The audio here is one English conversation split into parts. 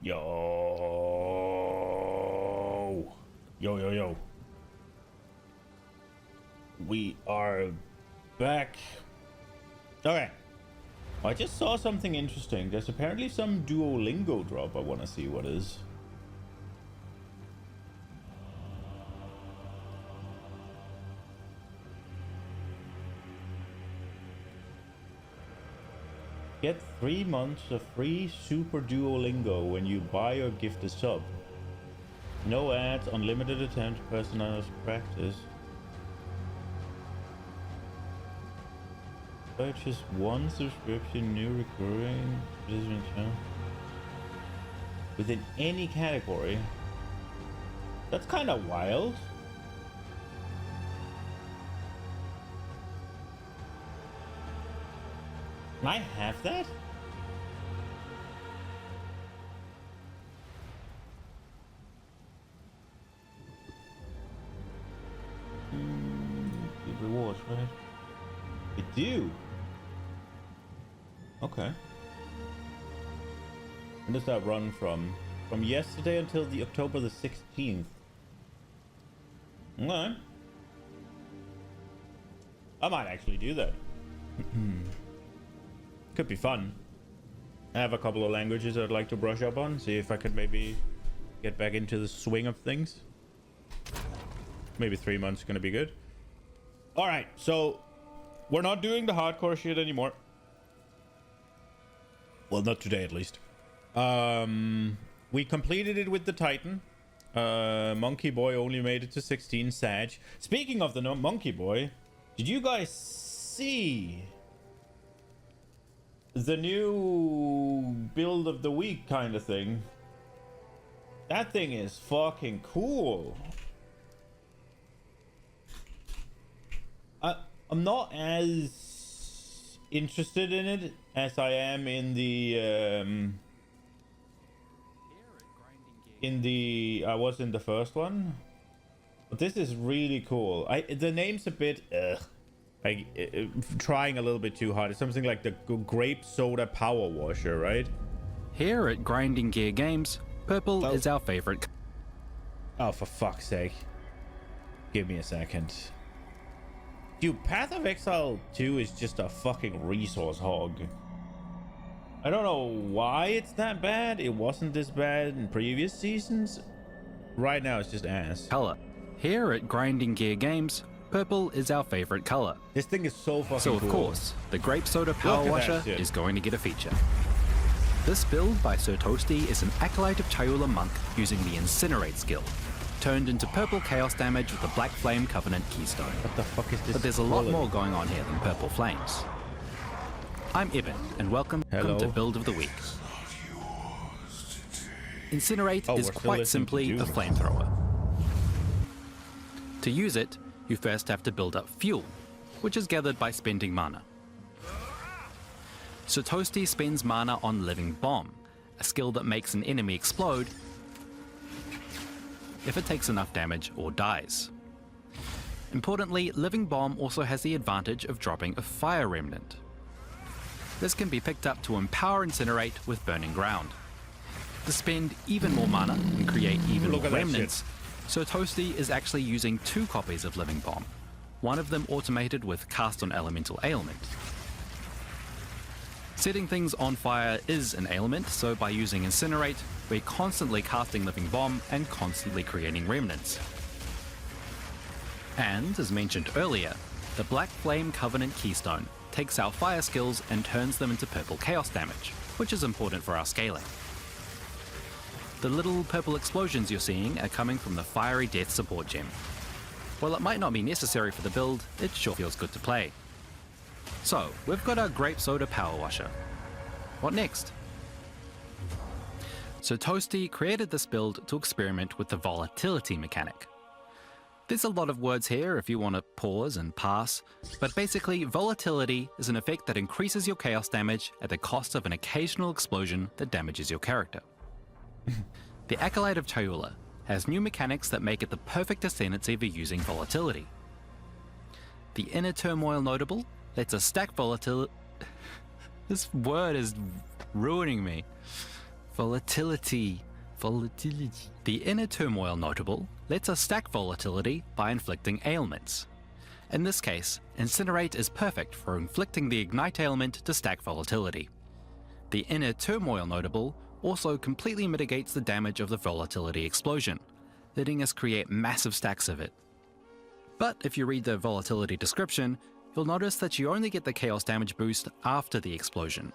Yo. Yo. We are back. Okay. I just saw something interesting. There's apparently some Duolingo drop. I want to see what is. Get 3 months of free Super Duolingo when you buy or gift a sub. No ads, unlimited attempt, personalized practice. Purchase 1 subscription, new recurring within any category. That's kind of wild. Can I have that? The rewards, right? I do. Okay. When does that run from? From yesterday until the October the 16th. Okay. I might actually do that. Could be fun. I have a couple of languages I'd like to brush up on. See if I could maybe get back into the swing of things. Maybe 3 months is going to be good. Alright, so we're not doing the hardcore shit anymore. Well, not today at least. We completed it with the Titan. Monkey Boy only made it to 16. Sag. Speaking of the Monkey Boy, did you guys see the new build of the week kind of thing? That thing is fucking cool. I'm not as interested in it as I am in the I was in the first one, but this is really cool. The name's a bit trying a little bit too hard. It's something like the grape soda power washer, right? Here at Grinding Gear Games, purple is our favorite. Oh, for fuck's sake. Give me a second. Dude, Path of Exile 2 is just a fucking resource hog. I don't know why it's that bad. It wasn't this bad in previous seasons. Right now it's just ass. Color. Here at Grinding Gear Games, purple is our favorite color. This thing is so fucking So of cool. course, the grape soda power washer is going to get a feature. This build by Sir Toasty is an Acolyte of Chayula monk using the Incinerate skill, turned into purple chaos damage with the Black Flame Covenant keystone. What the fuck is this? But there's a lot more going on here than purple flames. I'm Ibn, and welcome to Build of the Week. Incinerate is quite simply a flamethrower. To use it, you first have to build up fuel, which is gathered by spending mana. So Toasty spends mana on Living Bomb, a skill that makes an enemy explode if it takes enough damage or dies. Importantly, Living Bomb also has the advantage of dropping a Fire Remnant. This can be picked up to empower Incinerate with Burning Ground. To spend even more mana and create even more remnants, so Toasty is actually using 2 copies of Living Bomb, one of them automated with Cast on Elemental Ailment. Setting things on fire is an ailment, so by using Incinerate, we're constantly casting Living Bomb and constantly creating remnants. And, as mentioned earlier, the Black Flame Covenant keystone takes our fire skills and turns them into purple chaos damage, which is important for our scaling. The little purple explosions you're seeing are coming from the Fiery Death support gem. While it might not be necessary for the build, it sure feels good to play. So, we've got our grape soda power washer. What next? So Toasty created this build to experiment with the volatility mechanic. There's a lot of words here if you want to pause and pass, but basically volatility is an effect that increases your chaos damage at the cost of an occasional explosion that damages your character. The Acolyte of Chayula has new mechanics that make it the perfect ascendancy for using volatility. The Inner Turmoil Notable lets us stack volatility. This word is ruining me. Volatility. The inner turmoil notable lets us stack volatility by inflicting ailments. In this case, Incinerate is perfect for inflicting the ignite ailment to stack volatility. The inner turmoil notable also completely mitigates the damage of the volatility explosion, letting us create massive stacks of it. But if you read the volatility description, you'll notice that you only get the chaos damage boost after the explosion,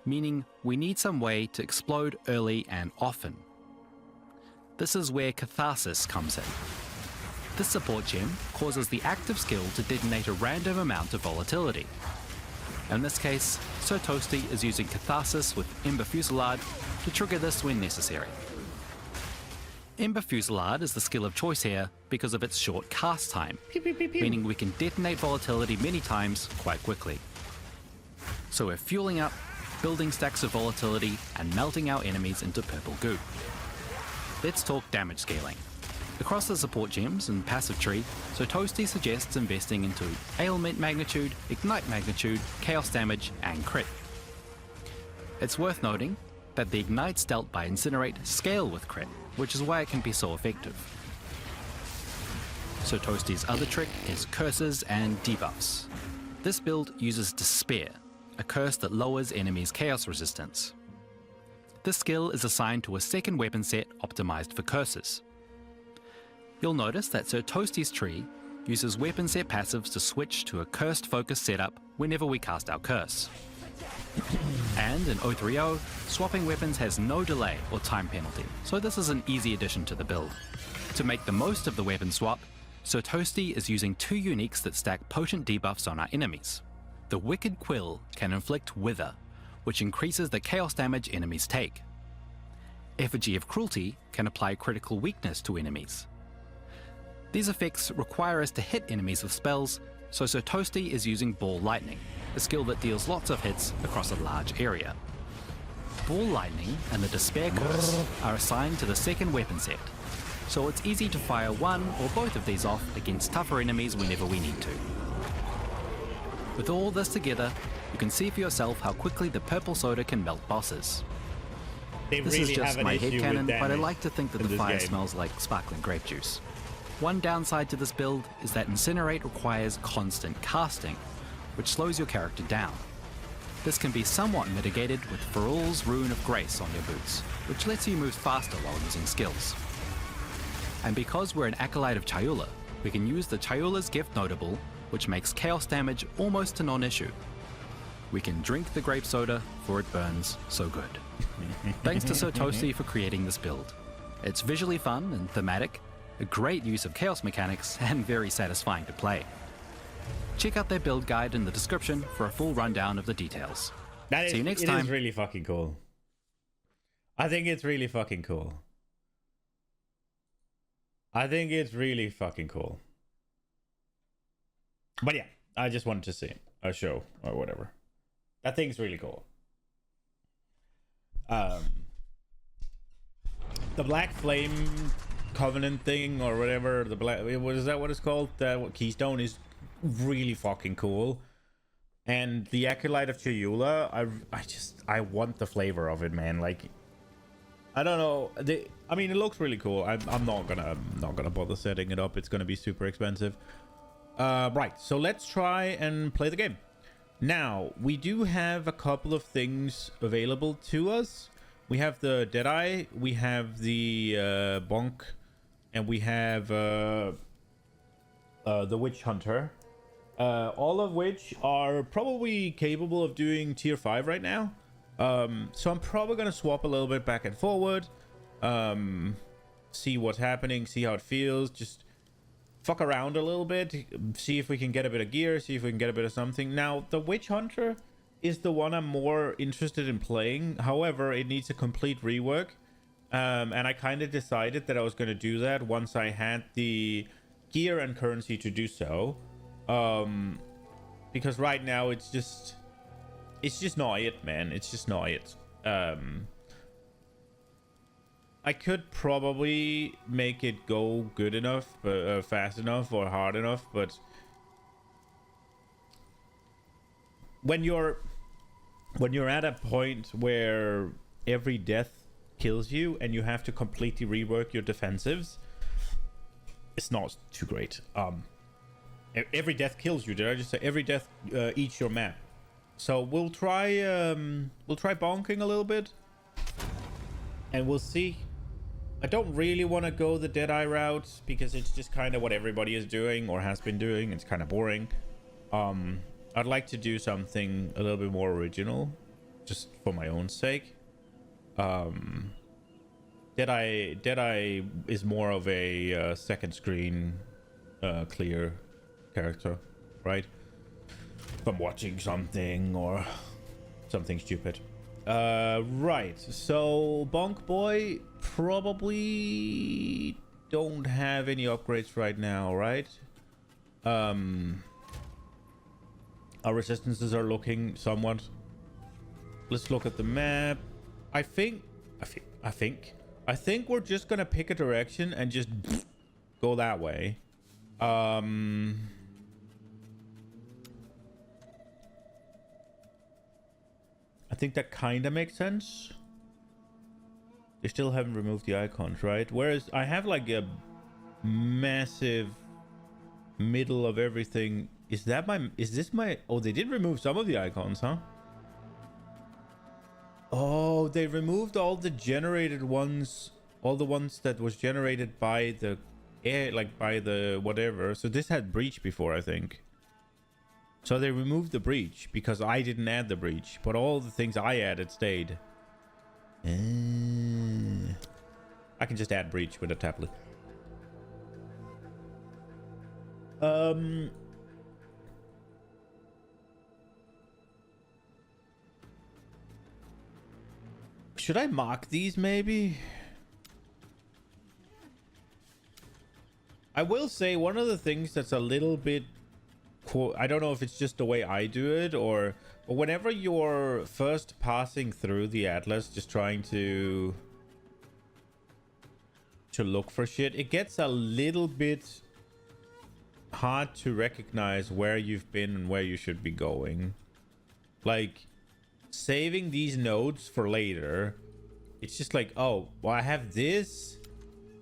meaning we need some way to explode early and often. This is where Catharsis comes in. This support gem causes the active skill to detonate a random amount of volatility. In this case, Sir Toasty is using Catharsis with Ember Fusillade to trigger this when necessary. Ember Fusillade is the skill of choice here because of its short cast time, meaning we can detonate volatility many times quite quickly. So we're fueling up, building stacks of volatility, and melting our enemies into purple goo. Let's talk damage scaling. Across the support gems and passive tree, Sir Toasty suggests investing into ailment magnitude, ignite magnitude, chaos damage, and crit. It's worth noting that the ignites dealt by Incinerate scale with crit, which is why it can be so effective. Sir Toasty's other trick is curses and debuffs. This build uses Despair, a curse that lowers enemies' chaos resistance. This skill is assigned to a second weapon set optimized for curses. You'll notice that Sir Toasty's tree uses weapon set passives to switch to a cursed focus setup whenever we cast our curse. And in 030, swapping weapons has no delay or time penalty, so this is an easy addition to the build. To make the most of the weapon swap, Sir Toasty is using two uniques that stack potent debuffs on our enemies. The Wicked Quill can inflict Wither, which increases the chaos damage enemies take. Effigy of Cruelty can apply critical weakness to enemies. These effects require us to hit enemies with spells, so Sir Toasty is using Ball Lightning, a skill that deals lots of hits across a large area. Ball Lightning and the Despair Curse are assigned to the second weapon set, so it's easy to fire one or both of these off against tougher enemies whenever we need to. With all this together, you can see for yourself how quickly the purple soda can melt bosses. This is just my headcanon, but I like to think that the fire smells like sparkling grape juice. One downside to this build is that Incinerate requires constant casting, which slows your character down. This can be somewhat mitigated with Ferul's Rune of Grace on your boots, which lets you move faster while using skills. And because we're an Acolyte of Chayula, we can use the Chayula's Gift Notable, which makes chaos damage almost a non-issue. We can drink the grape soda, for it burns so good. Thanks to Sir Toasty for creating this build. It's visually fun and thematic, a great use of chaos mechanics, and very satisfying to play. Check out their build guide in the description for a full rundown of the details. See you next time. It is really fucking cool. I think it's really fucking cool. I think it's really fucking cool. But yeah, I just wanted to see a show or whatever. That thing's really cool. The Black Flame Covenant thing or whatever, the black, what is that what it's called? Keystone is really fucking cool. And the Acolyte of Chayula, I want the flavor of it, man. Like, I don't know. I mean, it looks really cool. I'm not gonna bother setting it up. It's gonna be super expensive. Right, so let's try and play the game. Now, we do have a couple of things available to us. We have the Deadeye, we have the Bonk, and we have the Witch Hunter. All of which are probably capable of doing tier 5 right now. So I'm probably going to swap a little bit back and forward. See what's happening, see how it feels. Just fuck around a little bit. See if we can get a bit of gear, see if we can get a bit of something. Now, the Witch Hunter is the one I'm more interested in playing. However, it needs a complete rework. And I kind of decided that I was going to do that once I had the gear and currency to do so. Because right now it's just not it, man. It's just not it. I could probably make it go good enough, fast enough or hard enough, but when you're at a point where every death kills you and you have to completely rework your defensives, it's not too great. Every death kills you. Did I just say every death eats your map? So we'll try bonking a little bit, and we'll see. I don't really want to go the Deadeye route because it's just kind of what everybody is doing or has been doing. It's kind of boring. I'd like to do something a little bit more original, just for my own sake. Deadeye is more of a second screen clear character, right? If I'm watching something or something stupid. Right, so Bonk Boy probably don't have any upgrades right now, right? Our resistances are looking somewhat. Let's look at the map. I think we're just gonna pick a direction and just go that way. I think that kind of makes sense. They still haven't removed the icons, right? Whereas I have like a massive middle of everything. Is this my... Oh, they did remove some of the icons, huh? Oh, they removed all the generated ones. All the ones that was generated by the air, like by the whatever. So this had breach before, I think. So they removed the breach because I didn't add the breach, but all the things I added stayed. I can just add breach with a tablet. Should I mark these maybe? I will say one of the things that's a little bit... I don't know if it's just the way I do it, or whenever you're first passing through the atlas, just trying to look for shit, it gets a little bit hard to recognize where you've been and where you should be going. Like saving these nodes for later, it's just like, oh, well, I have this.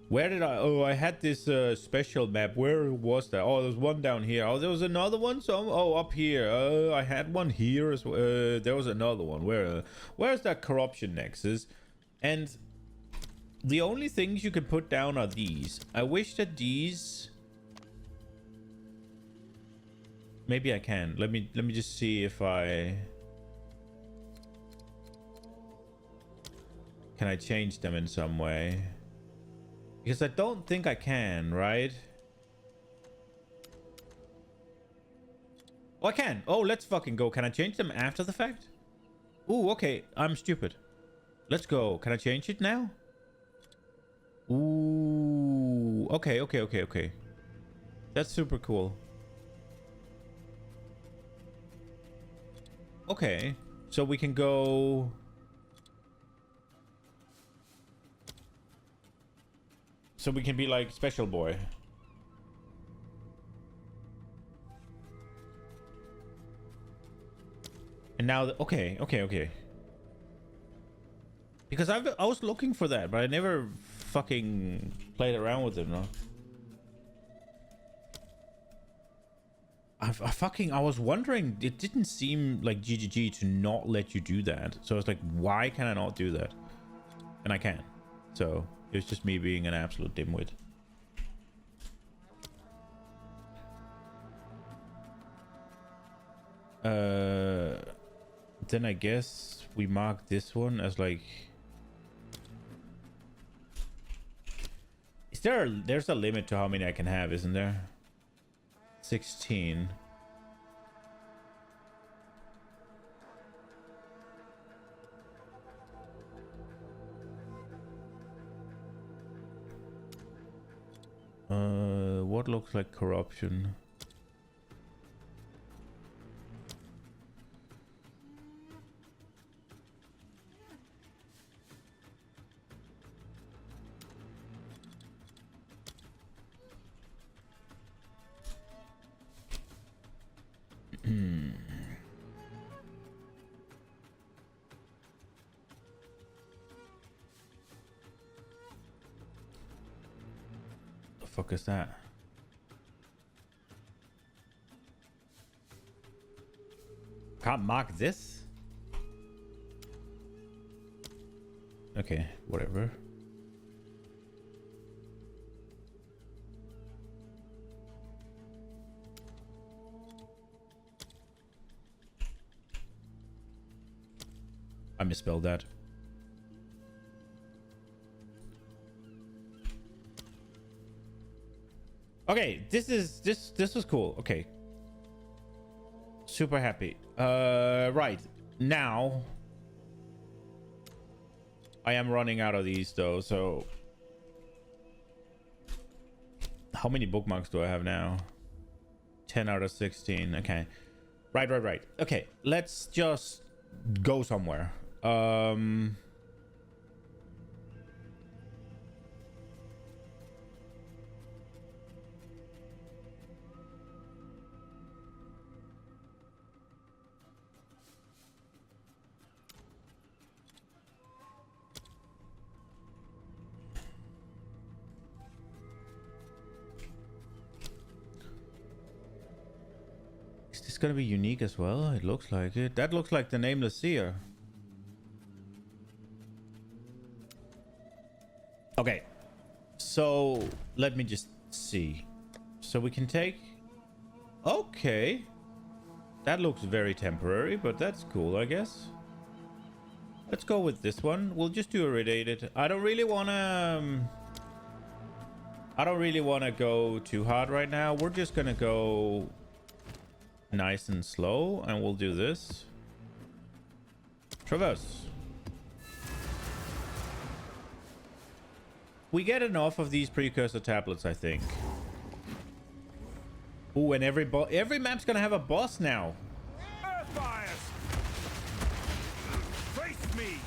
Where did I had this special map. Where was that? Oh, there's one down here. Oh, there was another one. So, up here. I had one here as well. There was another one. Where's that corruption nexus? And the only things you can put down are these. I wish that these... Maybe I can. Let me just see if I... Can I change them in some way? Because I don't think I can, right? Oh, I can. Oh, let's fucking go. Can I change them after the fact? Ooh, okay. I'm stupid. Let's go. Can I change it now? Ooh. Okay. That's super cool. Okay. So we can go... So we can be like special boy. And now, okay. Because I was looking for that, but I never fucking played around with it, no. I was wondering, it didn't seem like GGG to not let you do that. So I was like, why can I not do that? And I can. So... It was just me being an absolute dimwit. Then I guess we mark this one as like... There's a limit to how many I can have, isn't there? 16. What looks like corruption? fuck is that? Can't mark this? Okay, whatever. I misspelled that. Okay, this was cool. Okay. Super happy. Right. Now I am running out of these though, so how many bookmarks do I have now? 10 out of 16. Okay. Right. Okay, let's just go somewhere. Is this gonna be unique as well? It looks like it. That looks like the Nameless Seer. Okay, so let me just see. So we can take... Okay. That looks very temporary, but that's cool, I guess. Let's go with this one. We'll just do irradiated. I don't really want to go too hard right now. We're just gonna go nice and slow, and we'll do this. Traverse. We get enough of these precursor tablets, I think. Ooh, and every map's gonna have a boss now. Earthfires! Face me!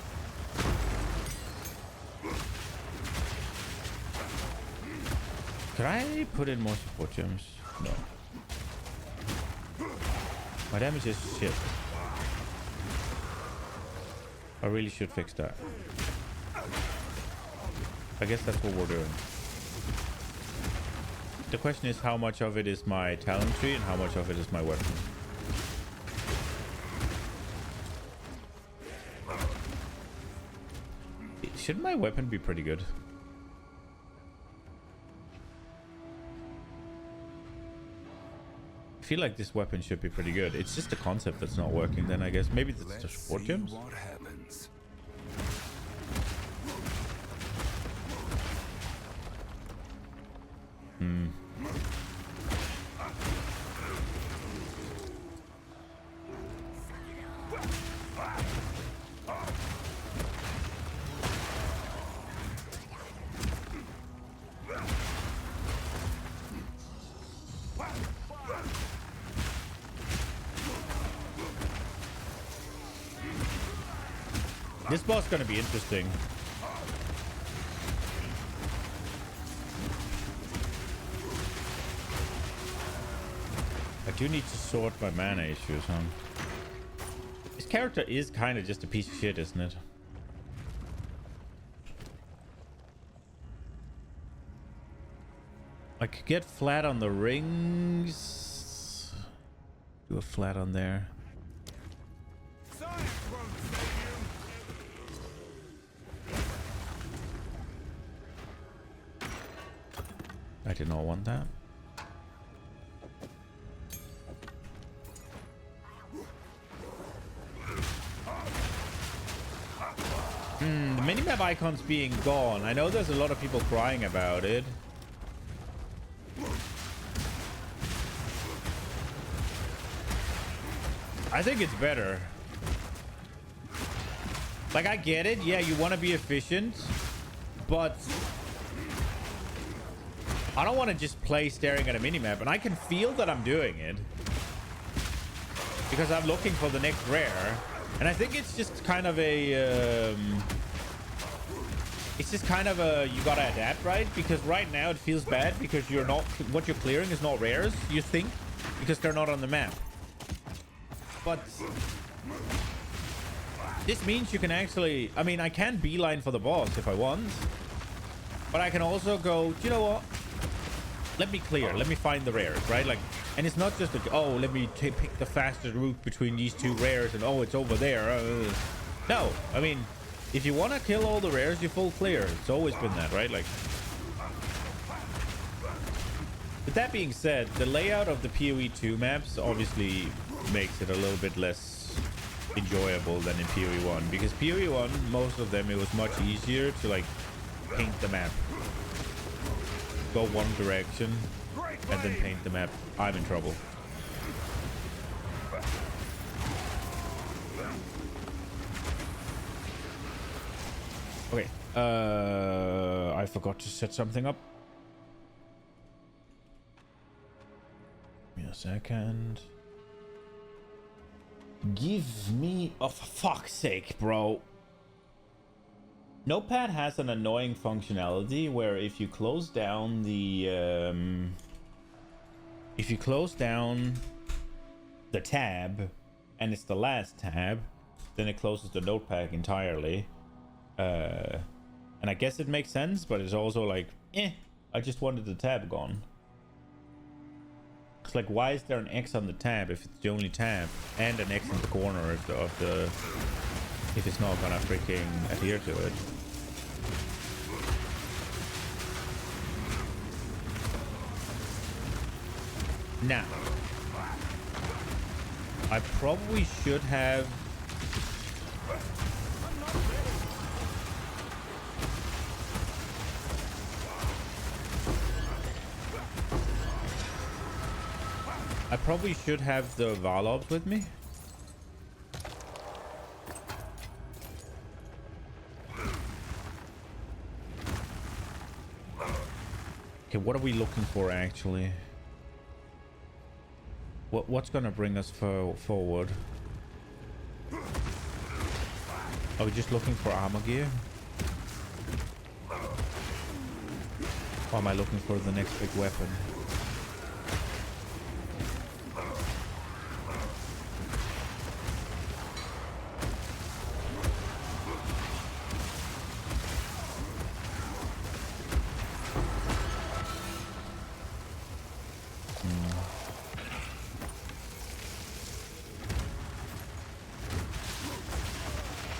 Could I put in more support gems? No. My damage is shit. I really should fix that. I guess that's what we're doing. The question is how much of it is my talent tree and how much of it is my weapon. Shouldn't my weapon be pretty good? I feel like this weapon should be pretty good. It's just the concept that's not working then, I guess. Maybe it's just support gems? What happens? This boss is gonna be interesting. I do need to sort my mana issues, huh? This character is kind of just a piece of shit, isn't it? I could get flat on the rings. Do a flat on there. Science won't save you! I did not want that. The minimap icons being gone. I know there's a lot of people crying about it. I think it's better. Like, I get it. Yeah, you want to be efficient, but I don't want to just play staring at a minimap, and I can feel that I'm doing it because I'm looking for the next rare, and I think it's just kind of a you gotta adapt, right? Because right now it feels bad because you're not, what you're clearing is not rares, you think, because they're not on the map. But this means you can actually, I mean, I can beeline for the boss if I want, but I can also go, do you know what? let me clear, let me find the rares, right? Like, and it's not just like, oh, let me pick the fastest route between these two rares, and oh, it's over there. No, I mean, if you want to kill all the rares, you full clear. It's always been that, right? Like, with that being said, the layout of the PoE 2 maps obviously makes it a little bit less enjoyable than in PoE 1, because PoE 1, most of them, it was much easier to like paint the map, go one direction, and then paint the map. I'm in trouble. Okay, I forgot to set something up. Give me a second. Give me... Oh, for fuck's sake, bro. Notepad has an annoying functionality where if you close down the... if you close down the tab, and it's the last tab, then it closes the Notepad entirely. And I guess it makes sense, but it's also like, I just wanted the tab gone. It's like, why is there an X on the tab if it's the only tab, and an X in the corner if it's not gonna freaking adhere to it? Now, I probably should have... I probably should have the Valobs with me. Okay, what are we looking for actually? What's gonna bring us forward? Are we just looking for armor gear? Or am I looking for the next big weapon?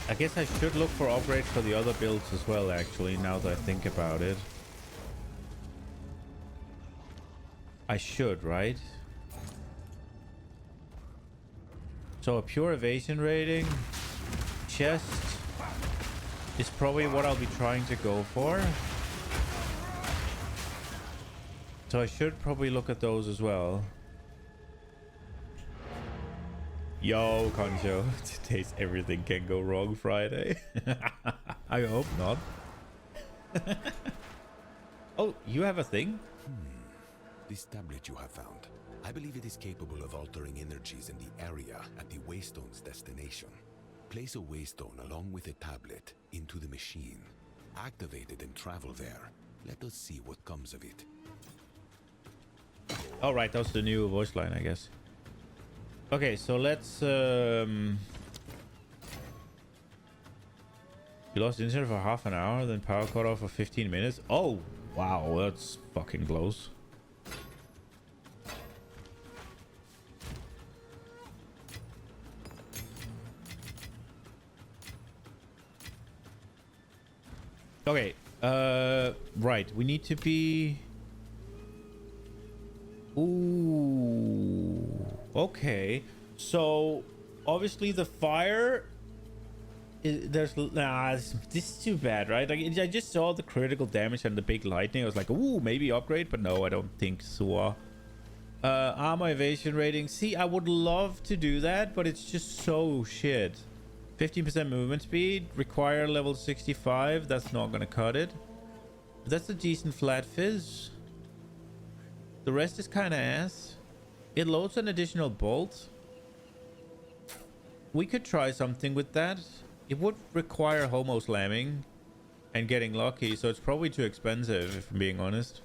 I guess I should look for upgrades for the other builds as well, actually, now that I think about it. I should, right? So a pure evasion rating, chest is probably what I'll be trying to go for. So I should probably look at those as well. Yo, Concho. Today's everything can go wrong Friday. I hope not. Oh, you have a thing? This tablet you have found. I believe it is capable of altering energies in the area at the Waystone's destination. Place a Waystone along with a tablet into the machine. Activate it and travel there. Let us see what comes of it. Oh, right. That was the new voice line, I guess. Okay, so let's... You lost internet for half an hour, then power cut off for 15 minutes. Oh, wow. That's fucking close. Okay, right, we need to be... Ooh, okay. So, obviously the fire... There's... Nah, this is too bad, right? Like, I just saw the critical damage and the big lightning. I was like, ooh, maybe upgrade, but no, I don't think so. Armor evasion rating. See, I would love to do that, but it's just so shit. 15% movement speed, require level 65. That's not gonna cut it. That's a decent flat fizz. The rest is kind of ass. It loads an additional bolt. We could try something with that. It would require homo slamming and getting lucky, so it's probably too expensive, if I'm being honest.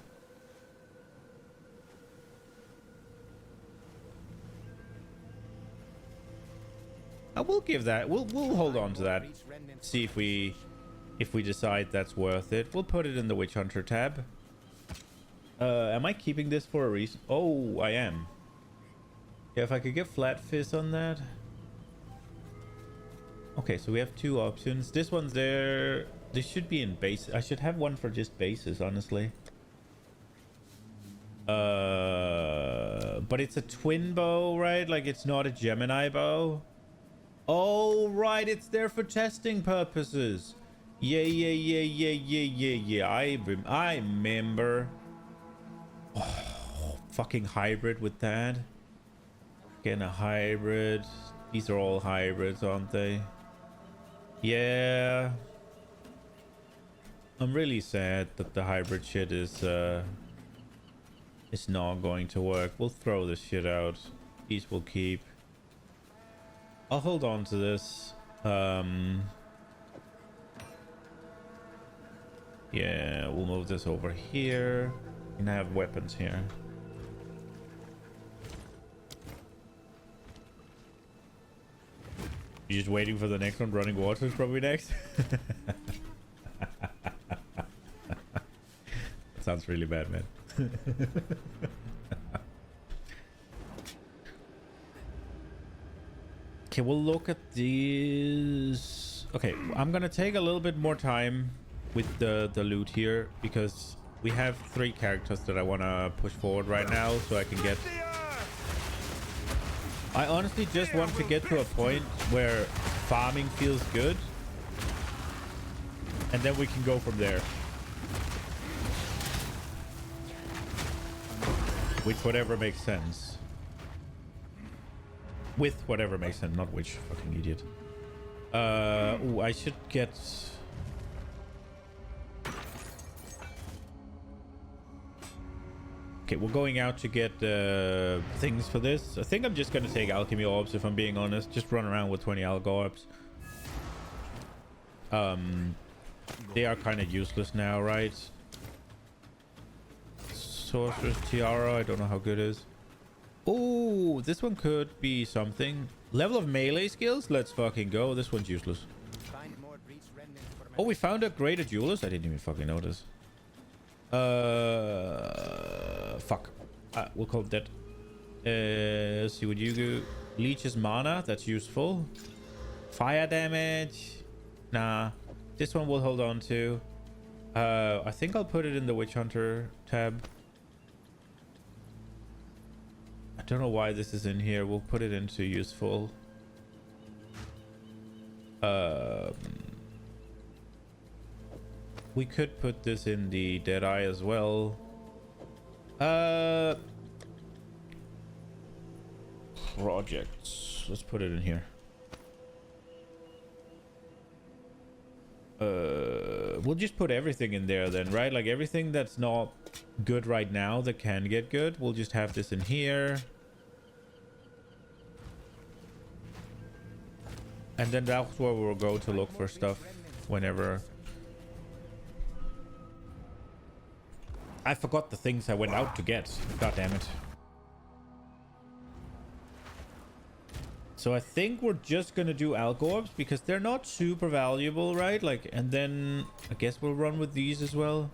I will give that. We'll hold on to that. See if we decide that's worth it. We'll put it in the Witch Hunter tab. Am I keeping this for a reason? Oh, I am. Yeah, if I could get flat fizz on that. Okay, so we have two options. This one's there. This should be in base. I should have one for just bases, honestly. But it's a twin bow, right? Like, it's not a Gemini bow. Oh, right. It's there for testing purposes. Yeah. I remember. Oh, fucking hybrid with that. Getting a hybrid. These are all hybrids, aren't they? Yeah. I'm really sad that the hybrid shit is not going to work. We'll throw this shit out. These will keep. I'll hold on to this. Yeah, we'll move this over here. And I have weapons here. You're just waiting for the next one. Running water is probably next. That sounds really bad, man. Okay, we'll look at these. Okay, I'm gonna take a little bit more time with the loot here because we have 3 characters that I want to push forward right now so I can get. I honestly just want to get to a point where farming feels good and then we can go from there. Which whatever makes sense. With whatever makes sense, not which. Fucking idiot. Ooh, I should get... Okay, we're going out to get things for this. I think I'm just gonna take alchemy orbs if I'm being honest. Just run around with 20 alg orbs. They are kind of useless now, right? Sorcerer's Tiara, I don't know how good it is. Oh, this one could be something. Level of melee skills? Let's fucking go. This one's useless. Oh, we found a greater duelist? I didn't even fucking notice. Fuck. We'll call it that. Let's see what you do. Leeches mana. That's useful. Fire damage. Nah. This one we'll hold on to. I think I'll put it in the Witch Hunter tab. I don't know why this is in here. We'll put it into useful. We could put this in the Deadeye as well. Projects. Let's put it in here. We'll just put everything in there then, right? Like everything that's not good right now that can get good, we'll just have this in here. And then that's where we'll go to look for stuff whenever. I forgot the things I went out to get. God damn it. So I think we're just gonna do alg orbs because they're not super valuable, right? Like, and then I guess we'll run with these as well.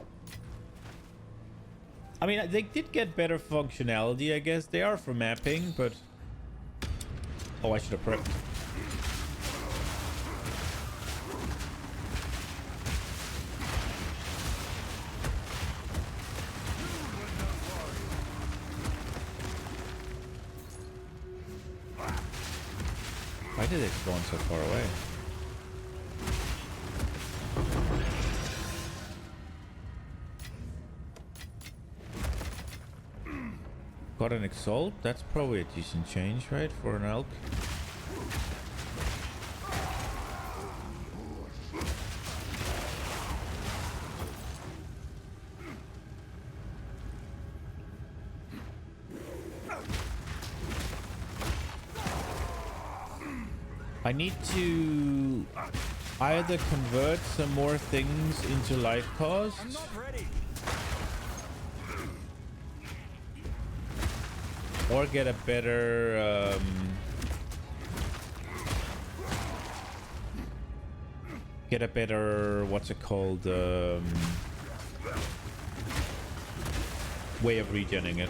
I mean, they did get better functionality, I guess. They are for mapping, but... Oh, I should have prepped. Why did it spawn so far away? Got an Exalt? That's probably a decent change, right? For an elk. I need to either convert some more things into life cost. I'm not ready. Or get a better what's it called, way of regenning it.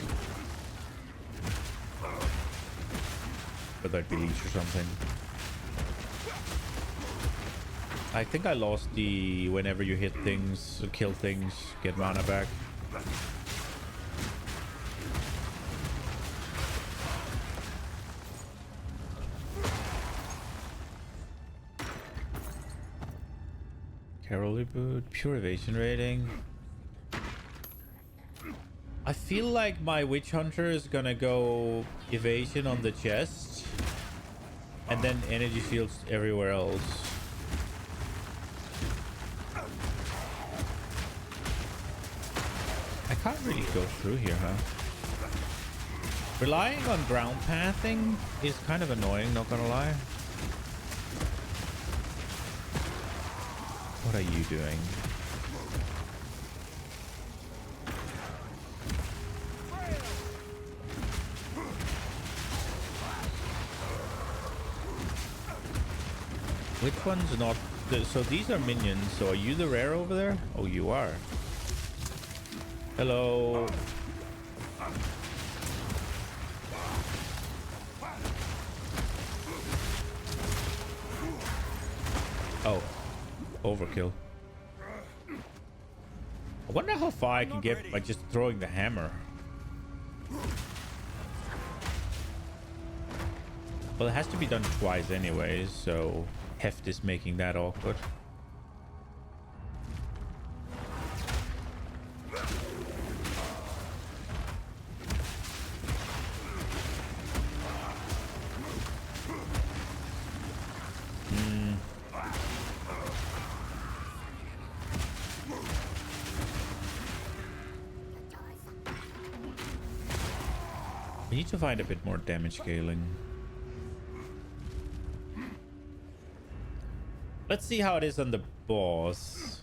But that'd be leech or something. I think I lost the whenever you hit things, kill things, get mana back. Carol boot, pure evasion rating. I feel like my witch hunter is gonna go evasion on the chest and then energy shields everywhere else. I can't really go through here, huh? Relying on ground pathing is kind of annoying, not gonna lie. What are you doing? Which one's not? So these are minions. So are you the rare over there? Oh, you are. Hello. Oh, overkill. I wonder how far I can get by just throwing the hammer. Well, it has to be done twice anyways, so heft is making that awkward. We need to find a bit more damage scaling. Let's see how it is on the boss.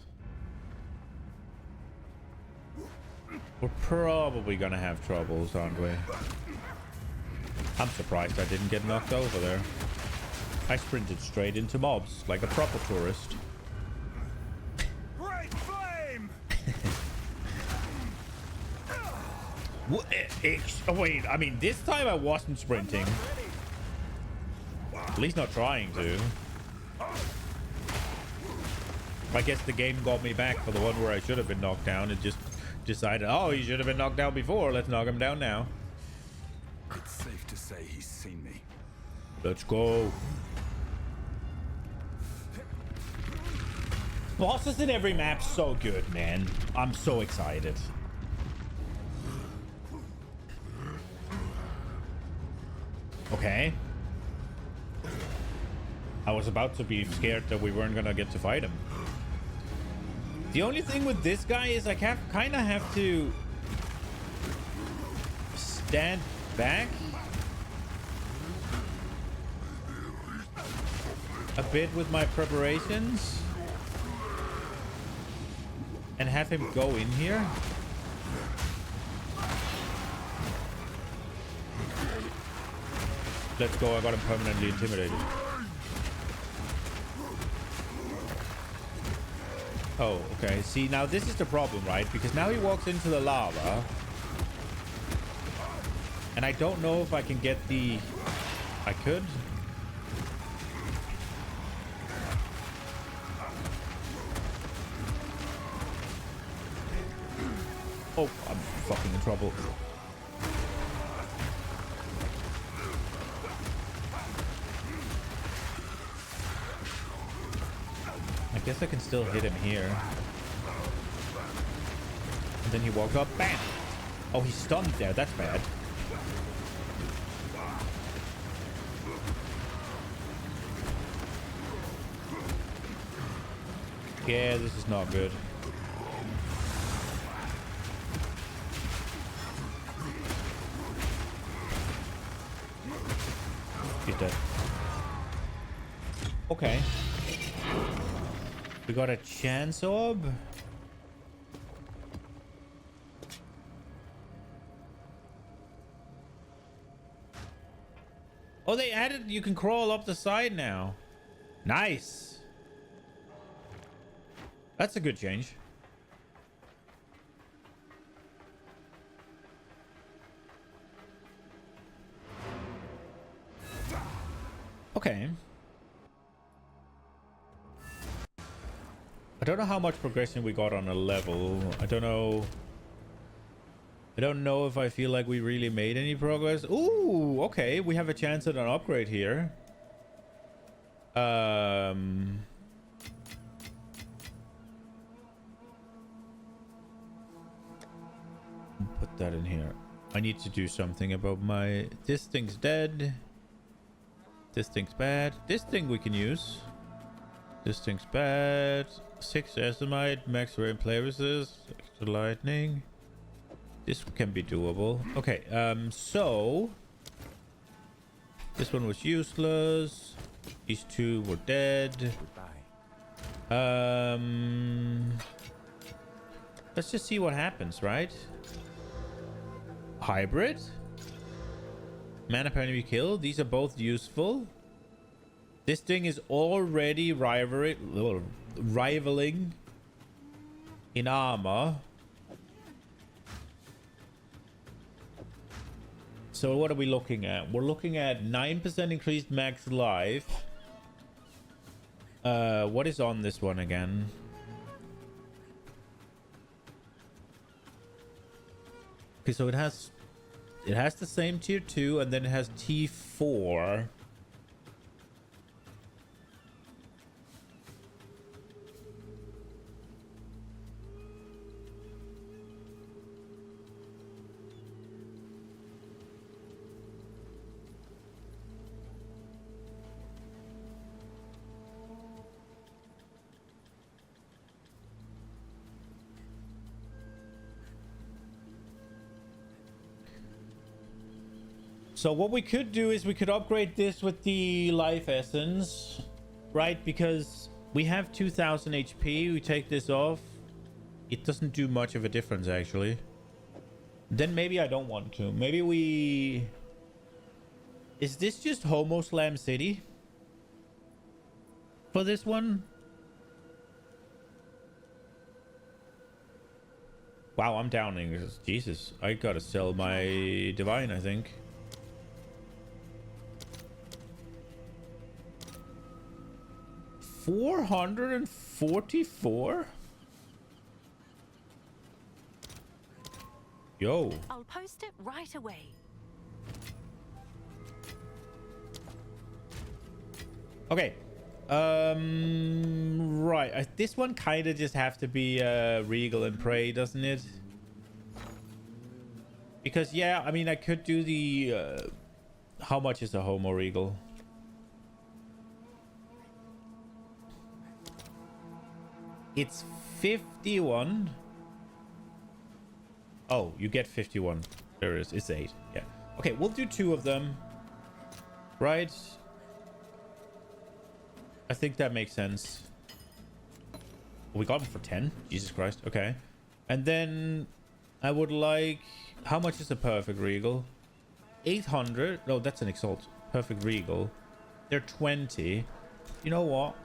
We're probably gonna have troubles, aren't we? I'm surprised I didn't get knocked over there. I sprinted straight into mobs like a proper tourist. Great flame! Oh, wait, I mean, this time I wasn't sprinting. At least not trying to. I guess the game got me back for the one where I should have been knocked down. It just decided, oh, he should have been knocked down before. Let's knock him down now. It's safe to say he's seen me. Let's go. Bosses in every map, so good, man. I'm so excited. Okay. I was about to be scared that we weren't gonna get to fight him. The only thing with this guy is I kind of have to stand back a bit with my preparations and have him go in here. Let's go. I got him permanently intimidated. Oh, okay. See, now this is the problem, right? Because now he walks into the lava. And I don't know if I can get the... I could. Oh, I'm fucking in trouble. I guess I can still hit him here. And then he walks up, bam! Oh, he's stunned there. That's bad. Yeah, this is not good. He's dead. Okay. We got a chance orb. Oh, they added you can crawl up the side now. Nice. That's a good change. Okay. I don't know how much progression we got on a level. I don't know if I feel like we really made any progress. Ooh, okay. We have a chance at an upgrade here. Put that in here. I need to do something about my... This thing's dead. This thing's bad. This thing we can use. This thing's bad. 6 Esmite, max rain play resist, extra lightning. This can be doable. Okay, so this one was useless. These 2 were dead. Let's just see what happens, right? Hybrid. Mana per enemy kill. These are both useful. This thing is already rivaling in armor. So what are we looking at? We're looking at 9% increased max life. What is on this one again? Okay, so it has the same tier 2 and then it has T4. So what we could do is we could upgrade this with the life essence, right? Because we have 2000 HP. We take this off. It doesn't do much of a difference, actually. Then maybe I don't want to. Maybe we... Is this just Homo Slam City? For this one? Wow, I'm downing. Jesus, I gotta sell my Divine, I think. $444? Yo. I'll post it right away. Okay. Right. This one kind of just have to be Regal and Prey, doesn't it? Because yeah, I mean, I could do the how much is a Homo Regal? It's 51. Oh, you get 51. There is. It's 8. Yeah. Okay, we'll do 2 of them. Right. I think that makes sense. We got them for 10. Jesus Christ. Okay. And then I would like... How much is a perfect Regal? 800. No, that's an Exalt. Perfect Regal. They're 20. You know what?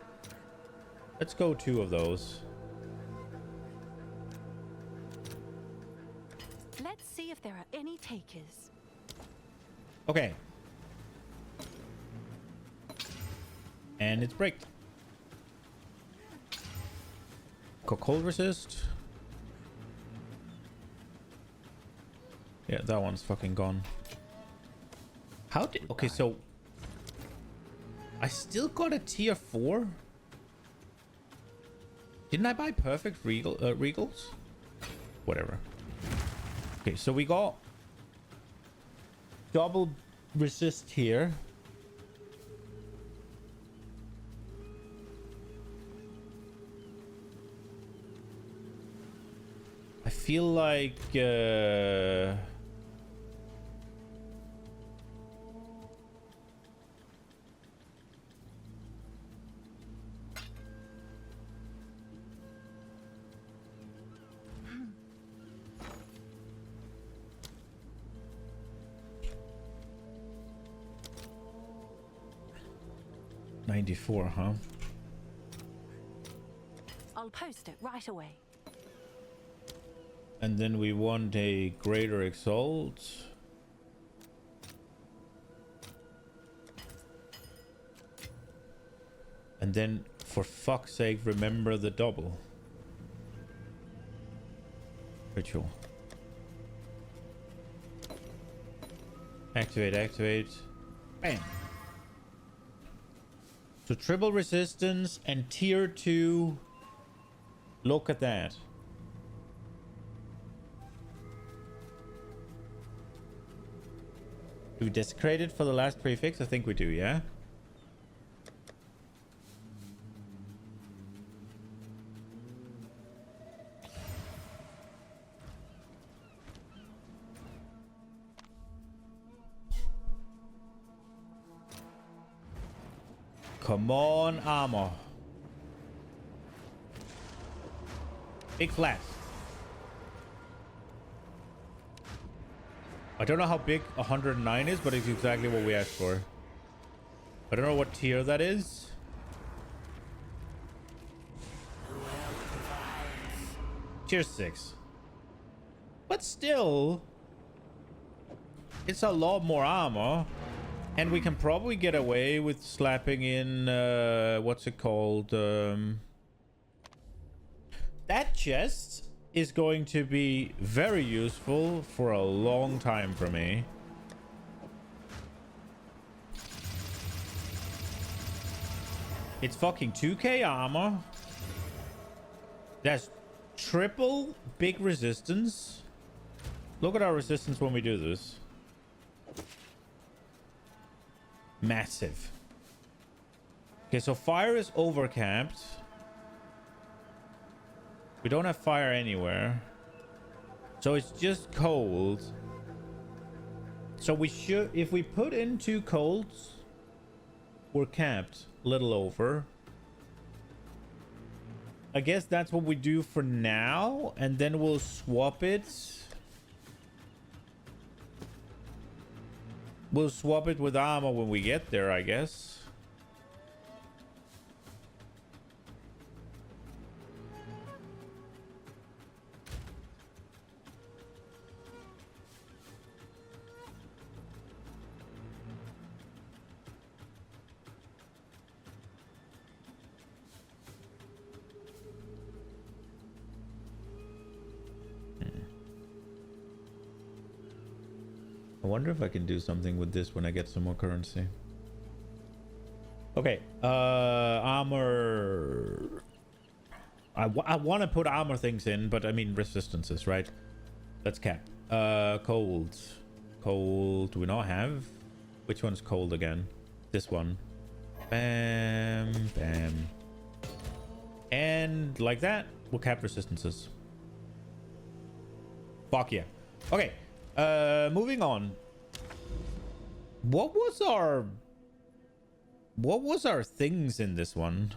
Let's go 2 of those. Let's see if there are any takers. Okay. And it's bricked. Got cold resist. Yeah, that one's fucking gone. How did... Okay, so... I still got a tier 4? Didn't I buy perfect Regals? Whatever. Okay, so we got... double resist here. I feel like... 94, huh? I'll post it right away. And then we want a greater Exalt. And then, for fuck's sake, remember the double. Ritual. Activate, activate. Bam. So triple resistance and tier 2. Look at that. Do we desecrate it for the last prefix? I think we do, yeah? Come on, armor. Big flash. I don't know how big 109 is, but it's exactly what we asked for. I don't know what tier that is. Tier 6. But still, it's a lot more armor. And we can probably get away with slapping in, what's it called? That chest is going to be very useful for a long time for me. It's fucking 2k armor. That's triple big resistance. Look at our resistance when we do this. Massive. Okay, so fire is overcapped. We don't have fire anywhere. So it's just cold. So we should, if we put in 2 colds, we're capped a little over. I guess that's what we do for now, and then we'll swap it. We'll swap it with armor when we get there, I guess. I wonder if I can do something with this when I get some more currency. Okay, armor. I want to put armor things in, but I mean resistances, right? Let's cap. Cold. Cold do we not have? Which one's cold again? This one. Bam, bam. And like that, we'll cap resistances. Fuck yeah. Okay. Moving on. What was our things in this one?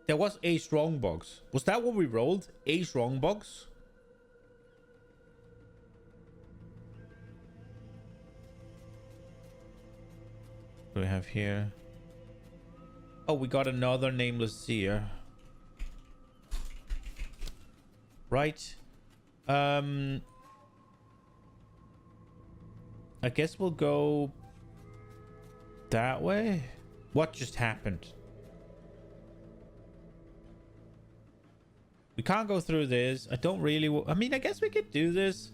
There was a strong box. Was that what we rolled? A strong box? What do we have here? Oh, we got another nameless seer. Right. I guess we'll go that way. What just happened? We can't go through this. I don't really... I mean, I guess we could do this.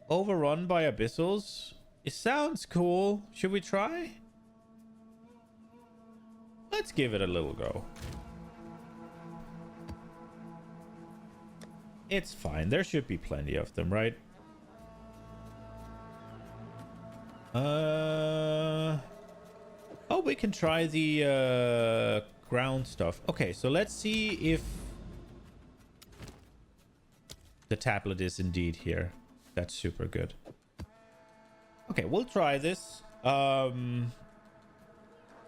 Overrun by Abyssals. It sounds cool. Should we try? Let's give it a little go. It's fine. There should be plenty of them, right? Oh, we can try the ground stuff. Okay, so let's see if the tablet is indeed here. That's super good. Okay, we'll try this.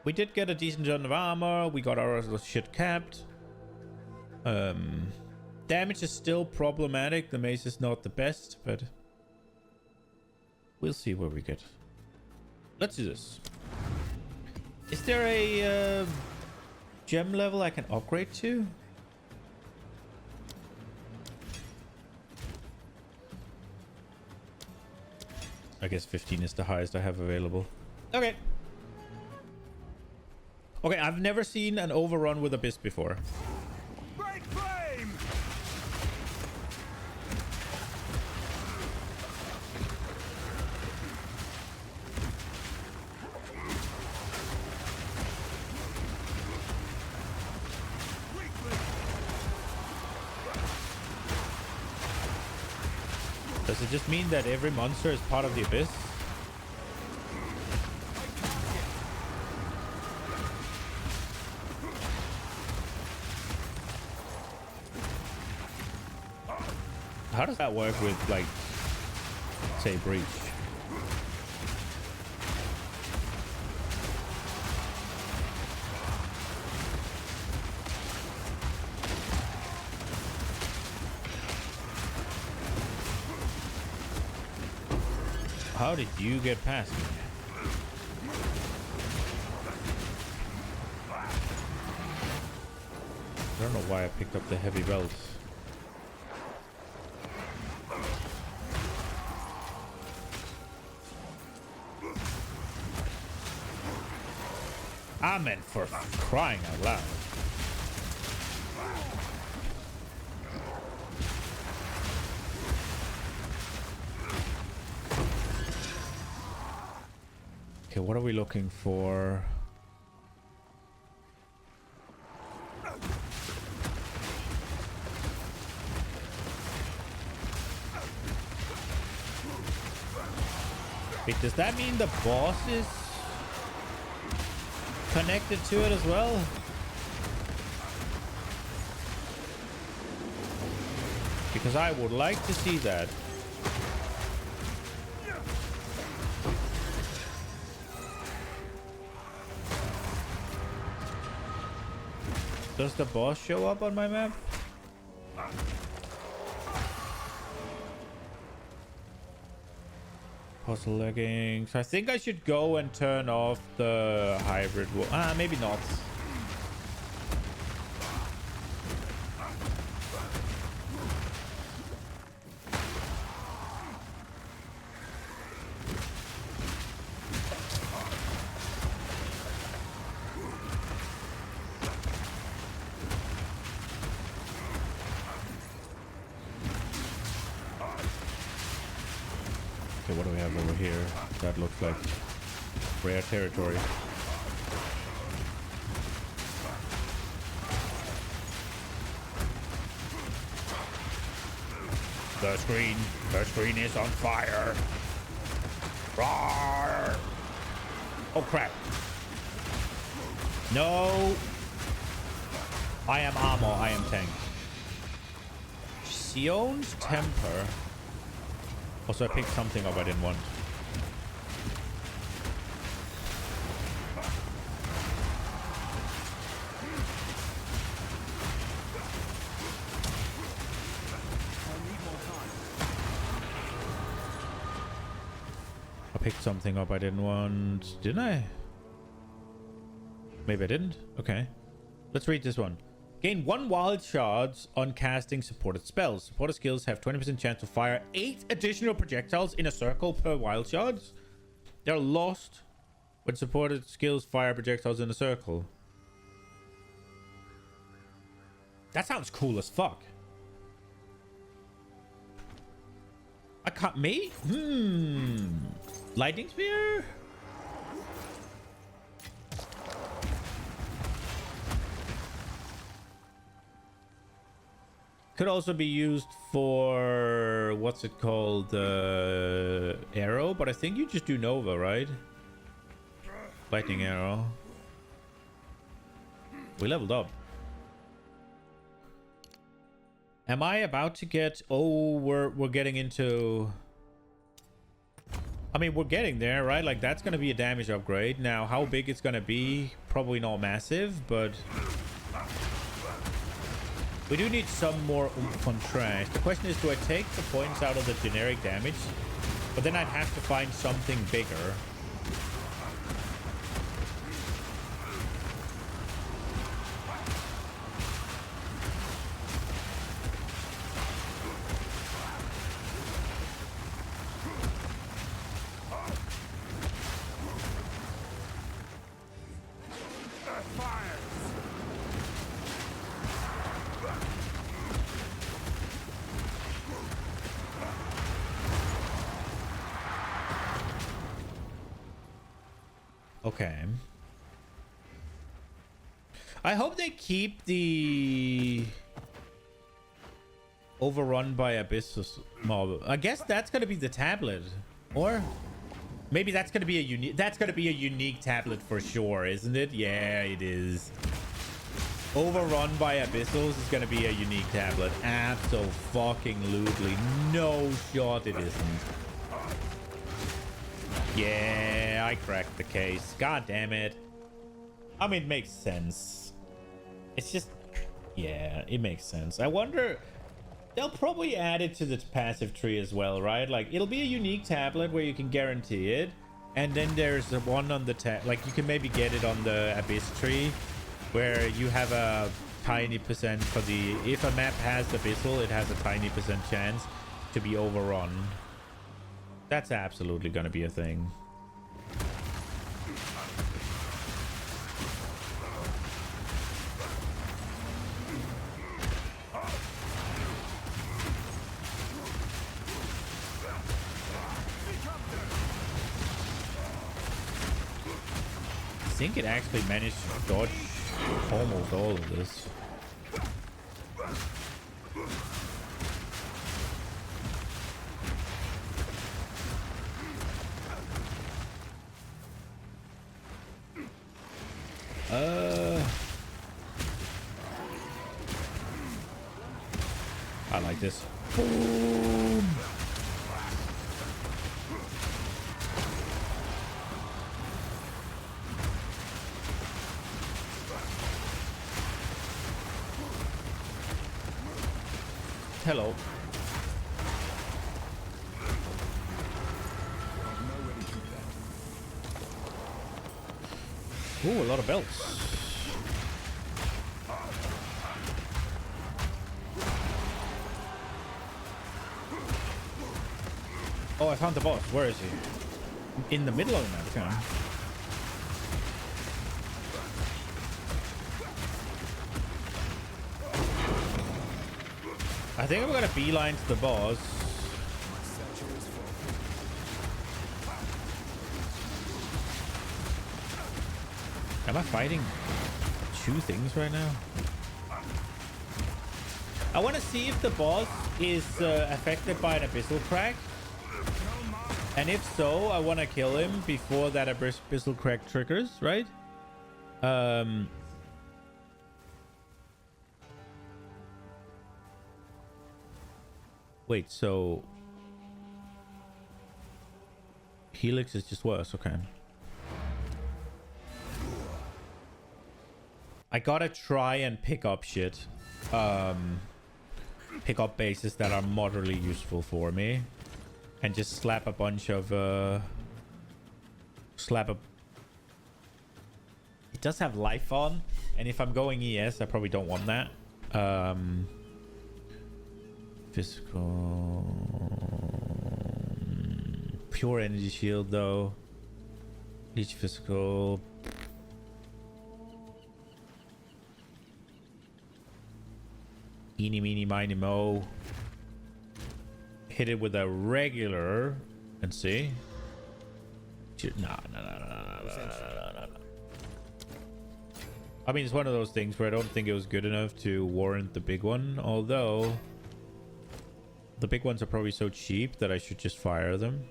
We did get a decent amount of armor. We got our shit capped. Damage is still problematic. The mace is not the best, but we'll see where we get. Let's do this. Is there a gem level I can upgrade to? I guess 15 is the highest I have available. Okay. Okay, I've never seen an overrun with Abyss before. Break flame! Does it just mean that every monster is part of the Abyss? How does that work with, like, say, Breach? How did you get past me? I don't know why I picked up the heavy belt. I meant for crying out loud. Okay, what are we looking for? Wait, does that mean the boss is connected to it as well? Because I would like to see that. Does the boss show up on my map? Puzzle leggings. I think I should go and turn off the hybrid. Maybe not. Okay, what do we have over here? That looks like rare territory. The screen is on fire. Roar! Oh crap. No. I am ammo, I am tank. Sion's temper. Also, I picked something up I didn't want. I picked something up I didn't want. Didn't I? Maybe I didn't. Okay. Let's read this one. Gain 1 wild shards on casting supported spells. Supported skills have 20% chance to fire 8 additional projectiles in a circle per wild shards. They're lost when supported skills fire projectiles in a circle. That sounds cool as fuck. I can't... Me? Lightning spear? Could also be used for... What's it called? Arrow? But I think you just do Nova, right? Lightning arrow. We leveled up. Am I about to get... Oh, we're getting into... I mean, we're getting there, right? Like, that's going to be a damage upgrade. Now, how big it's going to be? Probably not massive, but... We do need some more oomph on trash. The question is, do I take the points out of the generic damage? But then I'd have to find something bigger. Okay. I hope they keep the overrun by Abyssal mob. I guess that's gonna be the tablet, or maybe that's gonna be a unique. That's gonna be a unique tablet for sure, isn't it? Yeah, it is. Overrun by Abyssals is gonna be a unique tablet. Absolutely, no shot it isn't. Yeah, I cracked the case. God damn it. I mean, it makes sense. It's just, yeah, it makes sense. I wonder, they'll probably add it to the passive tree as well, right? Like, it'll be a unique tablet where you can guarantee it. And then there's the one on the like, you can maybe get it on the Abyss tree, where you have a tiny percent for the, if a map has Abyssal, it has a tiny percent chance to be overrun. That's absolutely gonna be a thing. I think it actually managed to dodge almost all of this. I like this. Boom. Hello. Ooh, a lot of belts. Oh, I found the boss. Where is he? In the middle of the map. Okay. I think I'm gonna beeline to the boss. Am I fighting two things right now? I want to see if the boss is affected by an Abyssal crack. And if so, I want to kill him before that Abyssal crack triggers, right? Wait, so Helix is just worse. Okay. I gotta try and pick up shit. Pick up bases that are moderately useful for me. And just slap a bunch of... It does have life on. And if I'm going ES, I probably don't want that. Physical... Pure energy shield, though. Each physical... Eeny, meeny, miny, mo. Hit it with a regular and see. No. I mean, it's one of those things where I don't think it was good enough to warrant the big one. Although, the big ones are probably so cheap that I should just fire them.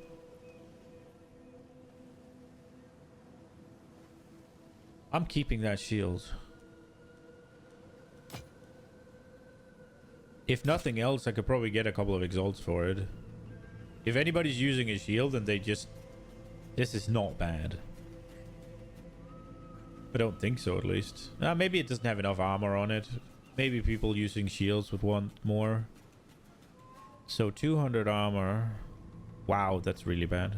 I'm keeping that shield. If nothing else, I could probably get a couple of exalts for it. If anybody's using a shield and they just... This is not bad. I don't think so, at least. Maybe it doesn't have enough armor on it. Maybe people using shields would want more. So 200 armor. Wow, that's really bad.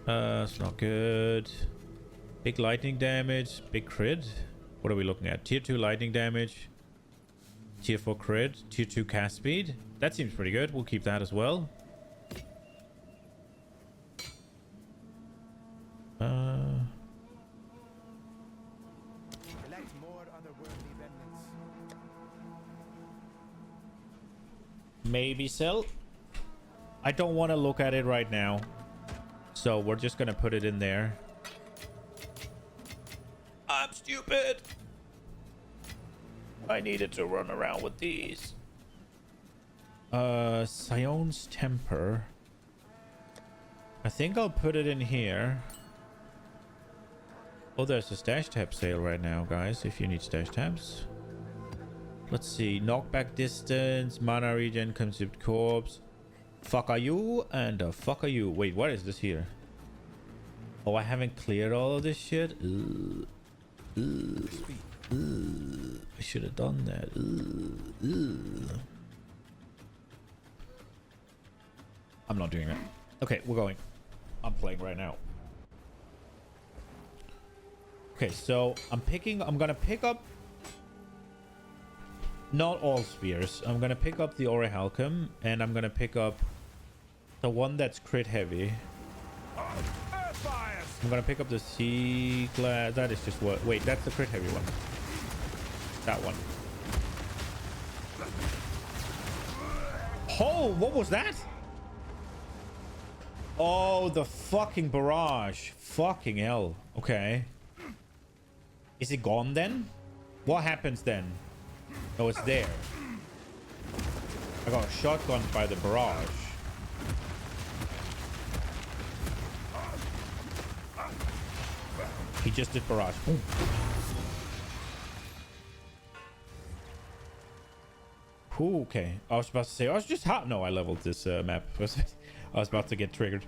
It's not good. Big lightning damage. Big crit. What are we looking at? Tier 2 lightning damage. Tier 4 crit, tier 2 cast speed. That seems pretty good. We'll keep that as well. Maybe sell. I don't want to look at it right now. So we're just going to put it in there. stupid. I needed to run around with these. Sion's Temper. I think I'll put it in here. Oh, there's a stash tab sale right now, guys, if you need stash tabs. Let's see. Knockback distance, mana regen, consumed corpse. Fuck are you and fuck are you. Wait, what is this here? Oh, I haven't cleared all of this shit. I should have done that. I'm not doing that. Okay, we're going. I'm playing right now. Okay, so I'm gonna pick up not all spheres. I'm gonna pick up the Orichalcum, and I'm gonna pick up the one that's crit heavy. I'm gonna pick up the sea glass. That is just what. Wait, that's the crit heavy one. That one. Oh, what was that? Oh, the fucking barrage. Fucking hell. Okay. Is it gone then? What happens then? Oh, it's there. I got shotgunned by the barrage. He just did barrage. Ooh. Ooh, okay. I was about to say, I was just hot. No, I leveled this map. I was about to get triggered.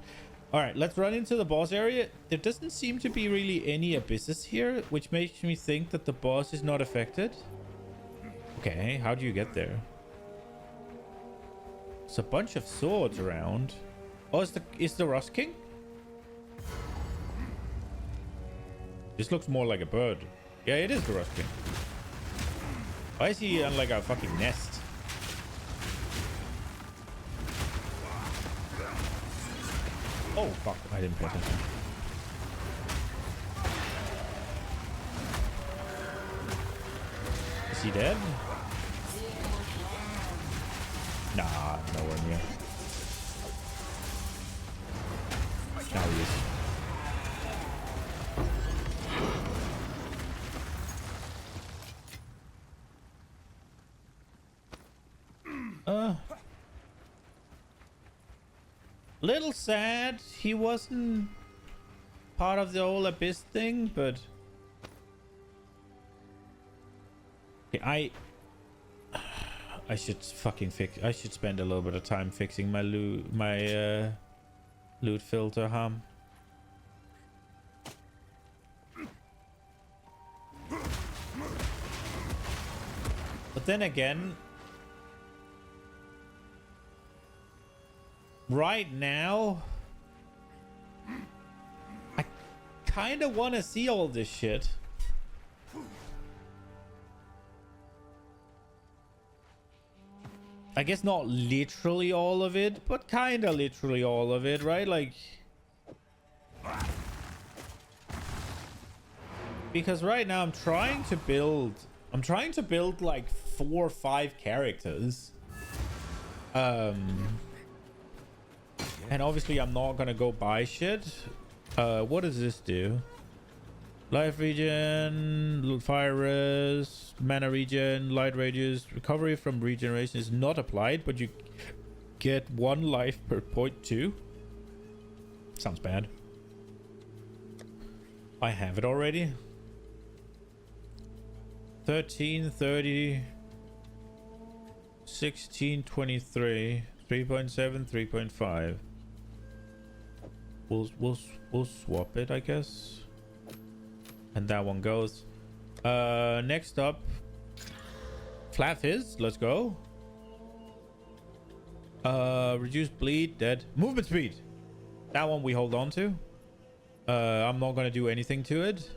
All right, let's run into the boss area. There doesn't seem to be really any abysses here, which makes me think that the boss is not affected. Okay, how do you get there? There's a bunch of swords around. Oh, is the Rust King? This looks more like a bird. Yeah, it is the Rust King. Why is he on like a fucking nest? Oh, fuck. I didn't pay attention. Is he dead? Nah, nowhere near. Now he is. Little sad he wasn't part of the whole abyss thing, but okay, I should fucking fix. I should spend a little bit of time fixing my loot filter harm. But then again, right now, I kind of want to see all this shit. I guess not literally all of it, but kind of literally all of it, right? Like, because right now I'm trying to build like 4 or 5 characters. And obviously I'm not gonna go buy shit. What does this do? Life regen, fire res, mana regen, light rages. Recovery from regeneration is not applied, but you get 1 life per point too. Sounds bad. I have it already. 13, 30, 16, 23, 3.7, 3.5. We'll swap it, I guess. And that one goes. Next up, Flat Fizz. Let's go. Reduce bleed, dead. Movement speed. That one we hold on to. I'm not gonna do anything to it.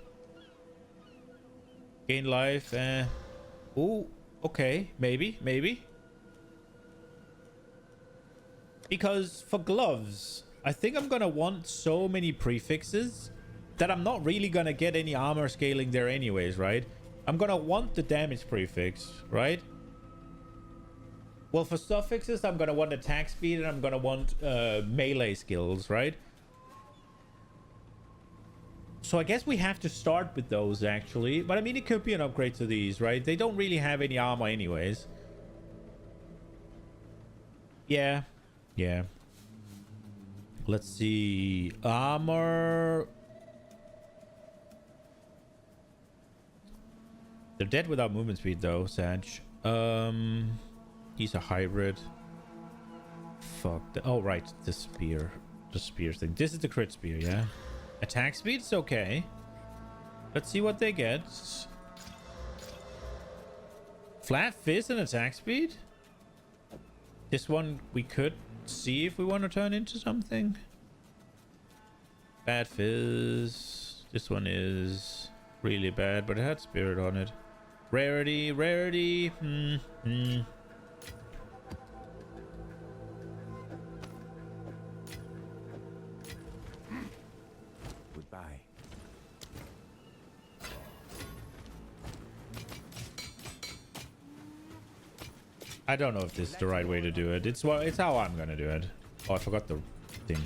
Gain life. Ooh, okay, maybe. Because for gloves, I think I'm gonna want so many prefixes that I'm not really gonna get any armor scaling there anyways, right? I'm gonna want the damage prefix, right? Well, for suffixes, I'm gonna want attack speed and I'm gonna want melee skills, right? So I guess we have to start with those, actually. But I mean, it could be an upgrade to these, right? They don't really have any armor anyways. Yeah. Yeah. Let's see. Armor. They're dead without movement speed, though, Sag. He's a hybrid. Fuck. Oh, right. The spear. The spear thing. This is the crit spear, yeah? Attack speed's okay. Let's see what they get. Flat fist and attack speed? This one we could see if we want to turn into something. Bad fizz. This one is really bad, but it had spirit on it. Rarity, rarity. Goodbye. I don't know if this is the right way to do it. It's how I'm gonna do it. Oh, I forgot the thing.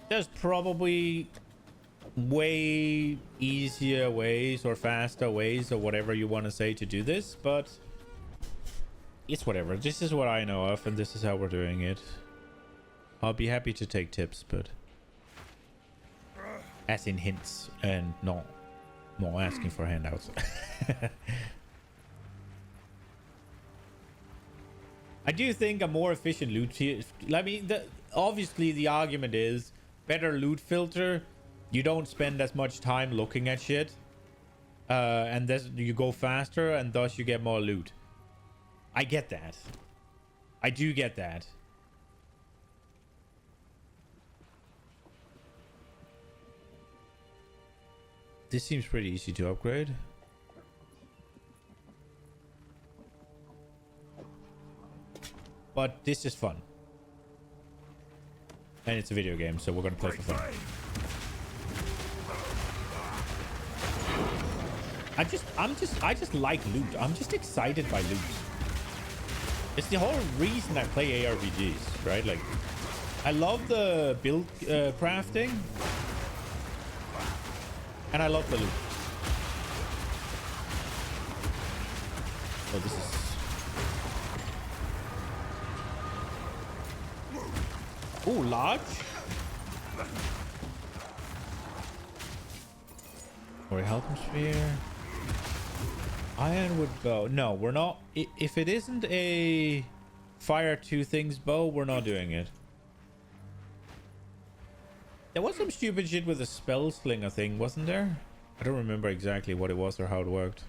There's probably way easier ways or faster ways or whatever you want to say to do this, but it's whatever. This is what I know of, and this is how we're doing it. I'll be happy to take tips, but as in hints and not asking for handouts. I do think a more efficient loot here. I mean, obviously the argument is better loot filter. You don't spend as much time looking at shit, and you go faster, and thus you get more loot. I get that. I do get that. This seems pretty easy to upgrade. But this is fun. And it's a video game, so we're gonna play for fun. I just like loot. I'm just excited by loot. It's the whole reason I play ARPGs, right? Like, I love the build crafting. And I love the loot. Oh, this is... Ooh, large? Or a health sphere. Ironwood bow. No, we're not. If it isn't a fire two things bow, we're not doing it. There was some stupid shit with a spell slinger thing, wasn't there? I don't remember exactly what it was or how it worked.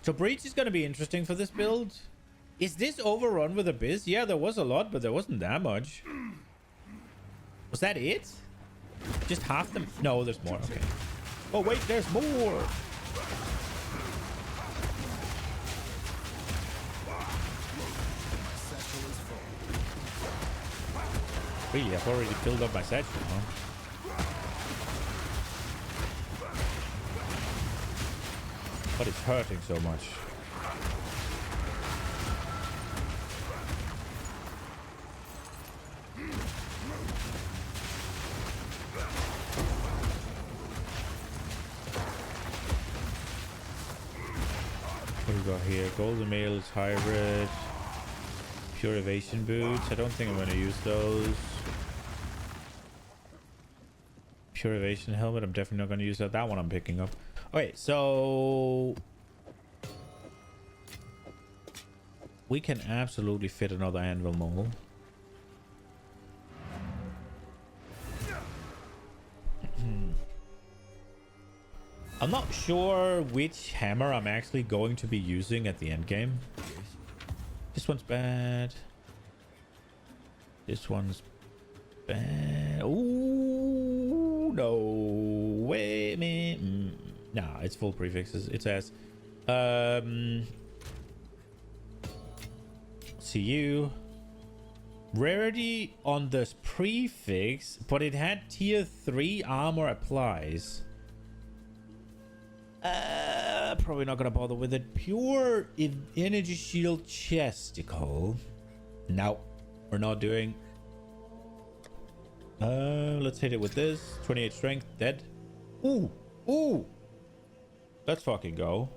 So breach is going to be interesting for this build. Is this overrun with Abyss? Yeah, there was a lot, but there wasn't that much. Was that it? Just half them? No, there's more. Okay. Oh, wait, there's more. Really, I've already filled up my satchel, huh? But it's hurting so much. What do we got here? Golden Mails, Hybrid, Pure Evasion Boots. I don't think I'm going to use those. Pure Evasion Helmet. I'm definitely not going to use that. That one I'm picking up. Okay, so we can absolutely fit another anvil mole. I'm not sure which hammer I'm actually going to be using at the end game. This one's bad. This one's bad. Ooh, no way, man. Nah, it's full prefixes. It says, CU. Rarity on this prefix, but it had tier 3 armor applies. probably not gonna bother with it. Pure energy shield chesticle. No, we're not doing. Let's hit it with this. 28 strength, dead. Ooh, ooh. Let's fucking go.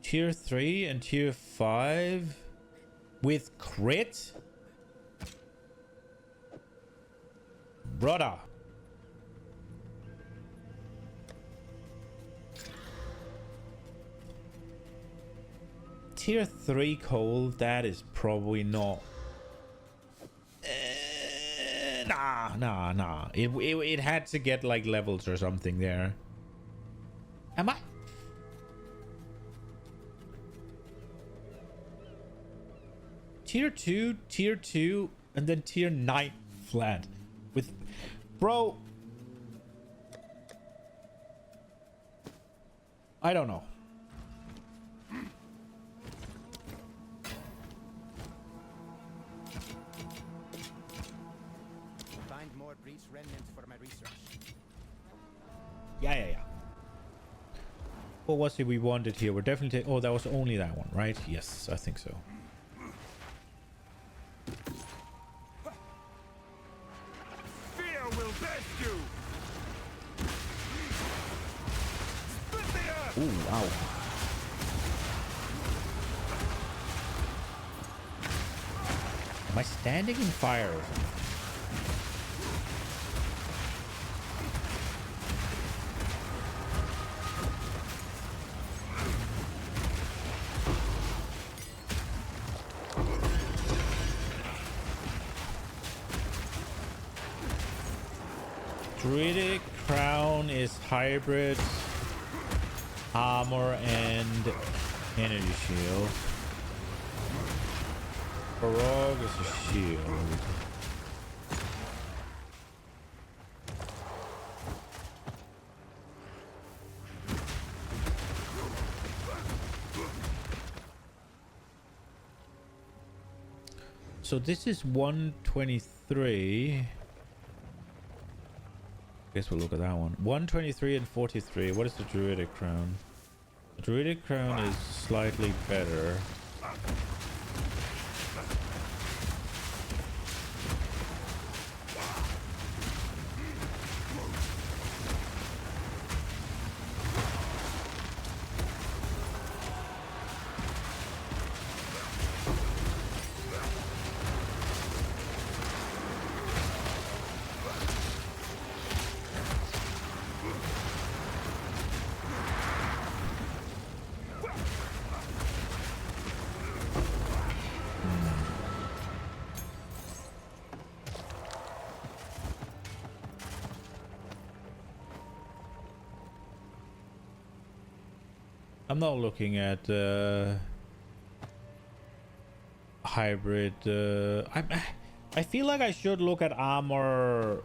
Tier 3 and tier 5 with crit. Brother. Tier 3 coal, that is probably not. Nah. It had to get like levels or something there. Am I? Tier 2, and then tier 9 flat. With... Bro. I don't know. Find more breach remnants for my research. Yeah. What was it we wanted here? We're definitely... Oh, that was only that one, right? Yes, I think so. Fear will best you. Split the earth. Ooh, ow. Am I standing in fire or something? Druidic crown is hybrid armor and energy shield. Barog is a shield. So this is 123. Guess we'll look at that one. 123 and 43. What is the Druidic crown? The Druidic crown is slightly better. I'm not looking at hybrid. I feel like I should look at armor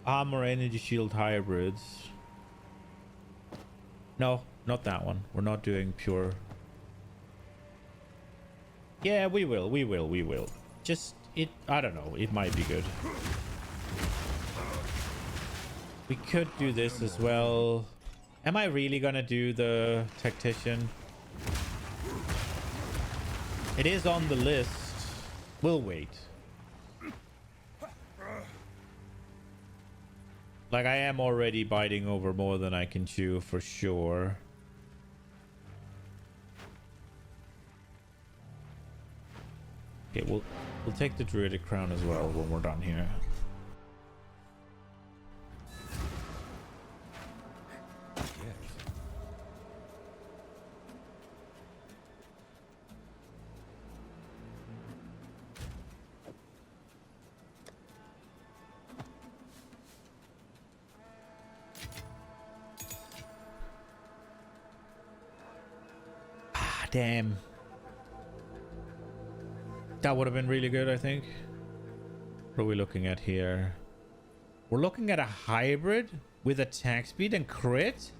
energy shield hybrids. No, not that one. We're not doing pure. Yeah, we will. Just I don't know. It might be good. We could do this as well. Am I really gonna do the tactician? It is on the list. We'll wait. Like, I am already biting over more than I can chew for sure. Okay, we'll take the Druidic crown as well when we're done here. Damn. That would have been really good, I think. What are we looking at here? We're looking at a hybrid with attack speed and crit?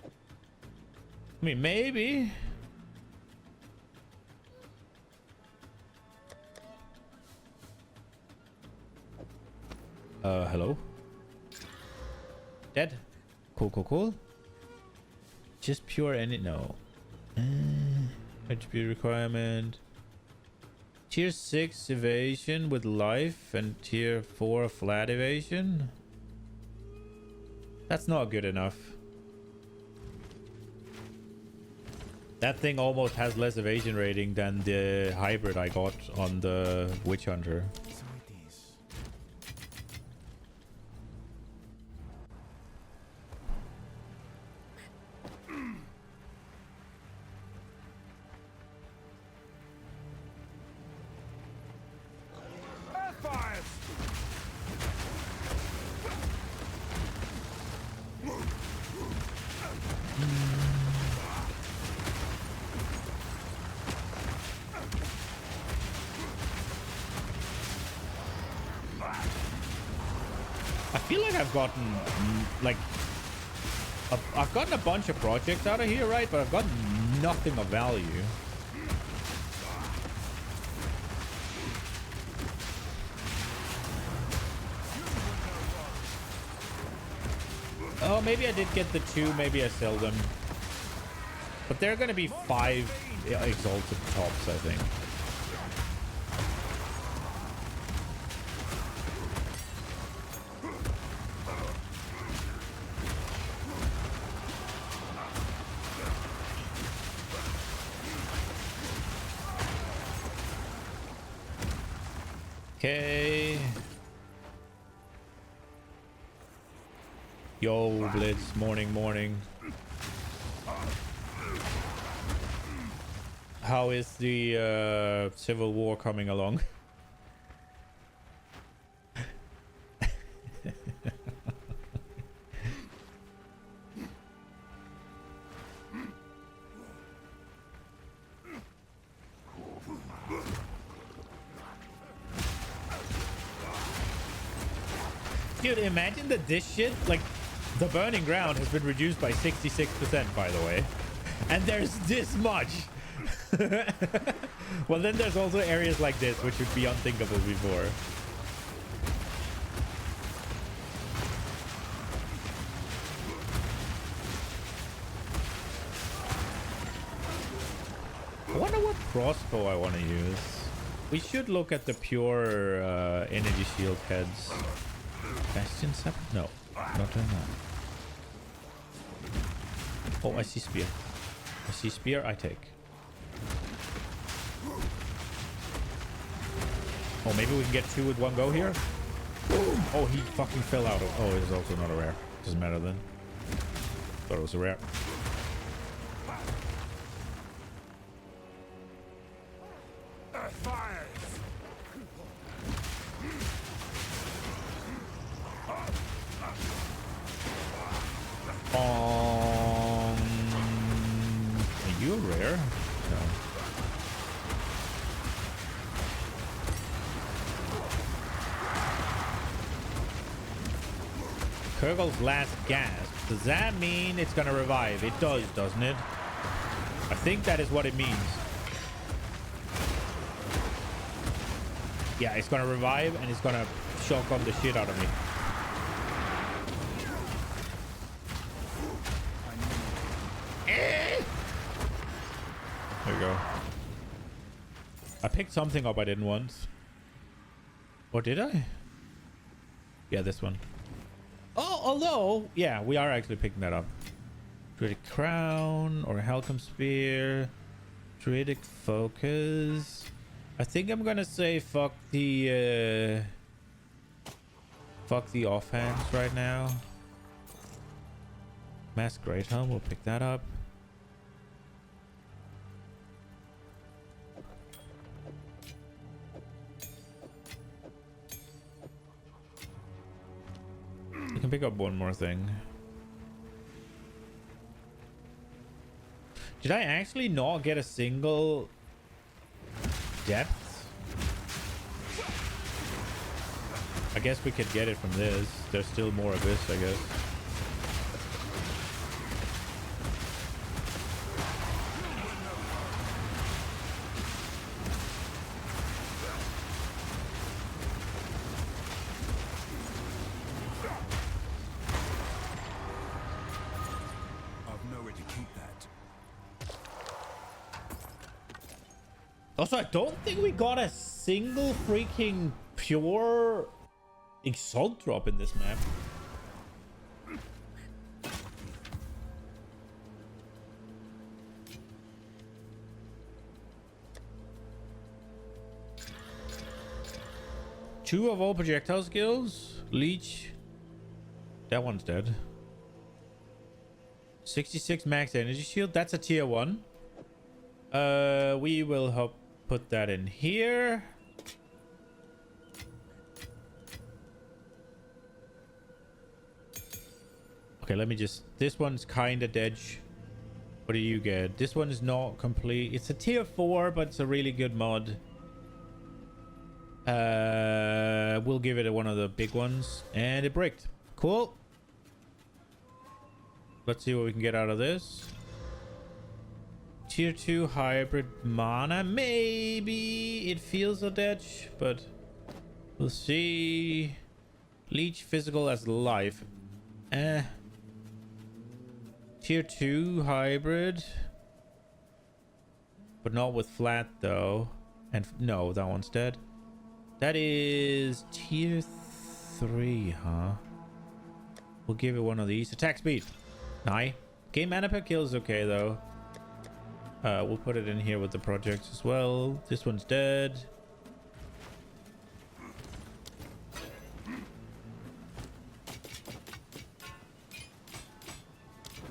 I mean, maybe. Hello? Dead. Cool, cool, cool. Just pure any... No. Attribute requirement. Tier 6 evasion with life and tier 4 flat evasion. That's not good enough. That thing almost has less evasion rating than the hybrid I got on the Witch Hunter. So it is. Earthfires! I feel like I've gotten like I've gotten a bunch of projects out of here, right? But I've gotten nothing of value. Oh, maybe I did get the 2. Maybe I sell them. But there are going to be 5 exalted tops, I think. Okay. Yo, Blitz. Morning, morning. How is the Civil War coming along? Dude, imagine that this shit, like, the burning ground has been reduced by 66%, by the way. And there's this much. Well, then there's also areas like this, which would be unthinkable before. I wonder what crossbow I want to use. We should look at the pure energy shield heads. Bastion separate? No, not doing that. Oh, I see spear. I see spear, I take. Oh, maybe we can get 2 with one go here? Boom! Oh, he fucking fell out of... Oh, it is also not a rare. Doesn't matter then. Thought it was a rare. Are you a rare? No. Kurgel's last gasp. Does that mean it's gonna revive? It does, doesn't it? I think that is what it means. Yeah, it's gonna revive and it's gonna shotgun the shit out of me. There we go. I picked something up I didn't want. Or did I? Yeah, this one. Oh, although, yeah, we are actually picking that up. Druidic Crown or Halcom Spear. Druidic Focus. I think I'm gonna say fuck the offhands right now. Mass Great Helm, we'll pick that up. We can pick up one more thing. Did I actually not get a single depth? I guess we could get it from this. There's still more Abyss, I guess. Also, I don't think we got a single freaking pure Exalt drop in this map. Two of all projectile skills. Leech. That one's dead. 66 max energy shield. That's a tier 1. We will help put that in here. Okay, let me just... This one's kind of dead. What do you get? This one is not complete. It's a tier 4, but it's a really good mod. We'll give it one of the big ones. And it bricked. Cool. Let's see what we can get out of this. Tier 2 hybrid mana. Maybe it feels a ditch, but we'll see. Leech physical as life. Tier 2 hybrid. But not with flat though. And no, that one's dead. That is tier 3, huh? We'll give it one of these. Attack speed. Nice. Game mana per kill is okay though. We'll put it in here with the projects as well. This one's dead.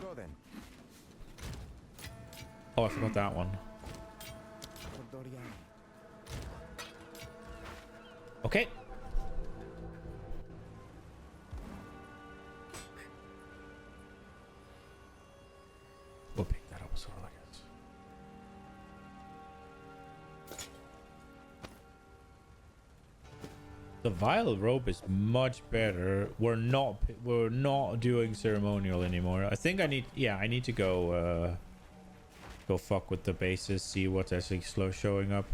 Go then. Oh, I forgot that one. Okay. We'll pick that up as well, I guess. The Vile Rope is much better. We're not doing ceremonial anymore. I think I need to go go fuck with the bases, see what's actually showing up.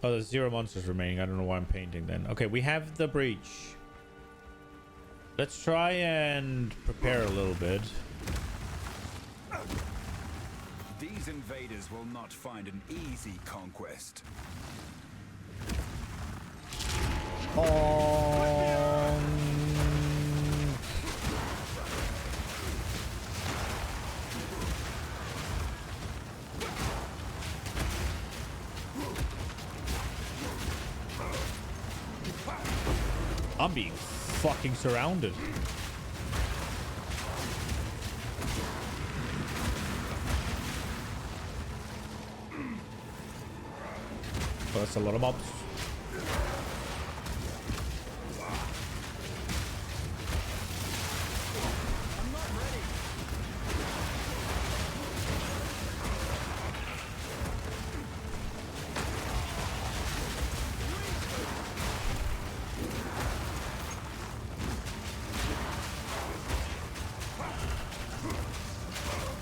Oh, there's 0 monsters remaining. I don't know why I'm painting then. Okay, we have the breach. Let's try and prepare a little bit. These invaders will not find an easy conquest. I'm being fucking surrounded. Oh, that's a lot of mobs.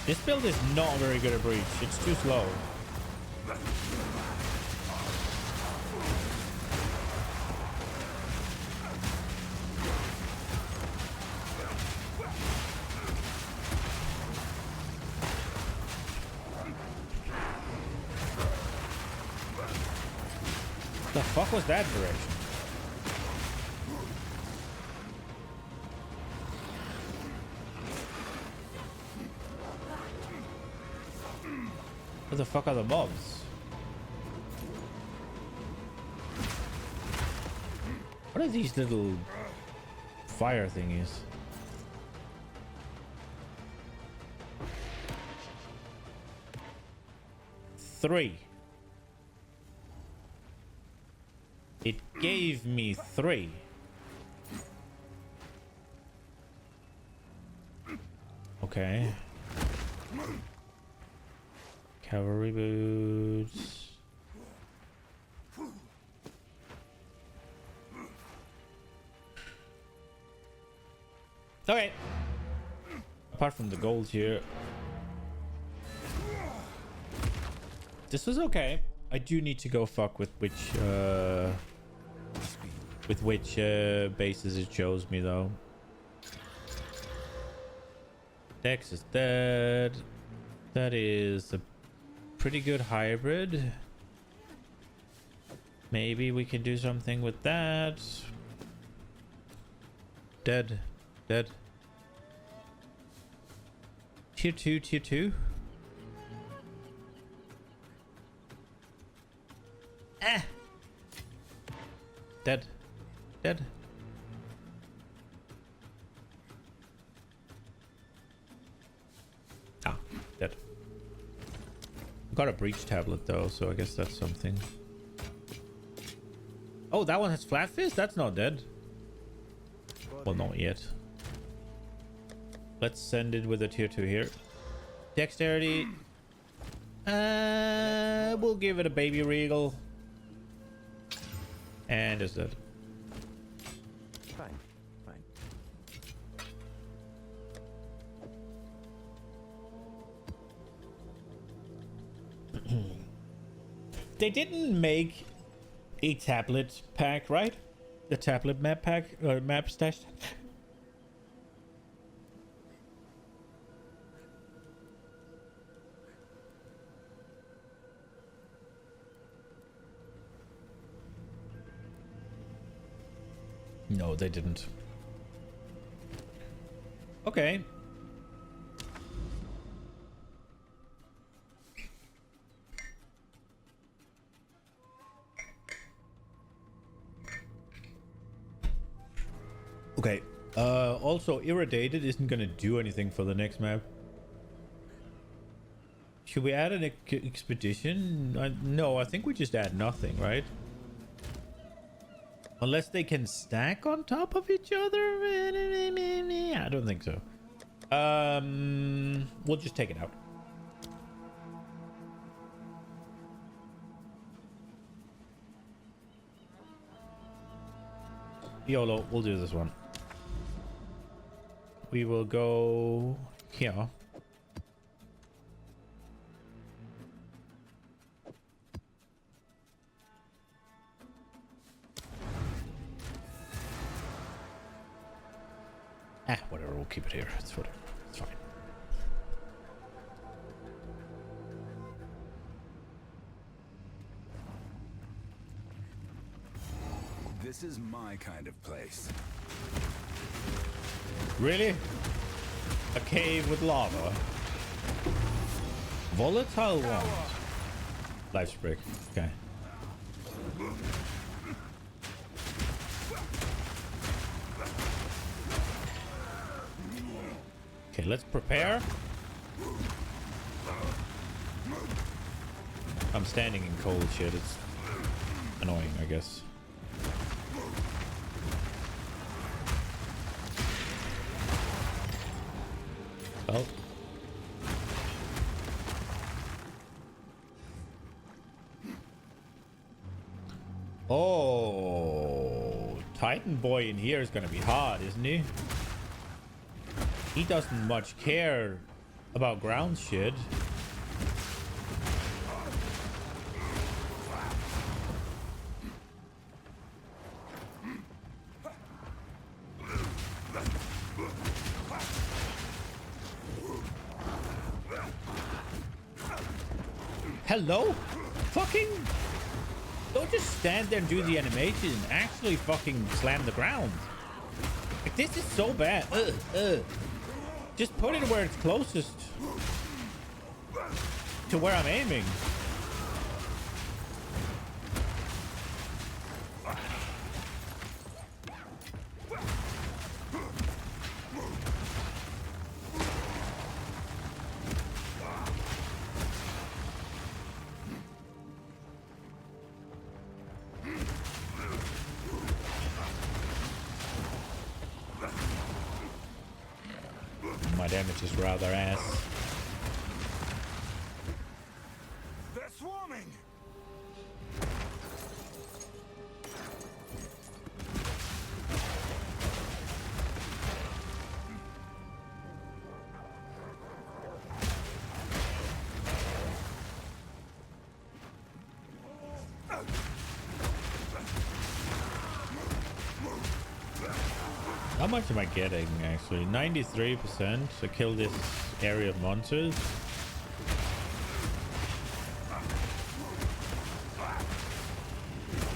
This build is not very good at breach. It's too slow. The fuck was that direction? What the fuck are the mobs? What are these little fire thingies? Three. It gave me 3. Okay. Cavalry boots. Okay. Apart from the gold here. This was okay. I do need to go fuck with which bases it shows me though. Dex is dead. That is a pretty good hybrid. Maybe we can do something with that. Dead. Dead. Tier 2, tier 2. Ah! Dead. Dead. Ah, dead. Got a breach tablet though, so I guess that's something. Oh, that one has flat fist? That's not dead. Well, not yet. Let's send it with a tier 2 here. Dexterity. We'll give it a baby regal. And it's dead. Fine, fine. They didn't make a tablet pack, right? The tablet map pack or map stash. No, they didn't. Okay. Okay. Also, Irradiated isn't gonna do anything for the next map. Should we add an expedition? No, I think we just add nothing, right? Unless they can stack on top of each other? I don't think so. We'll just take it out. YOLO, we'll do this one. We will go here. Whatever, we'll keep it here. It's whatever. It's fine. This is my kind of place. Really? A cave with lava? Volatile wand. Life's break. Okay. Okay, let's prepare. I'm standing in cold shit. It's annoying, I guess. Well. Oh, Titan boy in here is gonna be hard, isn't he? He doesn't much care about ground shit. Hello? Fucking... Don't just stand there and do the animation. Actually fucking slam the ground. Like, this is so bad. Just put it where it's closest to where I'm aiming. My damage is rather ass. They're swarming. How much am I getting actually? 93% to kill this area of monsters.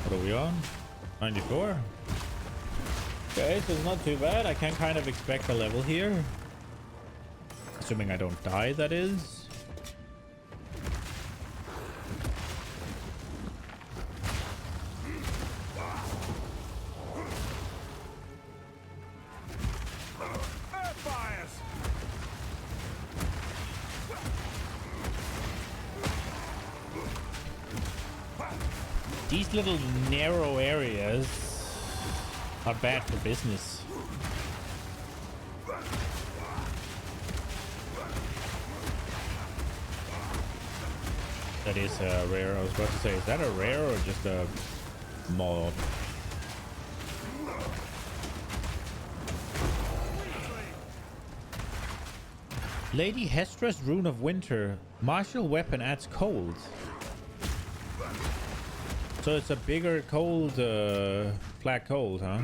What are we on? 94? Okay, so it's not too bad. I can kind of expect a level here. Assuming I don't die, that is. These little narrow areas are bad for business. That is a rare. I was about to say, is that a rare or just a mob? Lady Hestra's Rune of Winter. Martial weapon adds cold. So it's a bigger cold, flat cold, huh?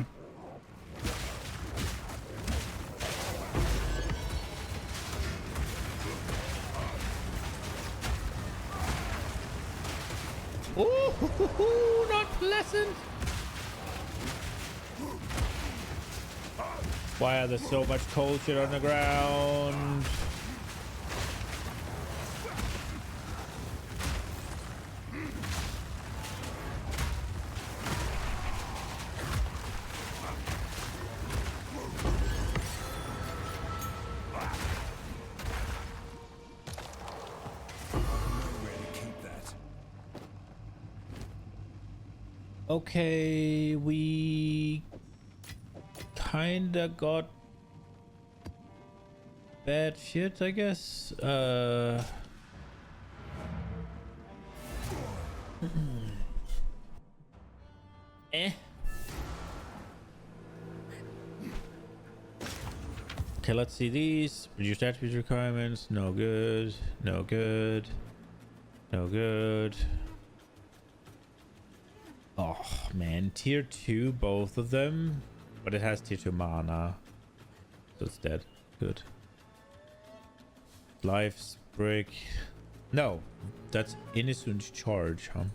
Ooh, not pleasant. Why are there so much cold shit on the ground? Okay, we kinda got bad shit, I guess. Eh. Okay, let's see these. Reduced attribute requirements. No good. No good. No good. Oh man, tier 2 both of them, but it has tier 2 mana, so it's dead. Good. Life's break. No, that's innocent charge, huh?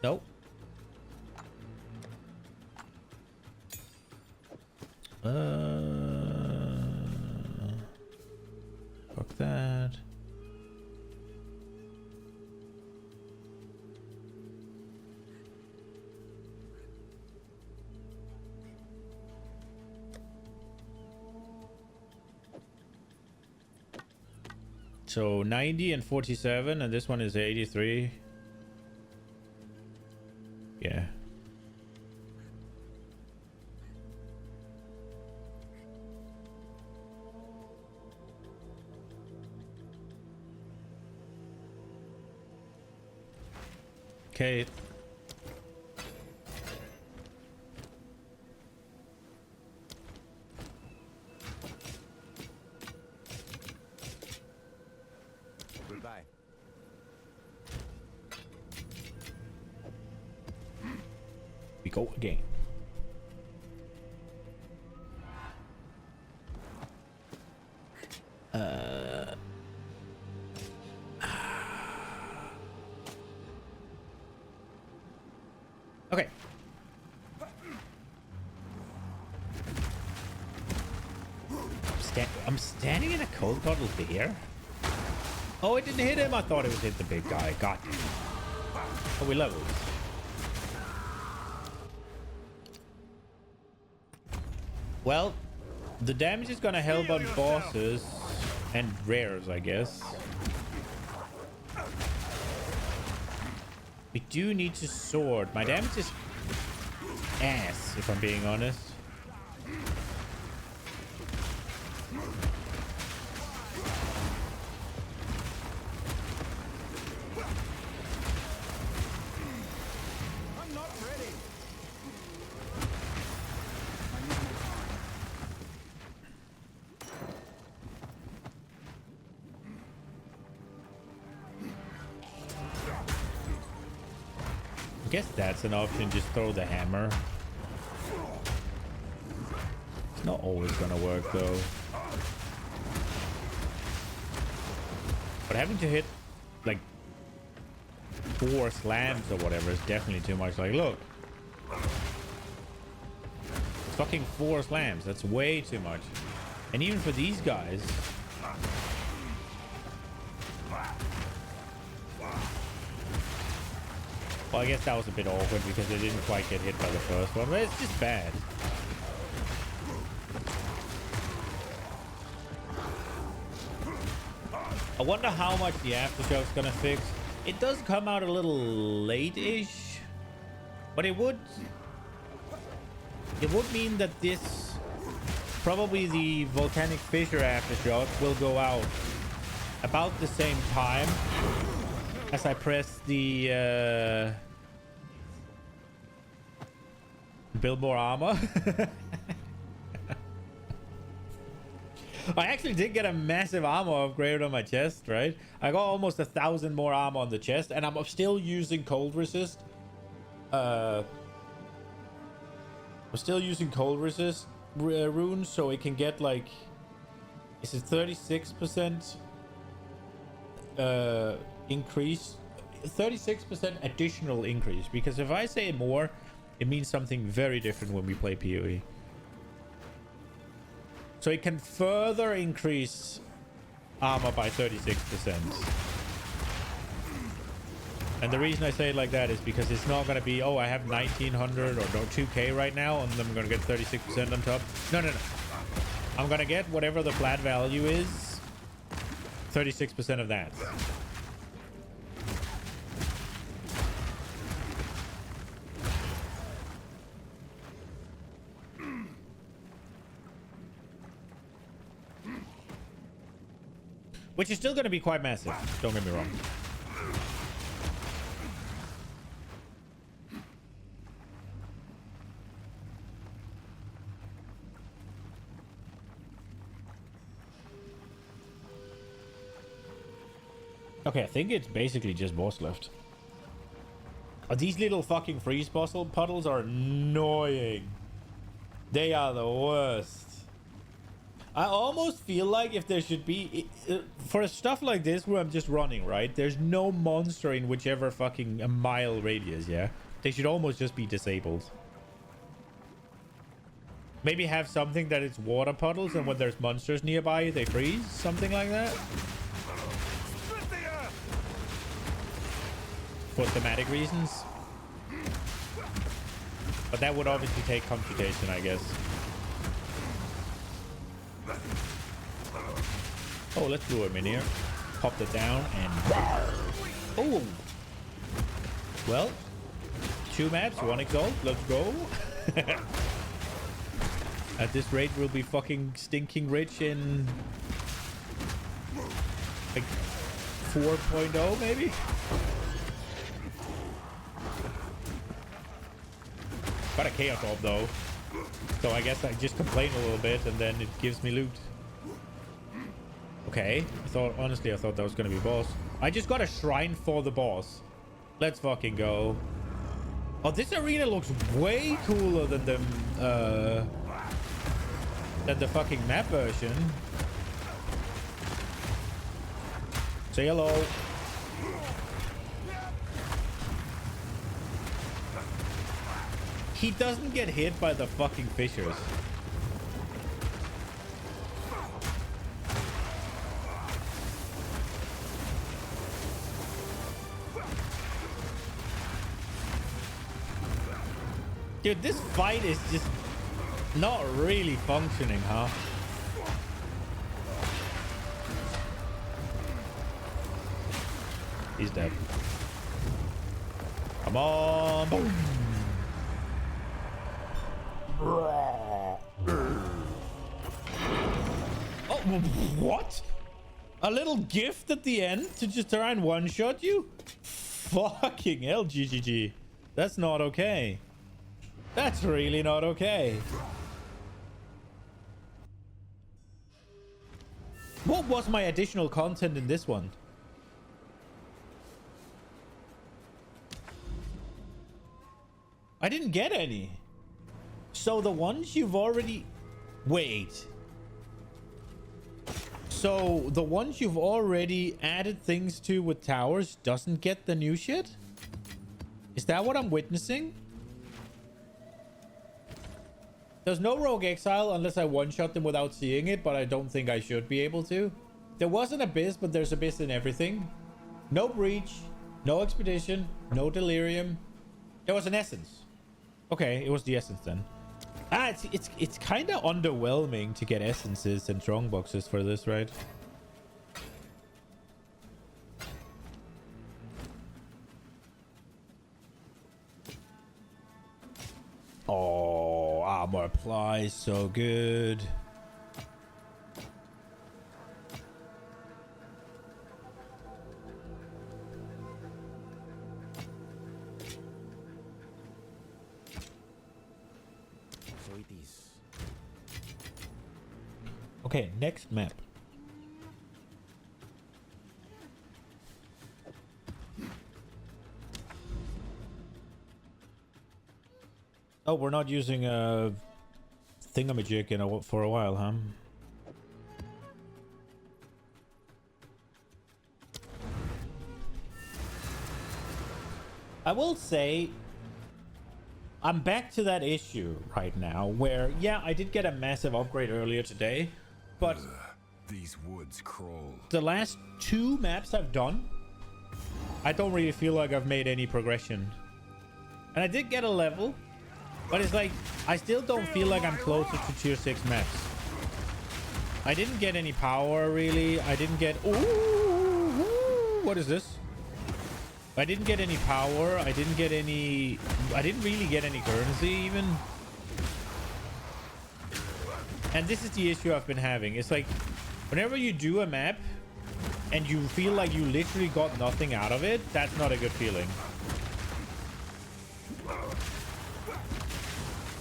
Nope. Fuck that. So 90 and 47, and this one is 83. Yeah. Okay. Goodbye. We go again. Okay. I'm standing in a cold puddle here. Oh, it didn't hit him. I thought it would hit the big guy. Got you. Oh, we leveled. Well, the damage is gonna help on bosses and rares, I guess. We do need to sword. My damage is ass, if I'm being honest. I'm not ready. Guess that's an option. Just throw the hammer. It's not always gonna work though. But having to hit like 4 slams or whatever is definitely too much. Like, look. It's fucking 4 slams. That's way too much. And even for these guys. Well, I guess that was a bit awkward because they didn't quite get hit by the first one. But it's just bad. I wonder how much the aftershock's gonna fix. It does come out a little late-ish, but it would mean that this, probably the volcanic fissure aftershock, will go out about the same time as I press the build more armor. I actually did get a massive armor upgrade on my chest, right? I got almost 1,000 more armor on the chest, and I'm still using cold resist. I'm still using cold resist runes, so it can get like, is it 36% increase? 36% additional increase, because if I say more, it means something very different when we play PoE. So it can further increase armor by 36%. And the reason I say it like that is because it's not going to be, oh, I have 1900 or no 2k right now, and I'm going to get 36% on top. No. I'm going to get whatever the flat value is, 36% of that. Which is still going to be quite massive. Don't get me wrong. Okay, I think it's basically just boss left. These little fucking freeze puddles are annoying. They are the worst. I almost feel like if there should be, for stuff like this where I'm just running, right? There's no monster in whichever fucking a mile radius, yeah? They should almost just be disabled. Maybe have something that it's water puddles, and when there's monsters nearby, they freeze. Something like that. For thematic reasons. But that would obviously take computation, I guess. Oh, let's do him in here. Pop it down and... Oh! Well, 2 maps, 1 Exalt. Let's go. At this rate, we'll be fucking stinking rich in... like 4.0, maybe? Got a Chaos Orb, though. So I guess I just complain a little bit, and then it gives me loot. Okay. Honestly, I thought that was going to be a boss. I just got a shrine for the boss. Let's fucking go. Oh, this arena looks way cooler than the fucking map version. Say hello. He doesn't get hit by the fucking fissures. Dude, this fight is just not really functioning, huh? He's dead. Come on. Boom. Oh, what? A little gift at the end to just try and one-shot you? Fucking hell, GGG. That's not okay. That's really not okay. What was my additional content in this one? I didn't get any. So the ones you've already... Wait. So the ones you've already added things to with towers doesn't get the new shit? Is that what I'm witnessing? There's no Rogue Exile unless I one-shot them without seeing it, but I don't think I should be able to. There was an Abyss, but there's Abyss in everything. No Breach, no Expedition, no Delirium. There was an Essence. Okay, it was the Essence then. Ah, it's kind of underwhelming to get Essences and Strongboxes for this, right? Oh, armor applies so good. So it is. Okay, next map. Oh, we're not using a thingamajig for a while, huh? I will say I'm back to that issue right now where, yeah, I did get a massive upgrade earlier today, but These woods crawl. the last 2 maps I've done, I don't really feel like I've made any progression. And I did get a level, but it's like, I still don't feel like I'm closer to tier 6 maps. I didn't get any power, really. I didn't get... Ooh, what is this? I didn't get any power. I didn't get any... I didn't really get any currency, even. And this is the issue I've been having. It's like, whenever you do a map, and you feel like you literally got nothing out of it, that's not a good feeling.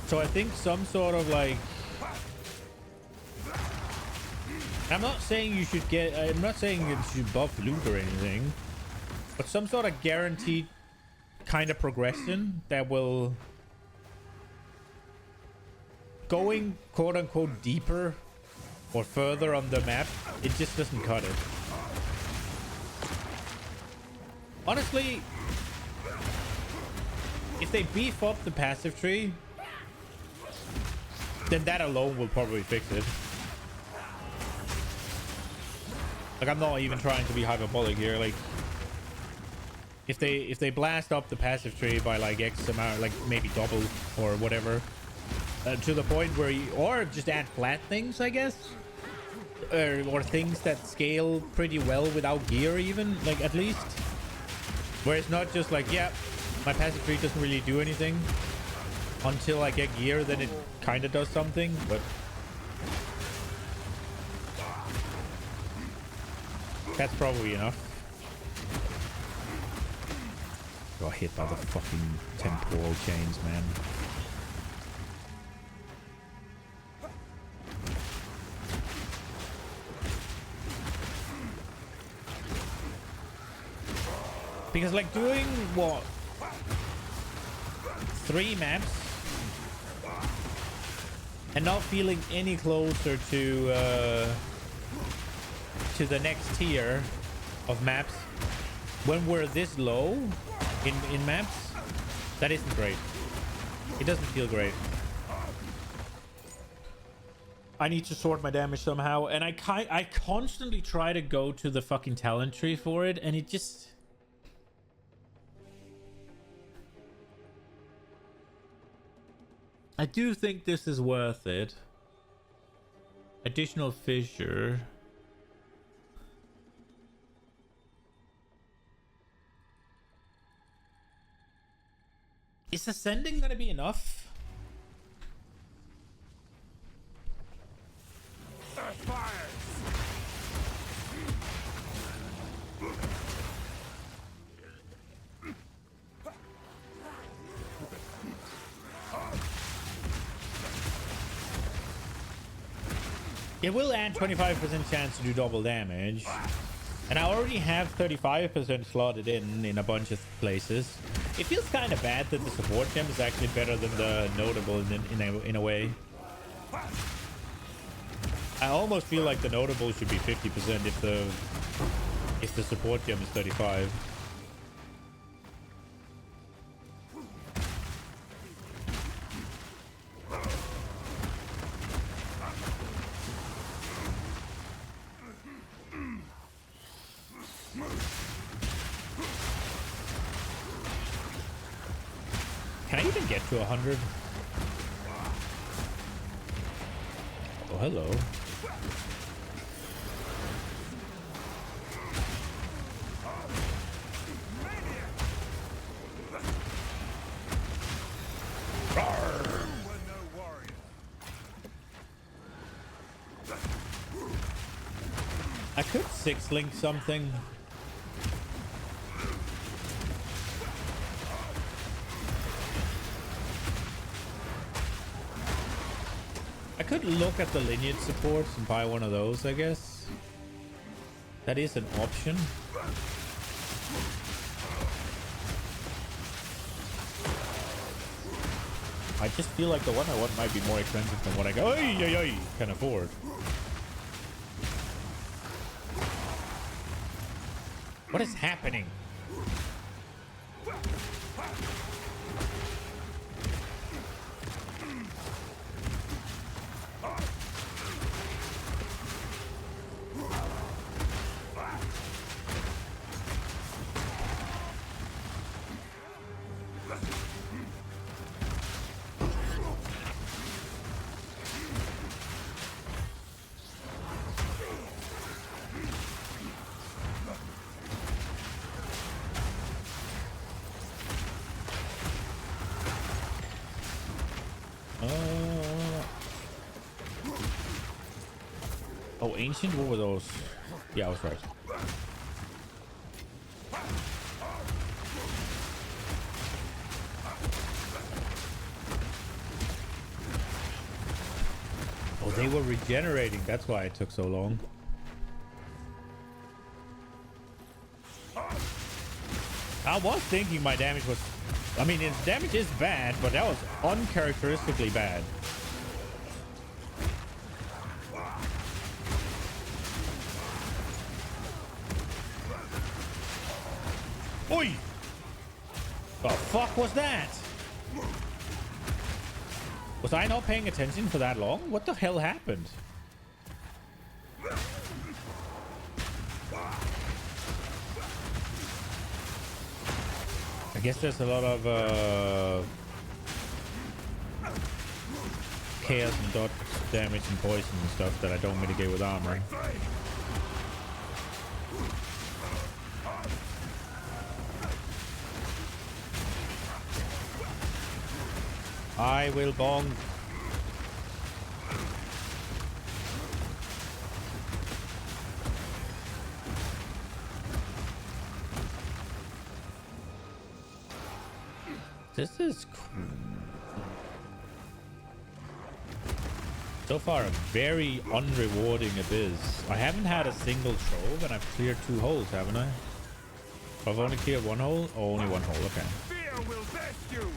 So I think some sort of like... I'm not saying you should get... I'm not saying you should buff loot or anything. But some sort of guaranteed kind of progression that will... Going quote-unquote deeper or further on the map, it just doesn't cut it. Honestly, if they beef up the passive tree, then that alone will probably fix it. Like, I'm not even trying to be hyperbolic here. Like, if they blast up the passive tree by like X amount, like maybe double or whatever, to the point where you, or just add flat things, I guess, or things that scale pretty well without gear, even, like, at least, where it's not just like, yeah, my passive tree doesn't really do anything until I get gear, then it kind of does something, but that's probably enough. Got hit by the fucking temporal chains, man. Because, like, doing what, 3 maps and not feeling any closer to the next tier of maps when we're this low in maps, that isn't great. It doesn't feel great. I need to sort my damage somehow, and I constantly try to go to the fucking talent tree for it, and it just... I do think this is worth it. Additional fissure. Is ascending gonna be enough? It will add 25% chance to do double damage. And I already have 35% slotted in a bunch of places. It feels kind of bad that the support gem is actually better than the notable in a way. I almost feel like the notable should be 50% if the support gem is 35. Can I even get to 100? Oh, hello. I could 6-link something. I could look at the lineage supports and buy one of those, I guess. That is an option. I just feel like the one I want might be more expensive than what I go can afford. What is happening? Oh, ancient? What were those? Yeah, I was right. Oh, they were regenerating. That's why it took so long. I was thinking my damage was... I mean, its damage is bad, but that was uncharacteristically bad. Oi! The fuck was that? Was I not paying attention for that long? What the hell happened? I guess there's a lot of chaos and dodge damage and poison and stuff that I don't mitigate with armor. I will bong. This is cool. So far, a very unrewarding abyss. I haven't had a single trove and I've cleared 2 holes, haven't I? I've only cleared 1 hole? Oh, only 1 hole, okay. Fear will best you.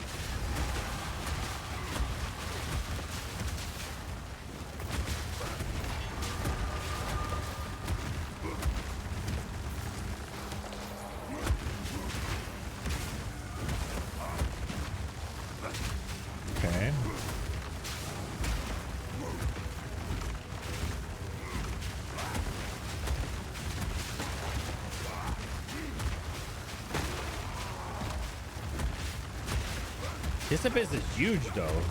Okay. This abyss is huge, though.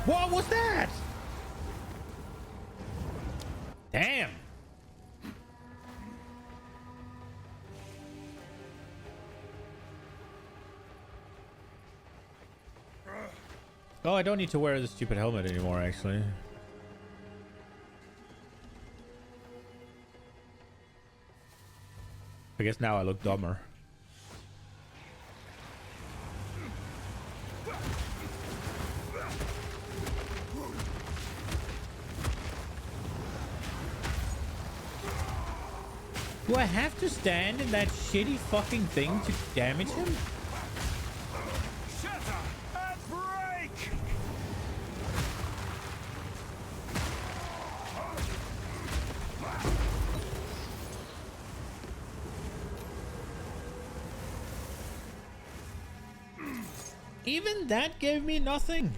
What was that? Damn. Oh, I don't need to wear the stupid helmet anymore, actually. I guess now I look dumber. I have to stand in that shitty fucking thing to damage him? Shatter and break! Even that gave me nothing.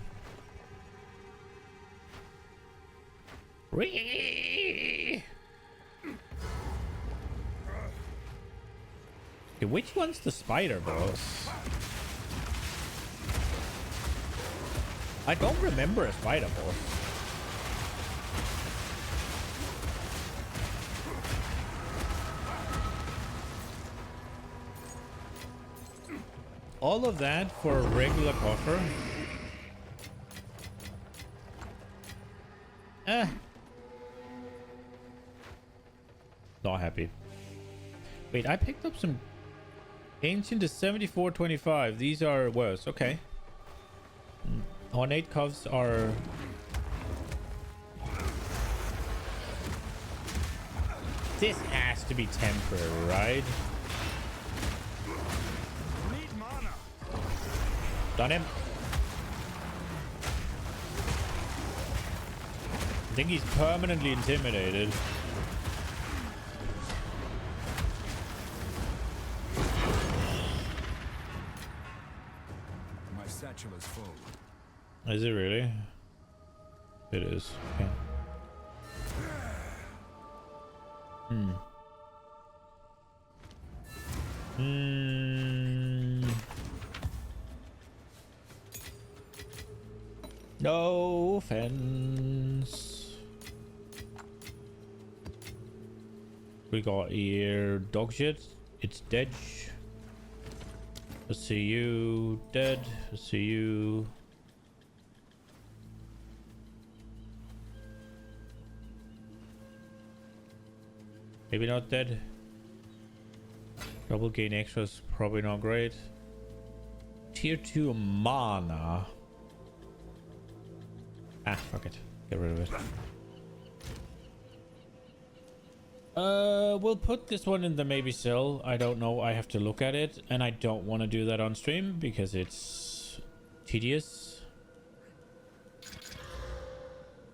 Okay, which one's the spider boss? I don't remember a spider boss. All of that for a regular coffer. Not happy. Wait, I picked up some ancient is 7425. These are worse. Okay. Ornate cuffs are this has to be temporary, right? Need mana. Done him. I think he's permanently intimidated. My satchel is full. Is it really? It is. Okay. No offense. We got here dog shit. It's dead. I see you dead. I see you. Maybe not dead. Double gain extra is probably not great. Tier 2 mana. Ah, fuck it. Get rid of it. We'll put this one in the maybe sell. I don't know. I have to look at it. And I don't want to do that on stream because it's tedious.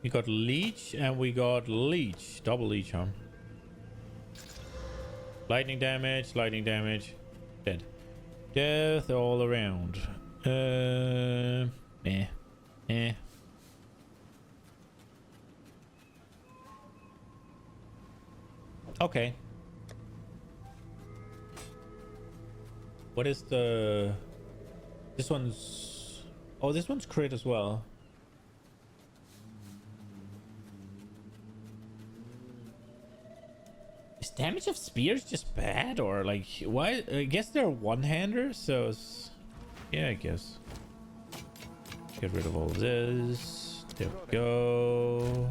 We got leech and we got leech. Double leech, huh? Lightning damage, dead. Death all around. Okay. What is the... This one's... Oh, this one's crit as well. Is damage of spears just bad, or like why? I guess they're one-handers, so it's, yeah, I guess. Get rid of all this. There we go.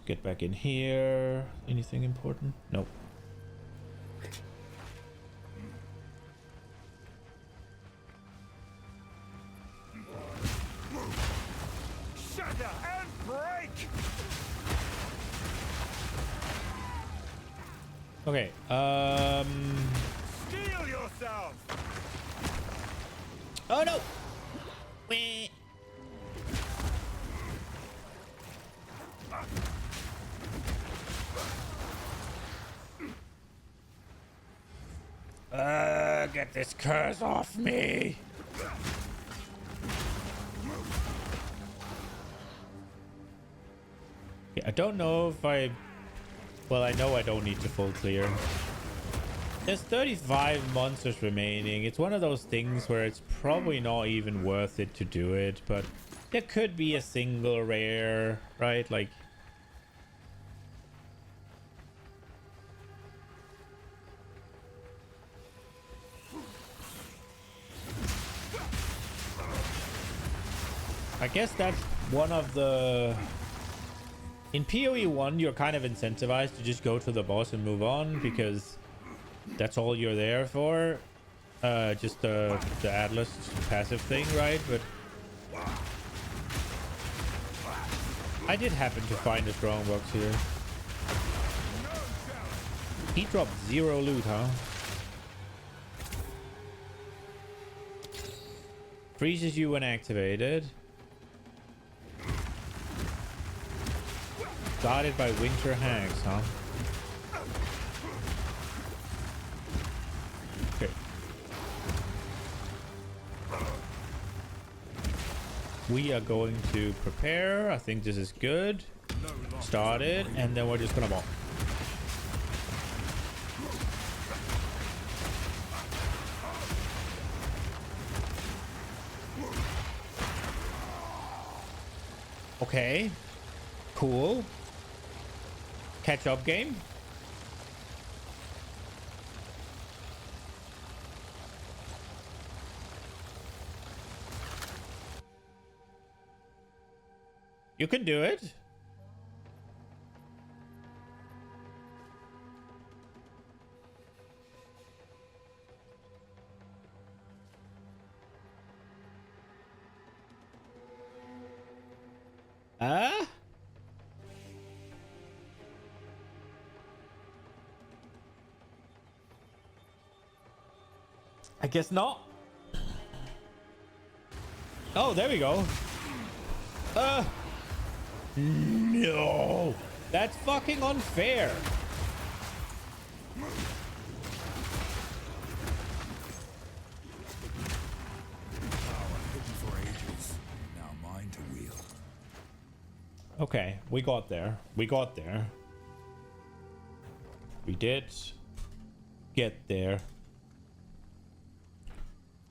Get back in here. Anything important? Nope. Shatter and break! Okay, Steel yourself! oh no! Wah. Get this curse off me! Yeah, I don't know if I... Well, I know I don't need to full clear. There's 35 monsters remaining. It's one of those things where it's probably not even worth it to do it, but there could be a single rare, right? Like... I guess that's one of the... In PoE 1, you're kind of incentivized to just go to the boss and move on, because that's all you're there for. Just the Atlas passive thing, right? But I did happen to find a strong box here. He dropped 0 loot, huh? Freezes you when activated. Guarded by winter hags, huh? Okay. We are going to prepare. I think this is good. Start it, and then we're just gonna bomb. Okay. Cool. Catch up game. You can do it. I guess not. Oh, there we go. No. That's fucking unfair. Okay, we got there. We got there. We did get there.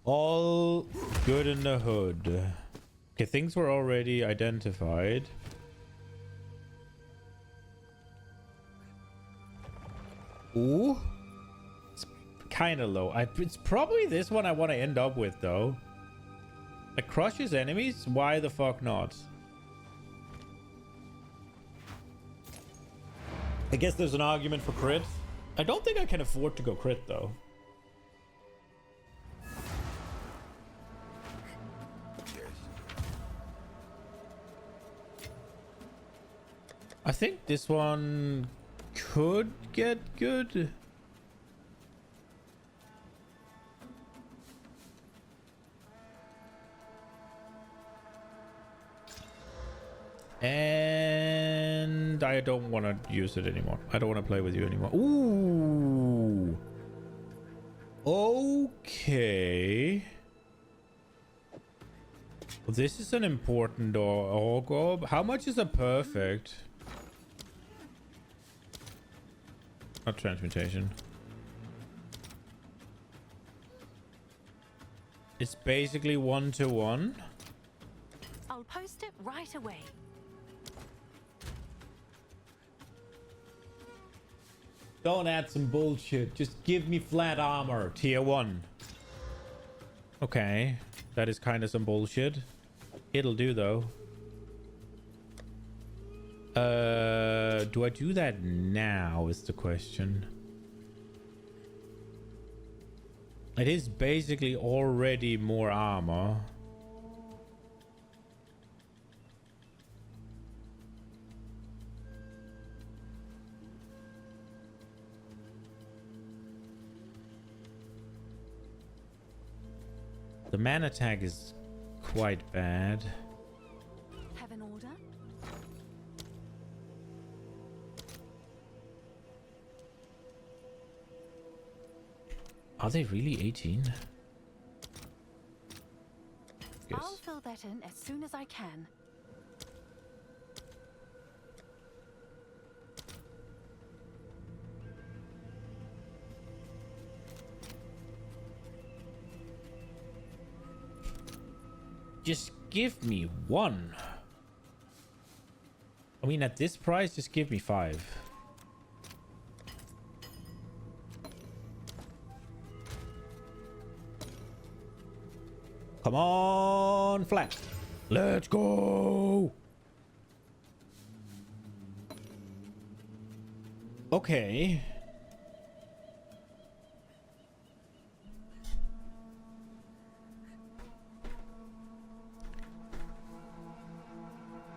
All good in the hood. Okay, things were already identified. Ooh. It's kind of low. It's probably this one I want to end up with, though. It crushes enemies? Why the fuck not? I guess there's an argument for crit. I don't think I can afford to go crit, though. I think this one could get good. And I don't want to use it anymore. I don't want to play with you anymore. Ooh. Okay. Well, this is an important orb. How much is a perfect? Not transmutation. It's basically 1-to-1. I'll post it right away. Don't add some bullshit. Just give me flat armor. Tier 1. Okay. That is kind of some bullshit. It'll do, though. Do I do that now is the question. It is basically already more armor. The man attack is quite bad. Have an order? Are they really 18? Yes. I'll fill that in as soon as I can. Just give me one. I mean, at this price, just give me 5. Come on, flat. Let's go. Okay.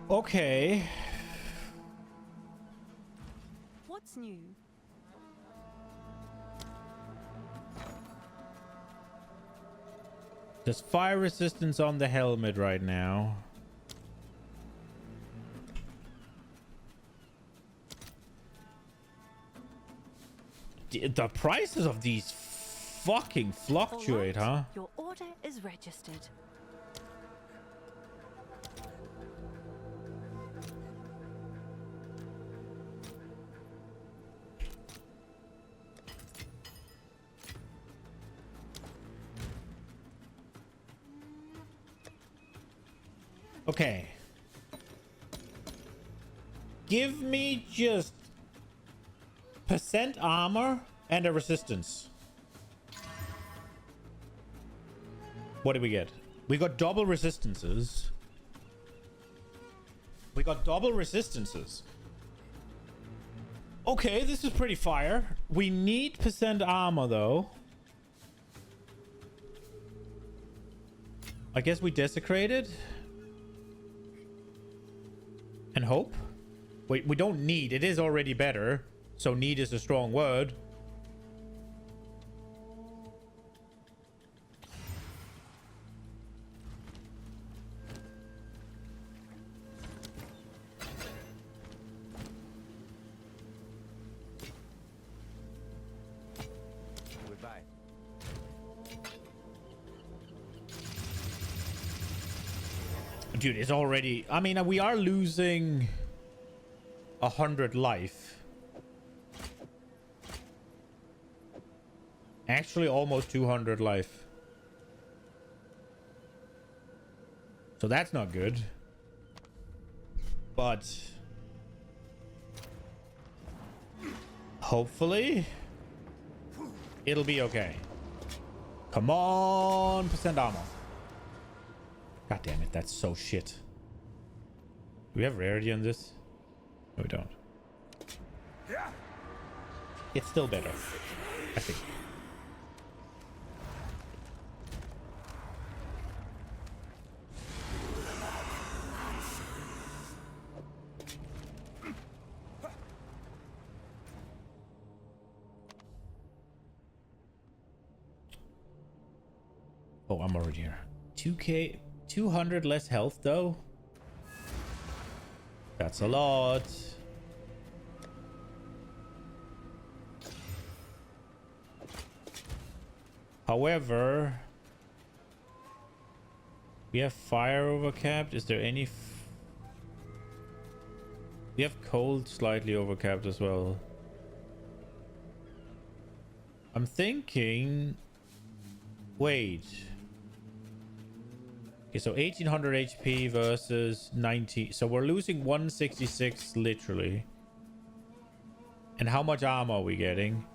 Okay. What's new? There's fire resistance on the helmet right now. The prices of these fucking fluctuate, All right, huh? Your order is registered. Okay. Give me just percent armor and a resistance. What did we get? We got double resistances. We got double resistances. Okay, this is pretty fire. We need percent armor though. I guess we desecrated. And hope? Wait, we don't need. It is already better. So need is a strong word. Goodbye. Dude, it's already... I mean, we are losing 100 life. Actually, almost 200 life. So that's not good. But... hopefully... it'll be okay. Come on, percent armor. God damn it, that's so shit. Do we have rarity on this? No, we don't. It's still better, I think. Oh, I'm already here. 2k, 200 less health though. That's a lot. However, we have fire overcapped. Is there any... we have cold slightly overcapped as well. I'm thinking... wait. Okay, so 1800 HP versus 90. So we're losing 166 literally. And how much armor are we getting?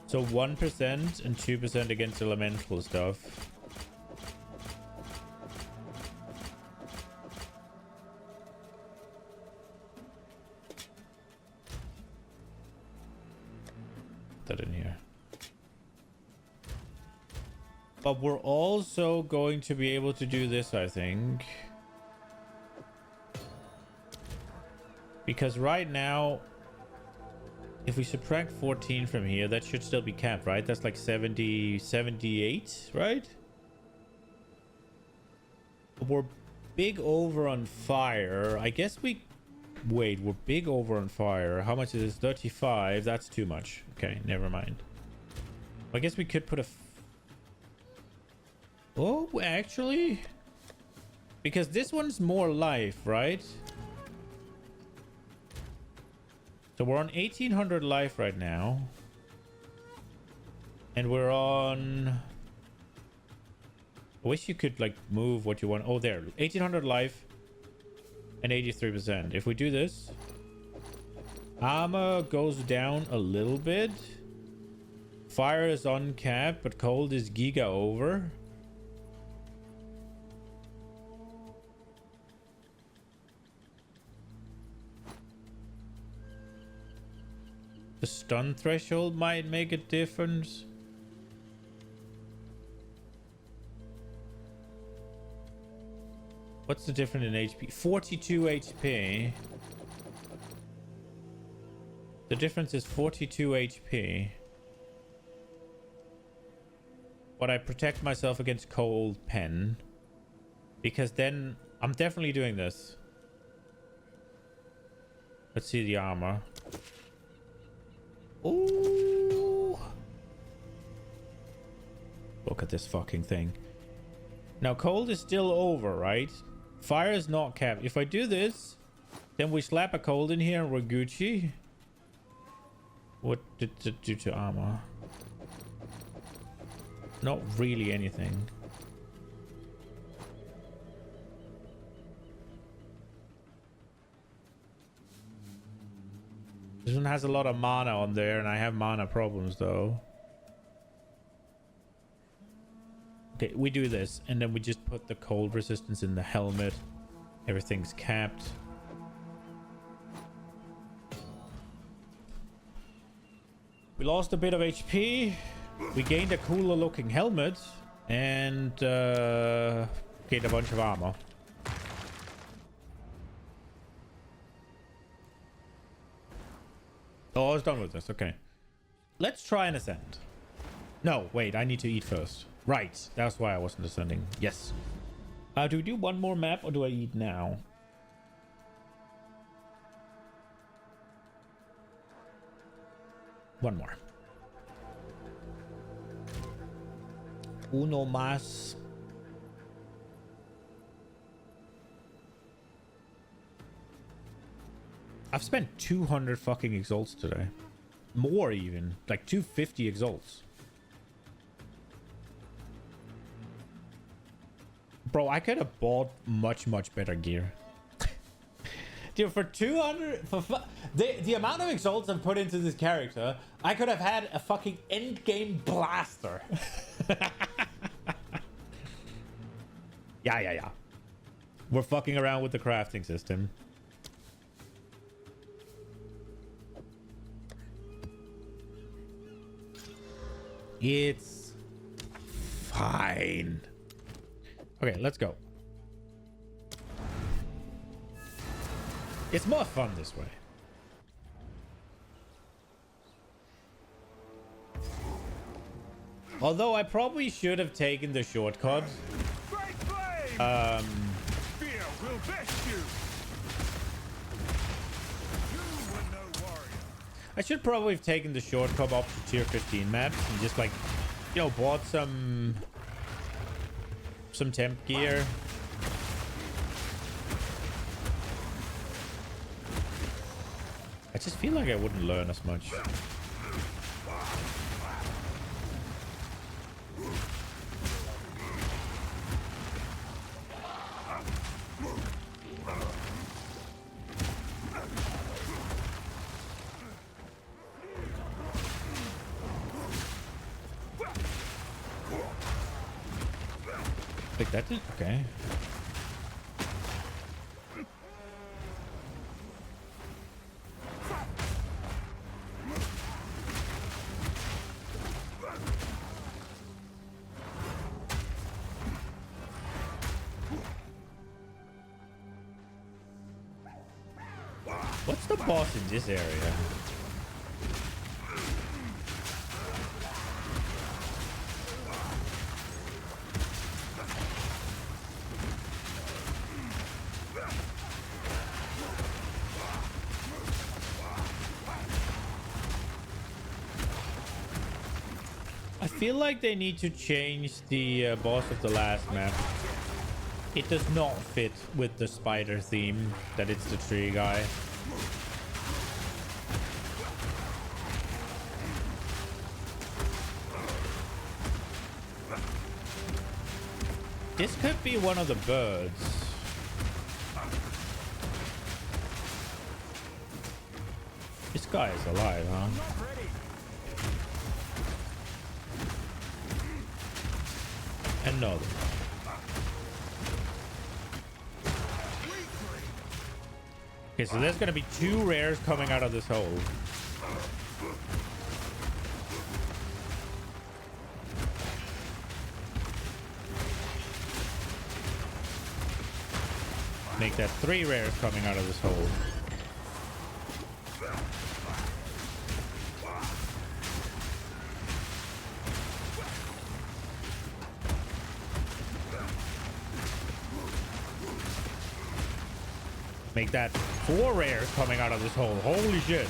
So 1% and 2% against elemental stuff. Put that in here. But we're also going to be able to do this, I think. Because right now, if we subtract 14 from here, that should still be capped, right? That's like 70, 78, right? But we're big over on fire. I guess we... wait, we're big over on fire. How much is this? 35. That's too much. Okay, never mind. I guess we could put a... oh, actually... because this one's more life, right? So we're on 1800 life right now. And we're on... I wish you could like move what you want. Oh, there. 1800 life and 83%. If we do this, armor goes down a little bit. Fire is uncapped, but cold is giga over. The stun threshold might make a difference. What's the difference in HP? 42 HP. The difference is 42 HP. but I protect myself against cold pen. Because then I'm definitely doing this. Let's see the armor. Ooh. Look at this fucking thing. Now, cold is still over, right? Fire is not capped. If I do this, then we slap a cold in here and we're Gucci. What did it do to armor? Not really anything. This one has a lot of mana on there, and I have mana problems, though. Okay, we do this, and then we just put the cold resistance in the helmet. Everything's capped. We lost a bit of HP. We gained a cooler looking helmet. And gained a bunch of armor. Oh, I was done with this. Okay. Let's try and ascend. No, wait. I need to eat first. Right. That's why I wasn't ascending. Yes. Do we do one more map or do I eat now? One more. Uno más. I've spent 200 fucking exalts today. More even. Like 250 exalts. Bro, I could have bought much better gear. Dude, for 200... the amount of exalts I've put into this character, I could have had a fucking endgame blaster. Yeah. We're fucking around with the crafting system. It's fine. Okay, let's go. It's more fun this way. Although I probably should have taken the shortcut. Fear will best you. You were no warrior. I should probably have taken the shortcut up to tier 15 maps and just like, you know, bought some temp gear. I just feel like I wouldn't learn as much. Like that did? Okay. What's the boss in this area? I feel like they need to change the boss of the last map. It does not fit with the spider theme that it's the tree guy. This could be one of the birds. This guy is alive, huh? Another. Okay, so there's gonna be 2 rares coming out of this hole. Make that 3 rares coming out of this hole. Make that 4 rares coming out of this hole. Holy shit.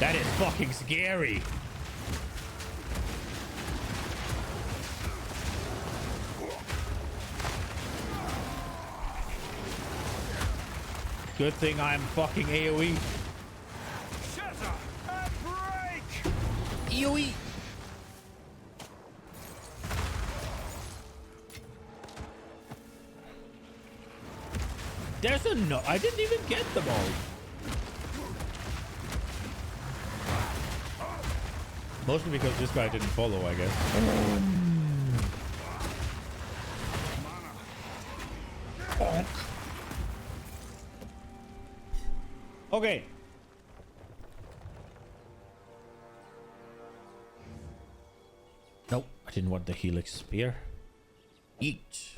That is fucking scary. Good thing I'm fucking AoE. Shatter and break! AoE. There's a no. I didn't even get them all. Mostly because this guy didn't follow, I guess. Bonk. Okay. Nope, I didn't want the Helix Spear. Eat.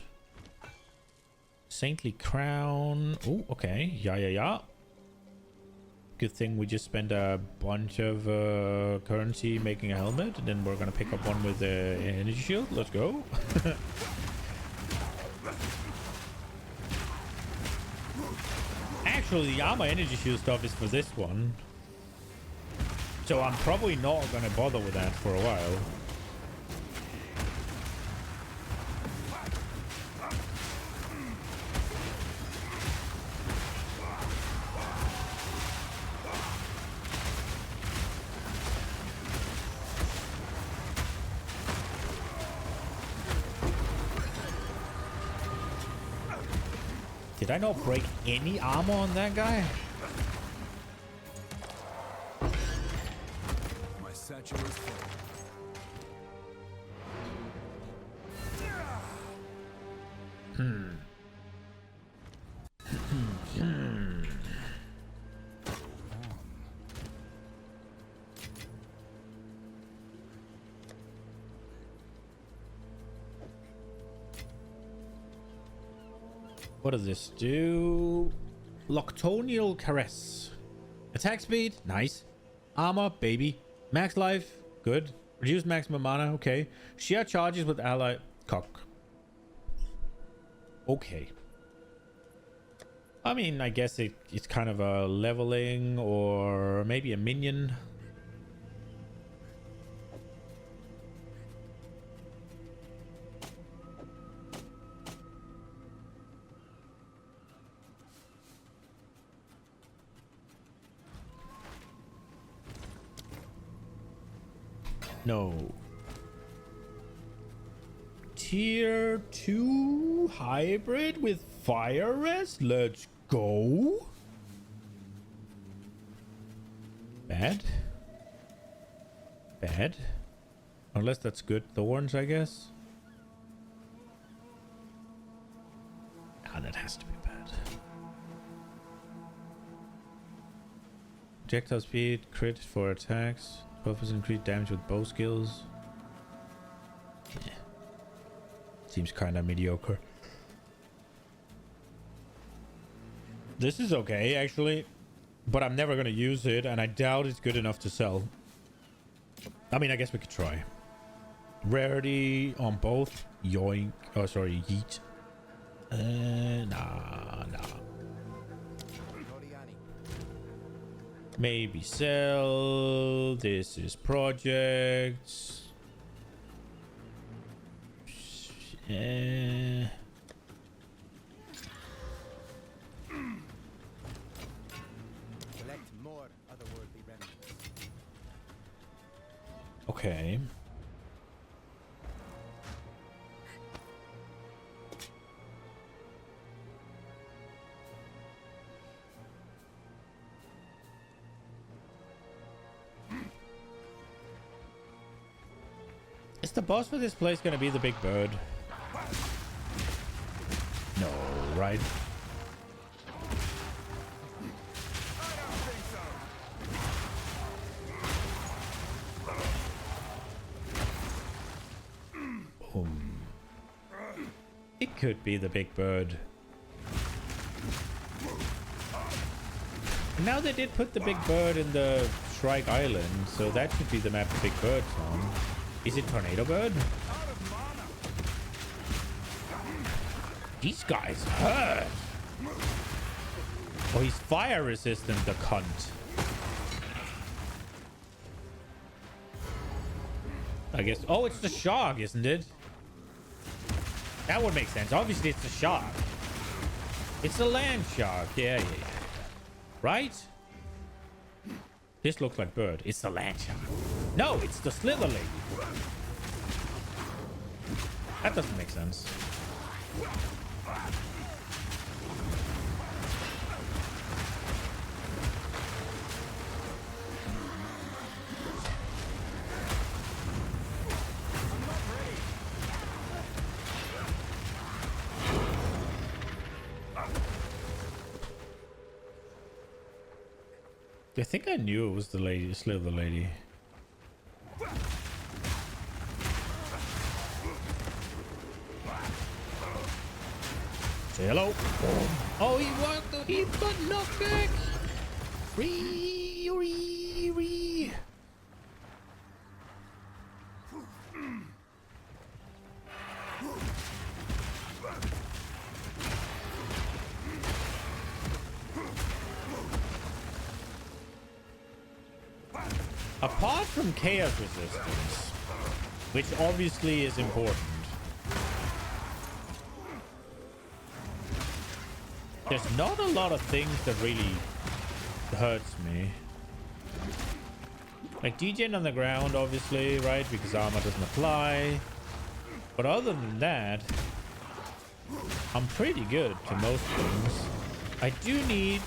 Saintly Crown. Oh, okay. Yeah. Good thing we just spent a bunch of currency making a helmet, and then we're gonna pick up one with the energy shield. Let's go. Actually, the armor energy shield stuff is for this one, so I'm probably not gonna bother with that for a while. Did I not break any armor on that guy? My satchel is full. What does this do? Loctonial Caress. Attack speed, nice. Armor, baby. Max life, good. Reduced maximum mana, okay. Share charges with ally cock. Okay. I mean, I guess it's kind of a leveling or maybe a minion. No. Tier 2 hybrid with fire rest? Let's go. Bad? Bad? Unless that's good thorns, I guess. Ah, that has to be bad. Projectile speed, crit for attacks. 12% increased damage with bow skills. Yeah. Seems kind of mediocre. This is okay, actually. But I'm never going to use it, and I doubt it's good enough to sell. I mean, I guess we could try. Rarity on both. Yoink. Oh, sorry. Yeet. Nah. Maybe sell. This is projects. Collect more otherworldly remnants. Okay. Is the boss for this place gonna be the big bird? No, right? Boom. It could be the big bird. Now they did put the big bird in the Shrike Island, so that should be the map the big bird's on. Is it Tornado Bird? These guys hurt. Oh, he's fire resistant, the cunt. I guess. Oh, it's the shark, isn't it? That would make sense. Obviously, it's the shark. It's the land shark. Yeah. Right? This looks like bird. It's the land shark. No, it's the slither lady. That doesn't make sense. I think I knew it was the lady, slither lady. Say hello. Oh, he walked. He got knocked back. Ree. Apart from chaos resistance, which obviously is important, there's not a lot of things that really hurts me. Like degen on the ground, obviously, right? Because armor doesn't apply. But other than that, I'm pretty good to most things. I do need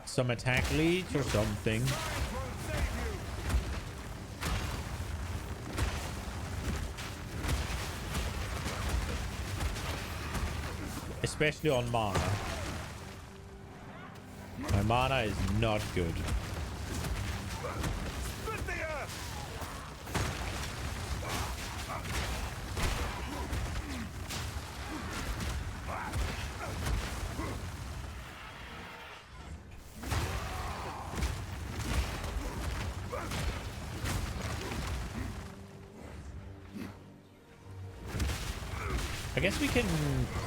some attack leads or something. Especially on mana. My mana is not good. I guess we can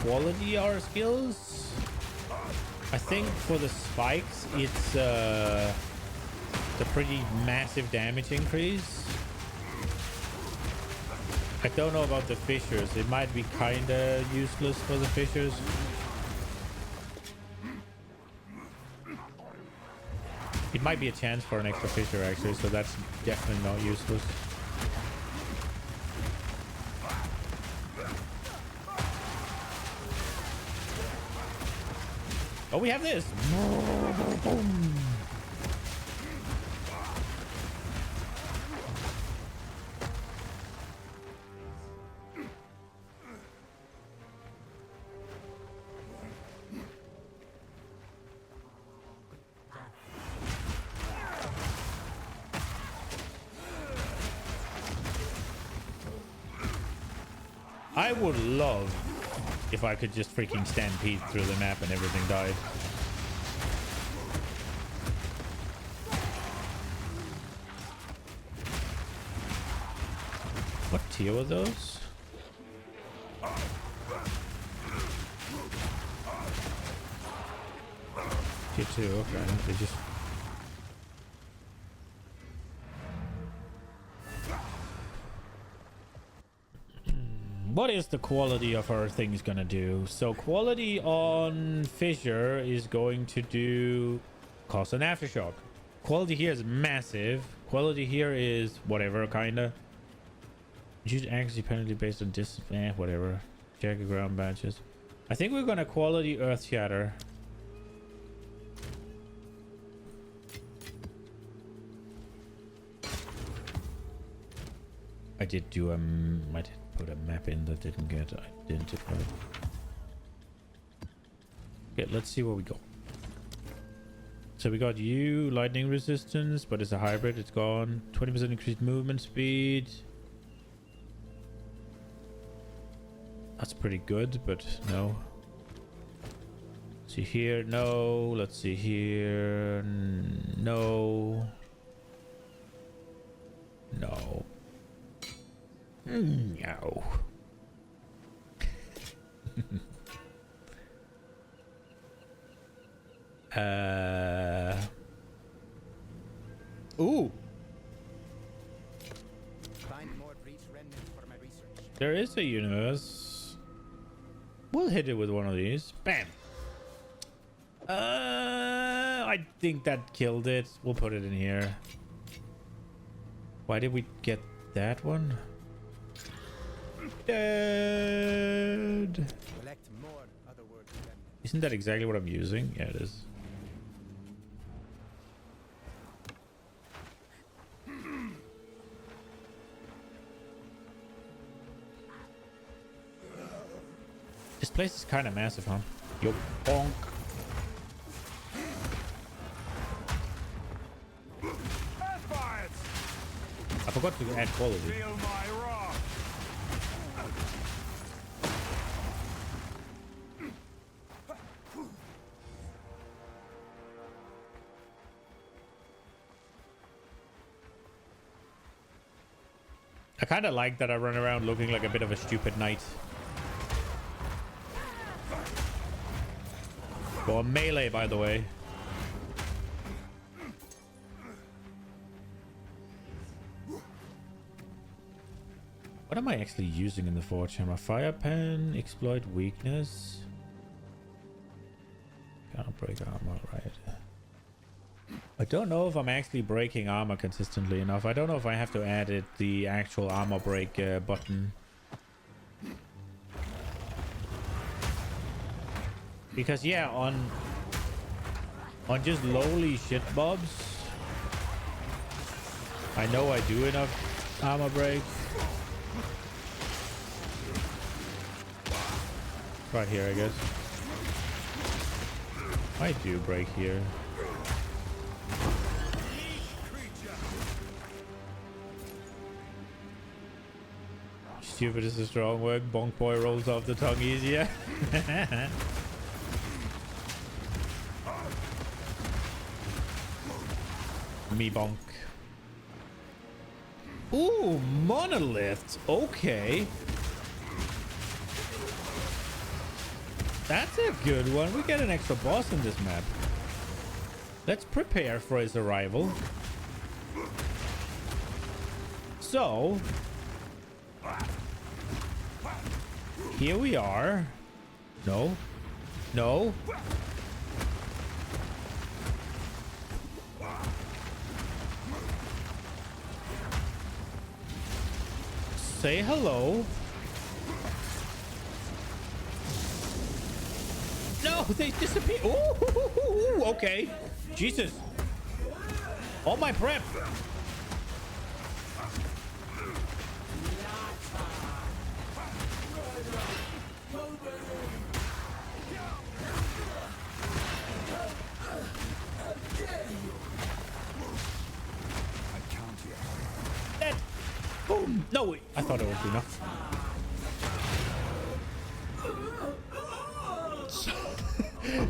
quality our skills. I think for the spikes, it's a pretty massive damage increase. I don't know about the fissures. It might be kind of useless for the fissures. It might be a chance for an extra fissure actually, so that's definitely not useless. Oh, we have this. I would love if I could just freaking stampede through the map and everything died. What tier were those? Tier 2, okay. They just... What is the quality of our things gonna do? So quality on Fissure is going to do cost an aftershock. Quality here is massive. Quality here is whatever, kinda. Use accuracy penalty based on distance. Whatever. Check the ground batches. I think we're gonna quality Earth Shatter. I did do I did put a map in that didn't get identified. Okay, let's see what we got. So we got you, lightning resistance, but it's a hybrid, it's gone. 20% increased movement speed. That's pretty good, but no. See here, no. Let's see here, no. No. No. Ooh, Find more breach remnants for my research. there is a universe. We'll hit it with one of these. Bam. I think that killed it. We'll put it in here. Why did we get that one? Dead. Collect more otherworldly remnants. Isn't that exactly what I'm using? Yeah, it is. This place is kind of massive, huh? Yo, bonk. I forgot to add quality. Feel my wrath. I kind of like that I run around looking like a bit of a stupid knight. For melee, by the way. What am I actually using in the Forge Hammer? Fire Pen, exploit weakness. Can't break armor, right? I don't know if I'm actually breaking armor consistently enough. I don't know if I have to add it, the actual armor break button. Because yeah, on just lowly shit mobs, I know I do enough armor break. Right here, I guess. I do break here. Stupid is a strong word. Bonk boy rolls off the tongue easier. Me bonk. Ooh, monolith. Okay. That's a good one. We get an extra boss in this map. Let's prepare for his arrival. So, here we are. No. No. Say hello. No, they disappear. Ooh, okay. Jesus. All my prep. That. Boom. No, wait. I thought it would be enough.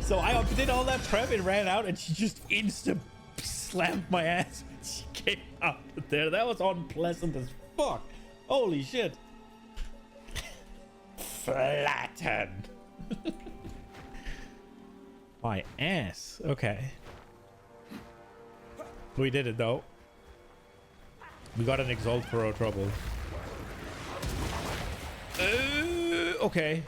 So I did all that prep and ran out, and she just instant slammed my ass. She came out there. That was unpleasant as fuck. Holy shit. Flattened. My ass. Okay. We did it though. We got an Exalt for our trouble. Okay.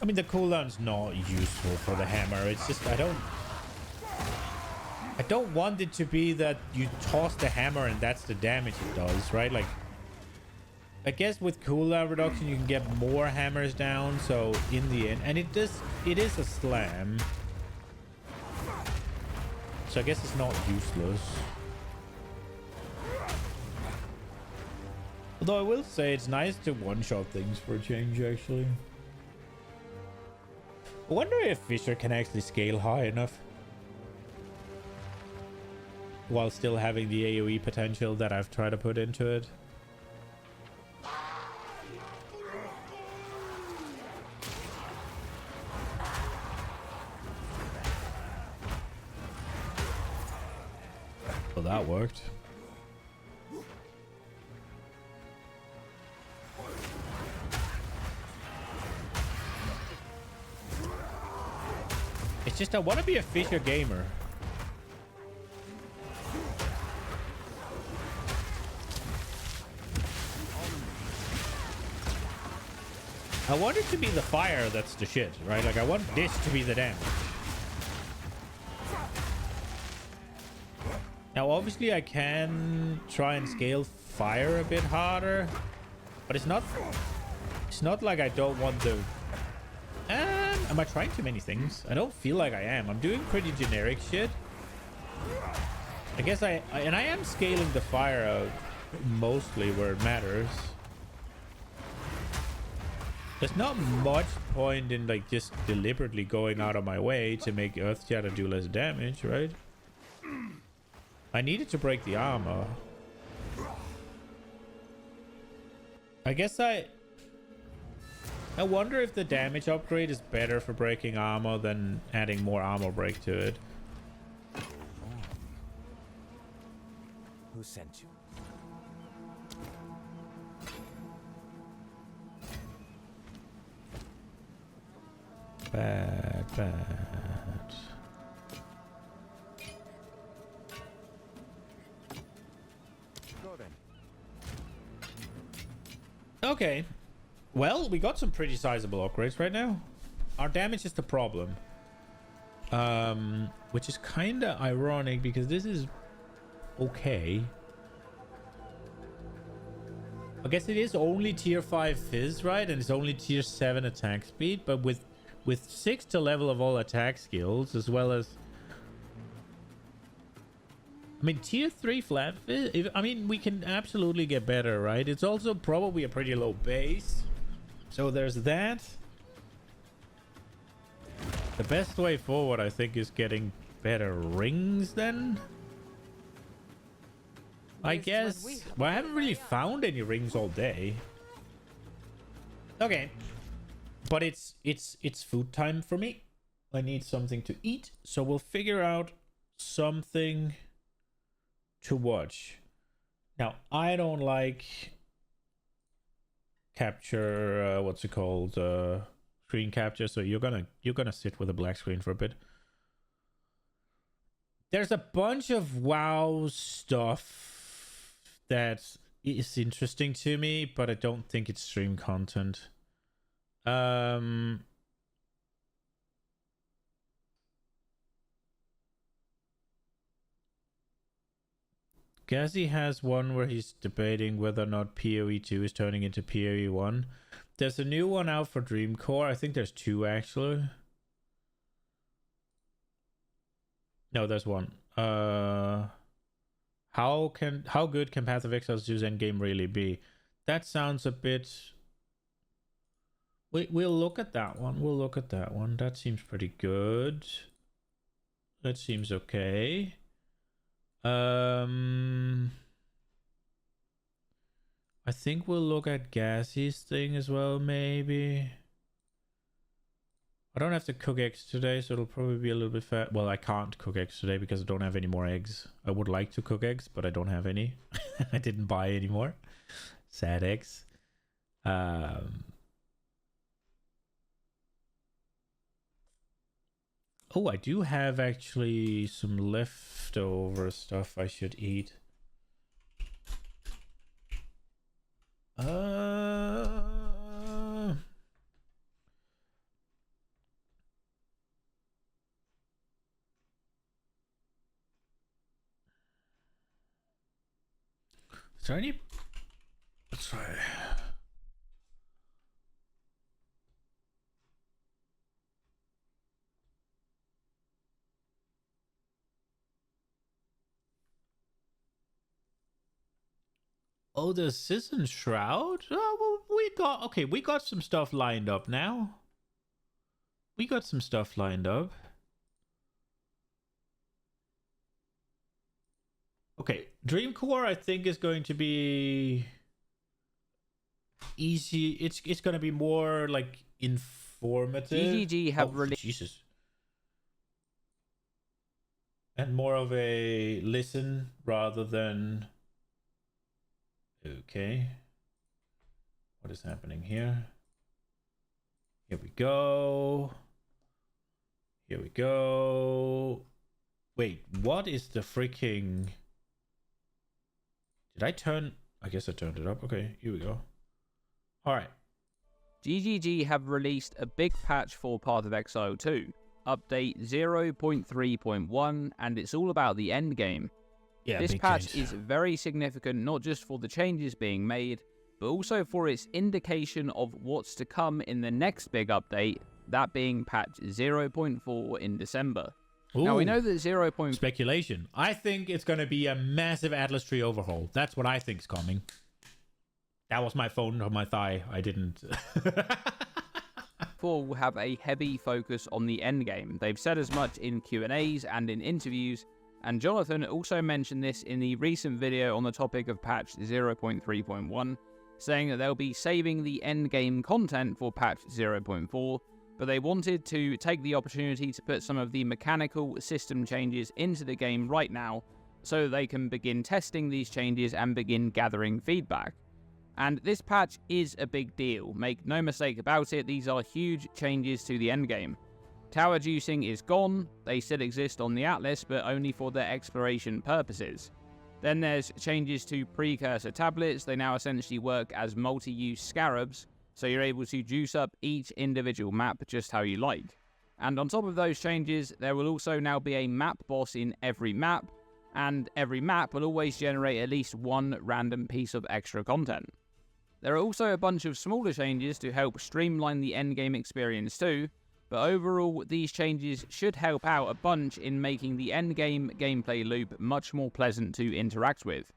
I mean, the cooldown's not useful for the hammer. It's just I don't want it to be that you toss the hammer and that's the damage it does, right? Like, I guess with cooldown reduction you can get more hammers down. So in the end, and it is a slam. So I guess it's not useless. Although I will say it's nice to one-shot things for a change, actually. I wonder if Fisher can actually scale high enough while still having the AoE potential that I've tried to put into it. that worked. It's just I want to be a fisher gamer. I want it to be the fire that's the shit, right? Like I want this to be the damage. Now obviously I can try and scale fire a bit harder, but it's not like I don't want the... am I trying too many things? I don't feel like I am. I'm doing pretty generic shit. I guess I am scaling the fire out mostly where it matters. There's not much point in like just deliberately going out of my way to make Earth Shatter do less damage, right? I needed to break the armor. I guess I wonder if the damage upgrade is better for breaking armor than adding more armor break to it. Who sent you? Bad. Go then. Okay. Well, we got some pretty sizable upgrades right now. Our damage is the problem. Which is kind of ironic because this is okay. I guess it is only tier 5 fizz, right? And it's only tier 7 attack speed, but with 6 to level of all attack skills, as well as... I mean, tier 3 flat fizz, I mean, we can absolutely get better, right? It's also probably a pretty low base. So there's that. The best way forward, I think, is getting better rings then. I guess. Well, I haven't really found any rings all day. Okay. But it's food time for me. I need something to eat, so we'll figure out something to watch. Now, I don't like capture what's it called? Screen capture, so you're gonna sit with a black screen for a bit. There's a bunch of WoW stuff that is interesting to me, but I don't think it's stream content. Gazi has one where he's debating whether or not PoE 2 is turning into PoE 1. There's a new one out for Dreamcore. I think there's 2 actually. No, there's one. How good can Path of Exile's Zeus endgame really be? That sounds a bit... We'll look at that one. We'll look at that one. That seems pretty good. That seems okay. I think we'll look at Gassie's thing as well, maybe. I don't have to cook eggs today, so it'll probably be a little bit fat. Well, I can't cook eggs today because I don't have any more eggs. I would like to cook eggs, but I don't have any. I didn't buy any more. Sad eggs. Oh, I do have actually some leftover stuff I should eat. Is there any... Let's try... Oh, the Season Shroud? Oh, well, we got some stuff lined up now. We got some stuff lined up. Okay, Dreamcore I think is going to be easy. It's going to be more like informative. GGG have released. Jesus. And more of a listen rather than... Okay. What is happening here? Here we go. Here we go. Wait, what is the freaking... Did I turn... I guess I turned it up. Okay, here we go. Alright. GGG have released a big patch for Path of Exile 2, update 0.3.1, and it's all about the endgame. Yeah, this big patch change. is very significant not just for the changes being made, but also for its indication of what's to come in the next big update, that being patch 0.4 in December. Now we Ooh. know that 0. Speculation. I think it's going to be a massive Atlas tree overhaul. That's what I think's coming. That was my phone on my thigh. I didn't. 4 will have a heavy focus on the endgame. They've said as much in Q&As and in interviews, and Jonathan also mentioned this in the recent video on the topic of patch 0.3.1, saying that they'll be saving the endgame content for patch 0.4, but they wanted to take the opportunity to put some of the mechanical system changes into the game right now, so that they can begin testing these changes and begin gathering feedback. And this patch is a big deal, make no mistake about it, these are huge changes to the endgame. Tower juicing is gone, they still exist on the Atlas, but only for their exploration purposes. Then there's changes to precursor tablets, they now essentially work as multi-use scarabs, so you're able to juice up each individual map just how you like. And on top of those changes, there will also now be a map boss in every map, and every map will always generate at least one random piece of extra content. There are also a bunch of smaller changes to help streamline the endgame experience too, but overall these changes should help out a bunch in making the endgame gameplay loop much more pleasant to interact with.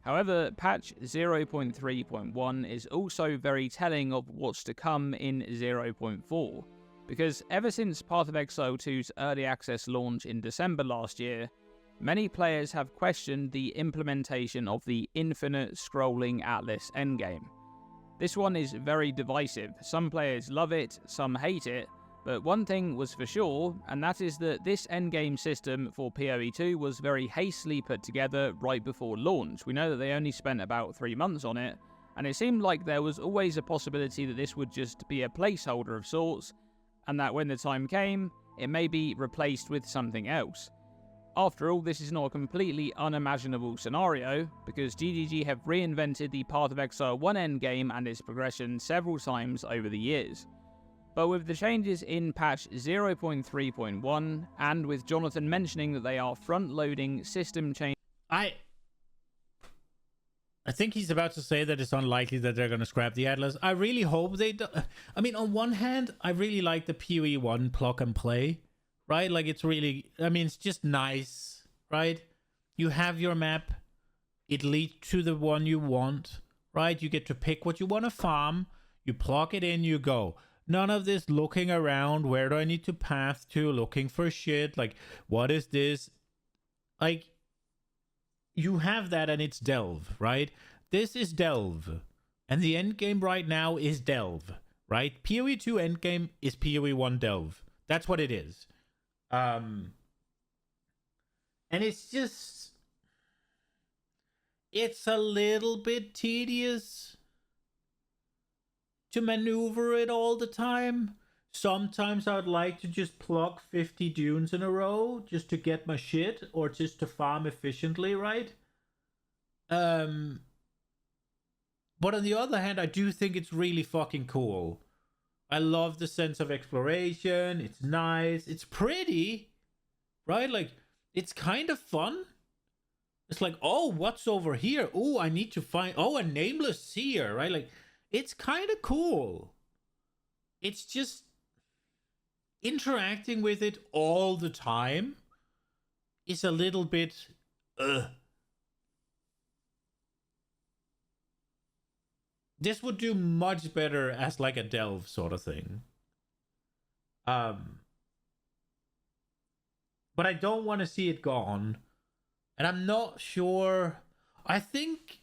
However, patch 0.3.1 is also very telling of what's to come in 0.4, because ever since Path of Exile 2's early access launch in December last year, many players have questioned the implementation of the infinite scrolling Atlas endgame. This one is very divisive. Some players love it, some hate it, but one thing was for sure, and that is that this endgame system for PoE 2 was very hastily put together right before launch. We know that they only spent about 3 months on it, and it seemed like there was always a possibility that this would just be a placeholder of sorts, and that when the time came, it may be replaced with something else. After all, this is not a completely unimaginable scenario, because GGG have reinvented the Path of Exile 1 endgame and its progression several times over the years. But with the changes in patch 0.3.1, and with Jonathan mentioning that they are front-loading system changes... I think he's about to say that it's unlikely that they're going to scrap the Atlas. I really hope they do. I mean, on one hand, I really like the PoE 1 plug and play. Right? Like, it's really... I mean, it's just nice, right? You have your map. It leads to the one you want, right? You get to pick what you want to farm. You plug it in, you go. None of this looking around. Where do I need to path to? Looking for shit. Like, what is this? Like, you have that and it's Delve, right? This is Delve. And the endgame right now is Delve, right? PoE 2 endgame is PoE 1 Delve. That's what it is. And it's just, it's a little bit tedious to maneuver it all the time. Sometimes I'd like to just plug 50 dunes in a row just to get my shit or just to farm efficiently, right? But on the other hand, I do think it's really fucking cool. I love the sense of exploration. It's nice. It's pretty, right? Like, it's kind of fun. It's like, oh, what's over here? Oh, I need to find, oh, a nameless seer, right? Like, it's kind of cool. It's just interacting with it all the time is a little bit, This would do much better as like a delve sort of thing. But I don't want to see it gone. And I'm not sure. I think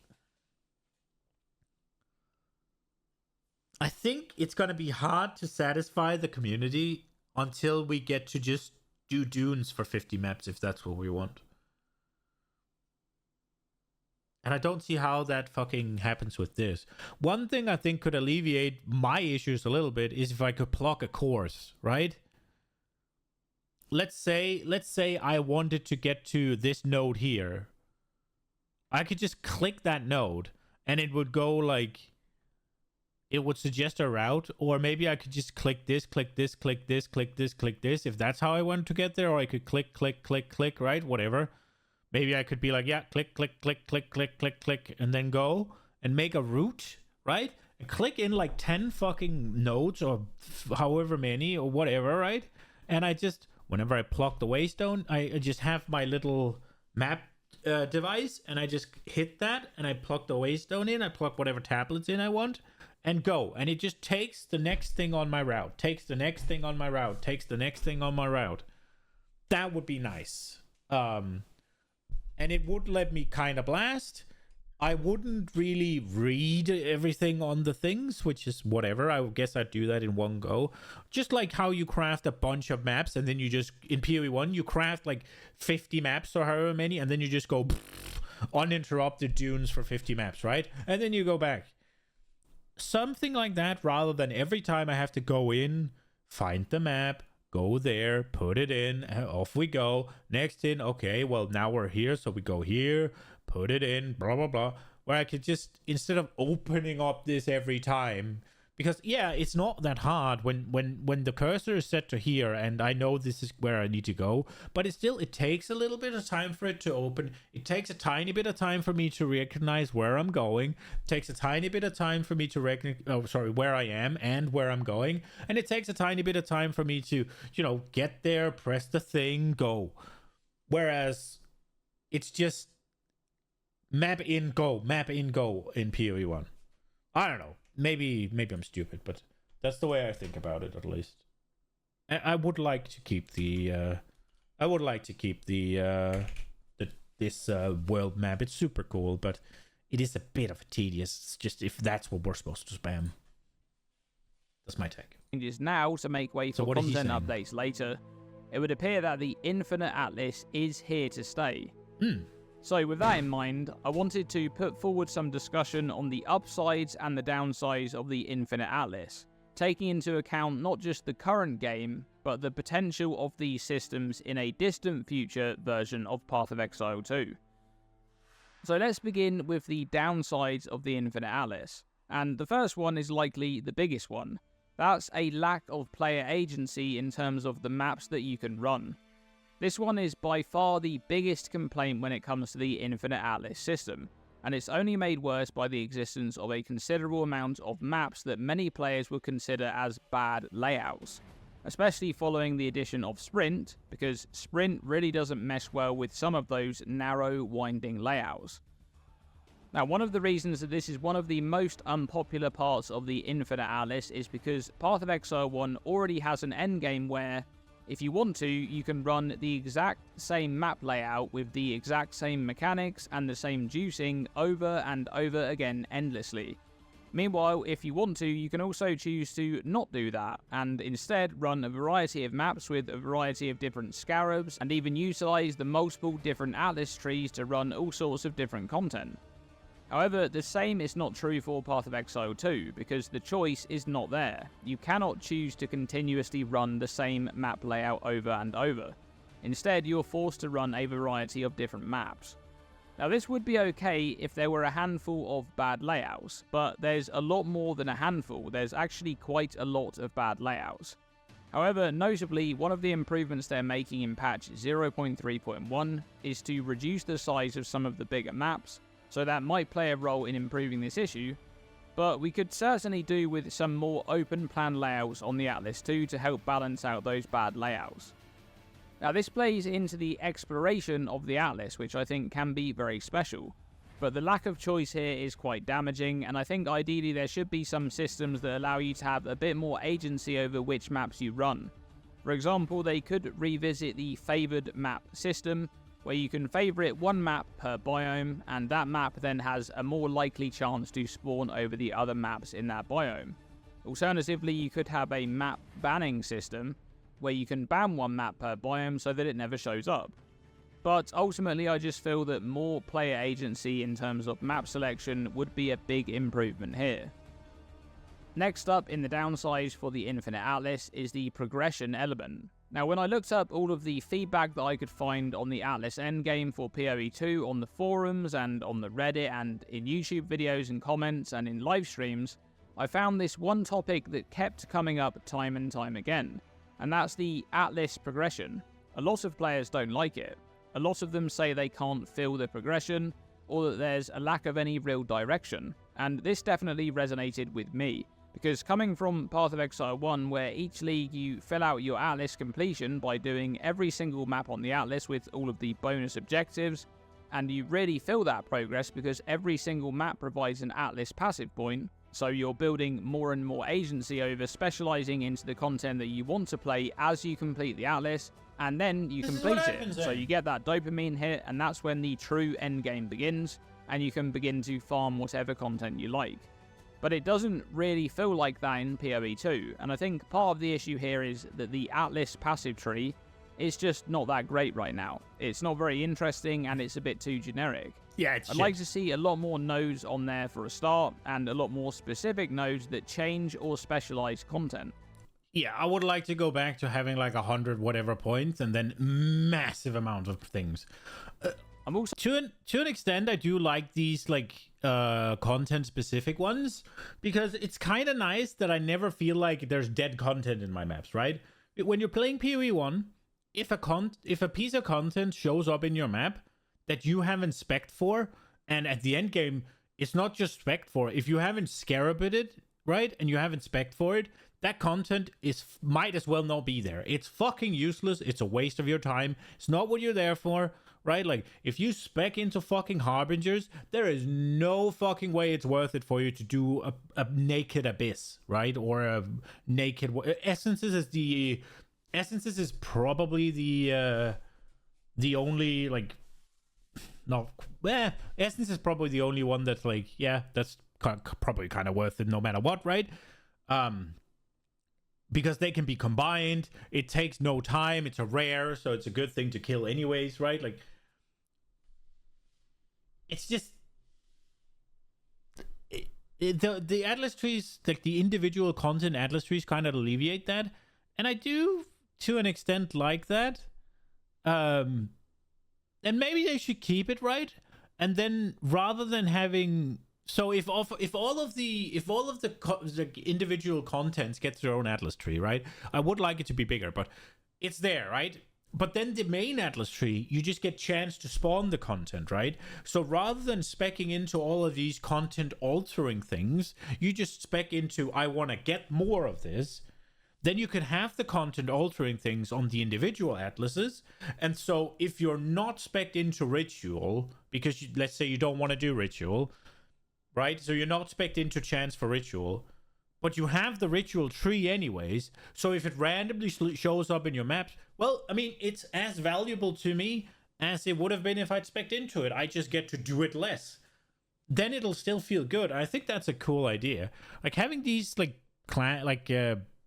it's going to be hard to satisfy the community until we get to just do dunes for 50 maps if that's what we want. And I don't see how that fucking happens with this. One thing I think could alleviate my issues a little bit is if I could plug a course, right? Let's say I wanted to get to this node here. I could just click that node and it would go like, it would suggest a route, or maybe I could just click this, click this, click this, click this, click this, if that's how I want to get there, or I could click, right? Whatever. Maybe I could be like, yeah, click, and then go and make a route, right? And click in like 10 fucking nodes or however many or whatever, right? And I just, whenever I plug the waystone, I just have my little map device and I just hit that and I plug the waystone in, I plug whatever tablets in I want and go. And it just takes the next thing on my route, takes the next thing on my route, takes the next thing on my route. That would be nice. And it would let me kind of blast. I wouldn't really read everything on the things, which is whatever. I guess I'd do that in one go. Just like how you craft a bunch of maps and then you just, in PoE 1, you craft like 50 maps or however many, and then you just go uninterrupted dunes for 50 maps, right? And then you go back. Something like that, rather than every time I have to go in, find the map, go there, put it in, off we go. Next in, okay, well, now we're here, so we go here, put it in, blah, blah, blah. Where I could just, instead of opening up this every time, because, yeah, it's not that hard when the cursor is set to here, and I know this is where I need to go, but it takes a little bit of time for it to open. It takes a tiny bit of time for me to recognize where I'm going. It takes a tiny bit of time for me to recognize, where I am and where I'm going. And it takes a tiny bit of time for me to, get there, press the thing, go. Whereas it's just map in, go in PoE 1. I don't know. Maybe I'm stupid, but that's the way I think about it, at least. I would like to keep the this world map. It's super cool, but it is a bit of a tedious. It's just if that's what we're supposed to spam. That's my take. Changes now to make way for content updates later. It would appear that the Infinite Atlas is here to stay. So with that in mind, I wanted to put forward some discussion on the upsides and the downsides of the Infinite Atlas, taking into account not just the current game, but the potential of these systems in a distant future version of Path of Exile 2. So let's begin with the downsides of the Infinite Atlas, and the first one is likely the biggest one. That's a lack of player agency in terms of the maps that you can run. This one is by far the biggest complaint when it comes to the Infinite Atlas system, and it's only made worse by the existence of a considerable amount of maps that many players would consider as bad layouts, especially following the addition of Sprint, because Sprint really doesn't mesh well with some of those narrow, winding layouts. Now, one of the reasons that this is one of the most unpopular parts of the Infinite Atlas is because Path of Exile 1 already has an endgame where, if you want to, you can run the exact same map layout with the exact same mechanics and the same juicing over and over again endlessly. Meanwhile, if you want to, you can also choose to not do that, and instead run a variety of maps with a variety of different scarabs, and even utilize the multiple different Atlas trees to run all sorts of different content. However, the same is not true for Path of Exile 2, because the choice is not there. You cannot choose to continuously run the same map layout over and over. Instead, you're forced to run a variety of different maps. Now, this would be okay if there were a handful of bad layouts, but there's a lot more than a handful. There's actually quite a lot of bad layouts. However, notably, one of the improvements they're making in patch 0.3.1 is to reduce the size of some of the bigger maps, so that might play a role in improving this issue, but we could certainly do with some more open plan layouts on the Atlas 2 to help balance out those bad layouts. Now, this plays into the exploration of the Atlas, which I think can be very special, but the lack of choice here is quite damaging, and I think ideally there should be some systems that allow you to have a bit more agency over which maps you run. For example, they could revisit the favoured map system, where you can favourite one map per biome, and that map then has a more likely chance to spawn over the other maps in that biome. Alternatively, you could have a map banning system, where you can ban one map per biome so that it never shows up. But ultimately I just feel that more player agency in terms of map selection would be a big improvement here. Next up in the downsides for the Infinite Atlas is the progression element. Now when I looked up all of the feedback that I could find on the Atlas endgame for PoE 2 on the forums and on the Reddit and in YouTube videos and comments and in live streams, I found this one topic that kept coming up time and time again, and that's the Atlas progression. A lot of players don't like it. A lot of them say they can't feel the progression, or that there's a lack of any real direction, and this definitely resonated with me. Because coming from Path of Exile 1, where each league you fill out your Atlas completion by doing every single map on the Atlas with all of the bonus objectives, and you really feel that progress because every single map provides an Atlas passive point, so you're building more and more agency over specializing into the content that you want to play as you complete the Atlas, and then you complete it. So you get that dopamine hit, and that's when the true endgame begins, and you can begin to farm whatever content you like. But it doesn't really feel like that in PoE 2, and I think part of the issue here is that the Atlas passive tree is just not that great right now. It's not very interesting, and it's a bit too generic. Yeah, it's I'd like to see a lot more nodes on there for a start, and a lot more specific nodes that change or specialize content. Yeah, I would like to go back to having like 100 whatever points and then massive amount of things. I'm also To an extent, I do like these like content specific ones because it's kind of nice that I never feel like there's dead content in my maps, right? When you're playing PoE 1, if a piece of content shows up in your map that you haven't spec'd for, and at the end game it's not just spec'd for, if you haven't scarabid it, right, and you haven't spec'd for it, that content might as well not be there. It's fucking useless. It's a waste of your time. It's not what you're there for, right? Like, if you spec into fucking Harbingers, there is no fucking way it's worth it for you to do a naked Abyss, right? Or a naked... Essences is probably the only, like... No, Essence is probably the only one that's like, yeah, that's probably kind of worth it no matter what, right? Because they can be combined. It takes no time. It's a rare, so it's a good thing to kill anyways, right? Like, it's just the Atlas trees, like the individual content Atlas trees, kind of alleviate that, and I do to an extent like that. And maybe they should keep it, right? And then rather than having... So if all of the individual contents get their own Atlas tree, right? I would like it to be bigger, but it's there, right? But then the main Atlas tree, you just get chance to spawn the content, right? So rather than speccing into all of these content altering things, you just spec into, I want to get more of this. Then you can have the content altering things on the individual atlases. And so if you're not specced into Ritual, because let's say you don't want to do Ritual, right? So you're not specced into chance for Ritual, but you have the Ritual tree anyways. So if it randomly shows up in your maps, well, I mean, it's as valuable to me as it would have been if I'd specced into it. I just get to do it less. Then it'll still feel good. I think that's a cool idea. Like having these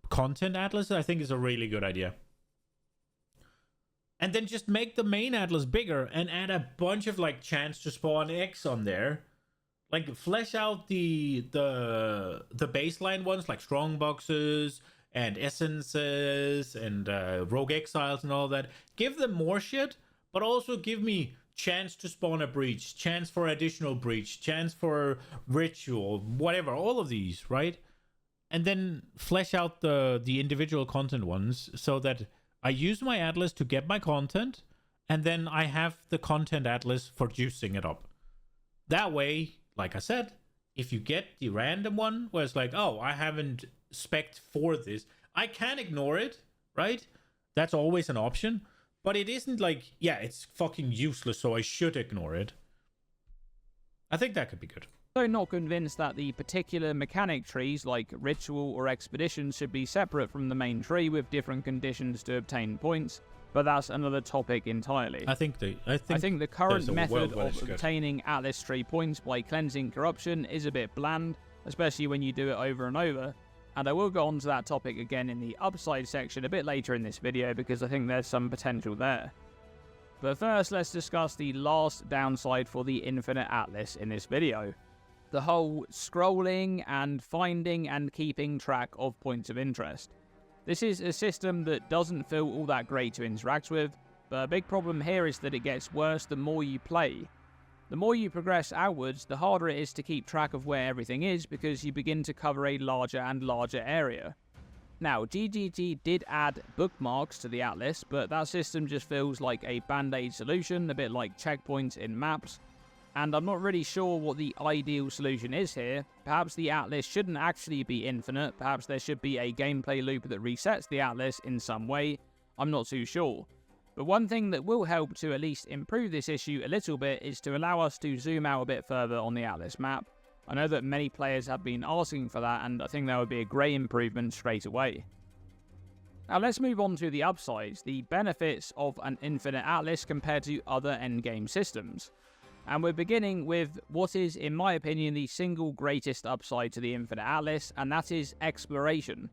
content atlas, I think is a really good idea. And then just make the main atlas bigger and add a bunch of like chance to spawn X on there. Like flesh out the baseline ones like strong boxes and essences and rogue exiles and all that. Give them more shit, but also give me chance to spawn a breach, chance for additional breach, chance for ritual, whatever, all of these, right? And then flesh out the individual content ones so that I use my atlas to get my content, and then I have the content atlas for juicing it up. That way, like I said, if you get the random one where it's like, oh, I haven't spec'd for this, I can ignore it, right? That's always an option. But it isn't like, yeah, it's fucking useless, so I should ignore it. I think that could be good. So not convinced that the particular mechanic trees like Ritual or Expedition should be separate from the main tree with different conditions to obtain points, but that's another topic entirely. I think the current method of obtaining Atlas tree points by cleansing corruption is a bit bland, especially when you do it over and over, and I will go on to that topic again in the upside section a bit later in this video because I think there's some potential there. But first, let's discuss the last downside for the Infinite Atlas in this video. The whole scrolling and finding and keeping track of points of interest. This is a system that doesn't feel all that great to interact with, but a big problem here is that it gets worse the more you play. The more you progress outwards, the harder it is to keep track of where everything is because you begin to cover a larger and larger area. Now, GGG did add bookmarks to the Atlas, but that system just feels like a band-aid solution, a bit like checkpoints in maps, and I'm not really sure what the ideal solution is here. Perhaps the Atlas shouldn't actually be infinite, perhaps there should be a gameplay loop that resets the Atlas in some way, I'm not too sure. But one thing that will help to at least improve this issue a little bit is to allow us to zoom out a bit further on the Atlas map. I know that many players have been asking for that, and I think that would be a great improvement straight away. Now let's move on to the upsides, the benefits of an Infinite Atlas compared to other endgame systems. And we're beginning with what is, in my opinion, the single greatest upside to the Infinite Atlas, and that is exploration.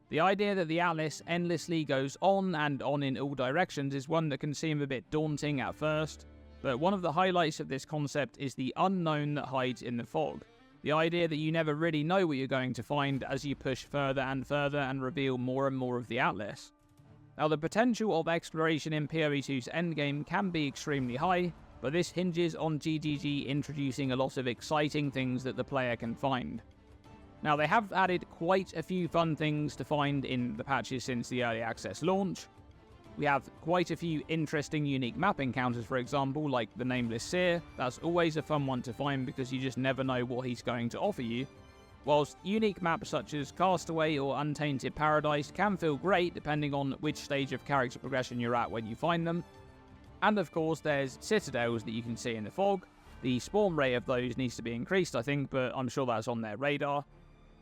The idea that the Atlas endlessly goes on and on in all directions is one that can seem a bit daunting at first, but one of the highlights of this concept is the unknown that hides in the fog. The idea that you never really know what you're going to find as you push further and reveal more and more of the Atlas. Now the potential of exploration in PoE2's endgame can be extremely high, but this hinges on GGG introducing a lot of exciting things that the player can find. Now they have added quite a few fun things to find in the patches since the early access launch. We have quite a few interesting unique map encounters, for example, like the Nameless Seer. That's always a fun one to find because you just never know what he's going to offer you. Whilst unique maps such as Castaway or Untainted Paradise can feel great depending on which stage of character progression you're at when you find them. And of course there's Citadels that you can see in the fog. The spawn rate of those needs to be increased I think, but I'm sure that's on their radar.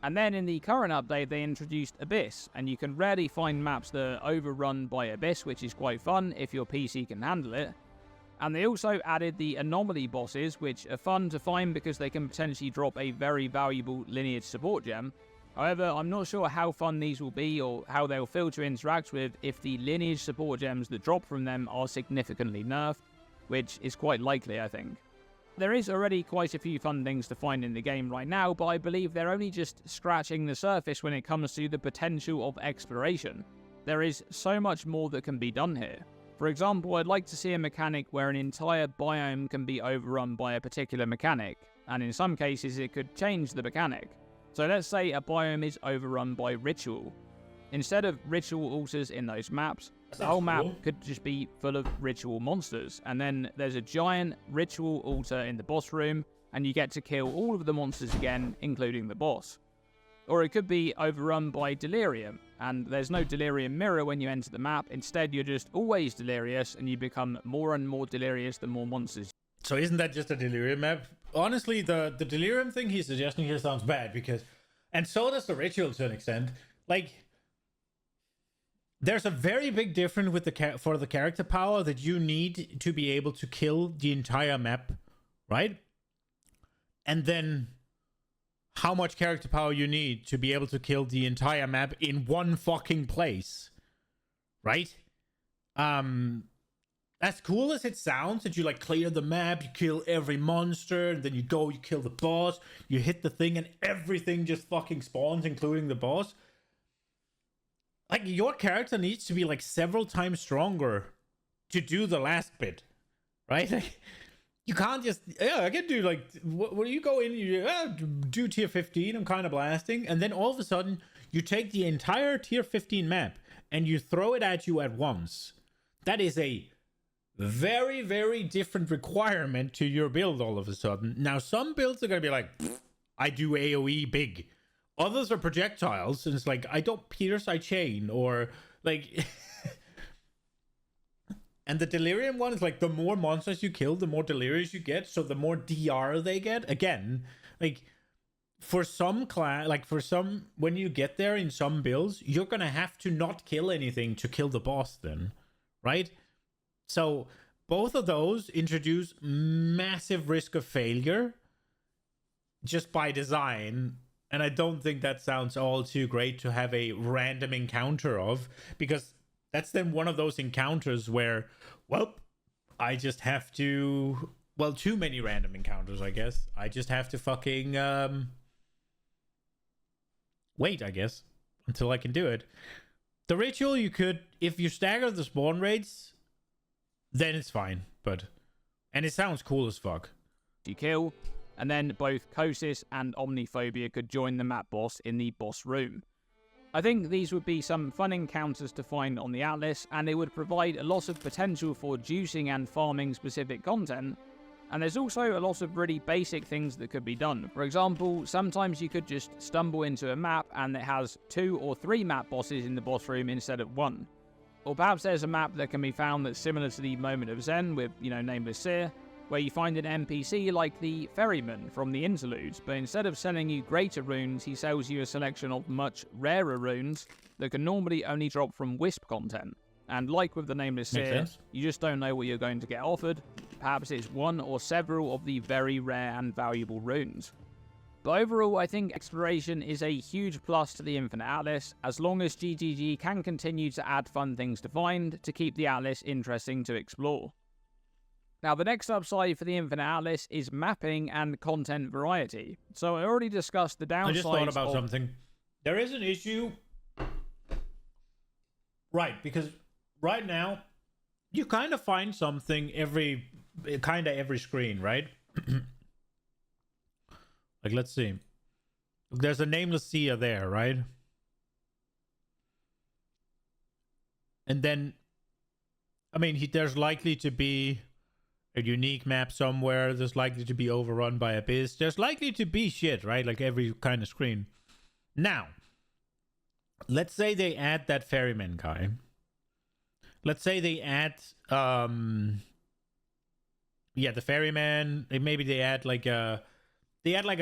And then in the current update they introduced Abyss, and you can rarely find maps that are overrun by Abyss, which is quite fun if your PC can handle it. And they also added the anomaly bosses, which are fun to find because they can potentially drop a very valuable lineage support gem. However, I'm not sure how fun these will be or how they'll feel to interact with if the lineage support gems that drop from them are significantly nerfed, which is quite likely I think. There is already quite a few fun things to find in the game right now, but I believe they're only just scratching the surface when it comes to the potential of exploration. There is so much more that can be done here. For example, I'd like to see a mechanic where an entire biome can be overrun by a particular mechanic, and in some cases it could change the mechanic. So let's say a biome is overrun by ritual. Instead of ritual altars in those maps, the whole map could just be full of ritual monsters, and then there's a giant ritual altar in the boss room, and you get to kill all of the monsters again, including the boss. Or it could be overrun by delirium, and there's no delirium mirror when you enter the map, instead you're just always delirious, and you become more and more delirious the more monsters. So isn't that just a delirium map? Honestly, the delirium thing he's suggesting here sounds bad, because... And so does the ritual to an extent. Like... There's a very big difference with for the character power that you need to be able to kill the entire map, right? And then how much character power you need to be able to kill the entire map in one fucking place, right? As cool as it sounds that you like clear the map, you kill every monster, and then you go, you kill the boss, you hit the thing, and everything just fucking spawns, including the boss. Like, your character needs to be, like, several times stronger to do the last bit, right? Like, you can't just, yeah, I can do, like, when you go in, you do tier 15, I'm kind of blasting, and then all of a sudden, you take the entire tier 15 map, and you throw it at you at once. That is a very, very different requirement to your build all of a sudden. Now, some builds are going to be like, I do AoE big. Others are projectiles, and it's like, I don't pierce, I chain, or like... And the delirium one is like, the more monsters you kill, the more delirious you get, so the more DR they get. Again, like, for some class, like, for some, when you get there in some builds, you're gonna have to not kill anything to kill the boss then, right? So, both of those introduce massive risk of failure, just by design. And I don't think that sounds all too great to have a random encounter of, because that's then one of those encounters where, well, I just have to, well, too many random encounters, I guess. I just have to fucking wait, I guess, until I can do it. The ritual, you could, if you stagger the spawn rates, then it's fine, but, and it sounds cool as fuck. You kill, and then both Kosis and Omniphobia could join the map boss in the boss room. I think these would be some fun encounters to find on the Atlas, and it would provide a lot of potential for juicing and farming specific content, and there's also a lot of really basic things that could be done. For example, sometimes you could just stumble into a map and it has 2 or 3 map bosses in the boss room instead of 1. Or perhaps there's a map that can be found that's similar to the Moment of Zen with, Nameless Seer, where you find an NPC like the Ferryman from the Interludes, but instead of selling you greater runes, he sells you a selection of much rarer runes that can normally only drop from Wisp content. And like with the Nameless Seer, you just don't know what you're going to get offered. Perhaps it's one or several of the very rare and valuable runes. But overall, I think exploration is a huge plus to the Infinite Atlas, as long as GGG can continue to add fun things to find to keep the Atlas interesting to explore. Now, the next upside for the Infinite Atlas is mapping and content variety. So I already discussed the downsides. I just thought about something. There is an issue. Right, because right now, you kind of find something every screen, right? Like, let's see. There's a Nameless Seer there, right? And then, I mean, there's likely to be a unique map somewhere. There's likely to be overrun by Abyss. There's likely to be shit, right? Like every kind of screen. Now, let's say they add that ferryman guy. Let's say they add, the ferryman. Maybe they add like a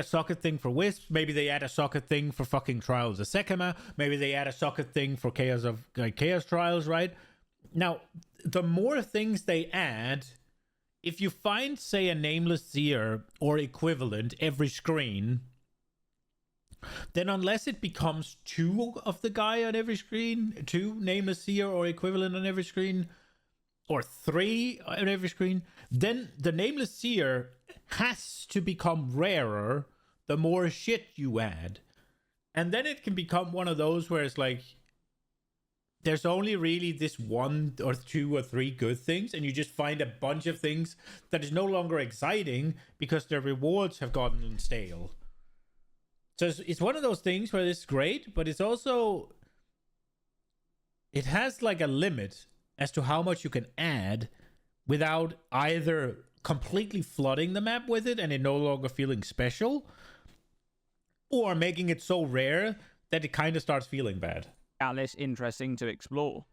socket thing for Wisps. Maybe they add a socket thing for fucking Trials of Sekima. Maybe they add a socket thing for Chaos Trials, right? Now, the more things they add, if you find, say, a Nameless Seer or equivalent every screen, then unless it becomes 2 of the guy on every screen, 2 Nameless Seer or equivalent on every screen, or 3 on every screen, then the Nameless Seer has to become rarer the more shit you add. And then it can become one of those where it's like, there's only really this 1 or 2 or 3 good things, and you just find a bunch of things that is no longer exciting because their rewards have gotten stale. So it's one of those things where it's great, but it's also, it has like a limit as to how much you can add without either completely flooding the map with it and it no longer feeling special, or making it so rare that it kind of starts feeling bad. Atlas interesting to explore.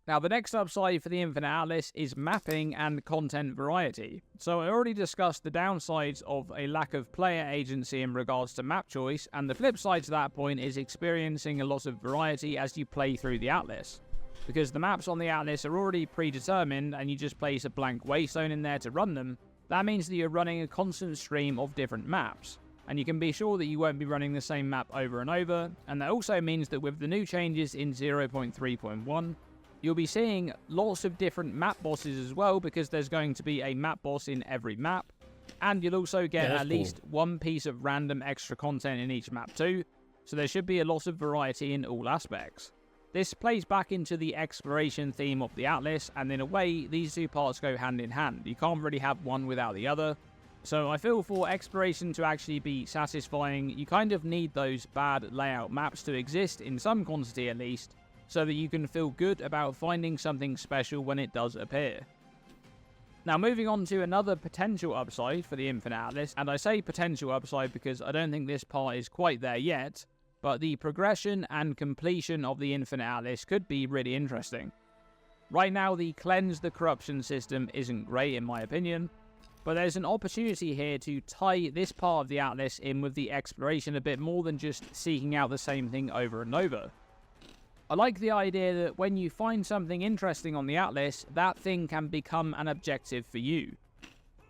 Now, the next upside for the Infinite Atlas is mapping and content variety. So I already discussed the downsides of a lack of player agency in regards to map choice, and the flip side to that point is experiencing a lot of variety as you play through the Atlas. Because the maps on the Atlas are already predetermined and you just place a blank waystone in there to run them, that means that you're running a constant stream of different maps. And you can be sure that you won't be running the same map over and over, and that also means that with the new changes in 0.3.1, you'll be seeing lots of different map bosses as well, because there's going to be a map boss in every map, and you'll also get at least 1 piece of random extra content in each map too, so there should be a lot of variety in all aspects. This plays back into the exploration theme of the Atlas, and in a way, these 2 parts go hand in hand. You can't really have one without the other. So I feel for exploration to actually be satisfying, you kind of need those bad layout maps to exist in some quantity at least, so that you can feel good about finding something special when it does appear. Now, moving on to another potential upside for the Infinite Atlas, and I say potential upside because I don't think this part is quite there yet, but the progression and completion of the Infinite Atlas could be really interesting. Right now, the Cleanse the Corruption system isn't great in my opinion, but there's an opportunity here to tie this part of the Atlas in with the exploration a bit more than just seeking out the same thing over and over. I like the idea that when you find something interesting on the Atlas, that thing can become an objective for you.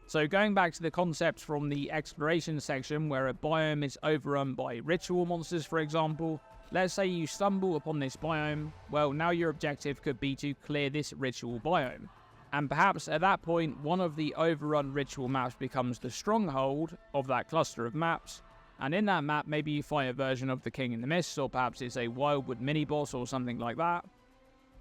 So going back to the concept from the exploration section where a biome is overrun by ritual monsters, for example, let's say you stumble upon this biome, well, now your objective could be to clear this ritual biome. And perhaps at that point, one of the overrun ritual maps becomes the stronghold of that cluster of maps, and in that map maybe you fight a version of the King in the Mist, or perhaps it's a Wildwood mini-boss or something like that.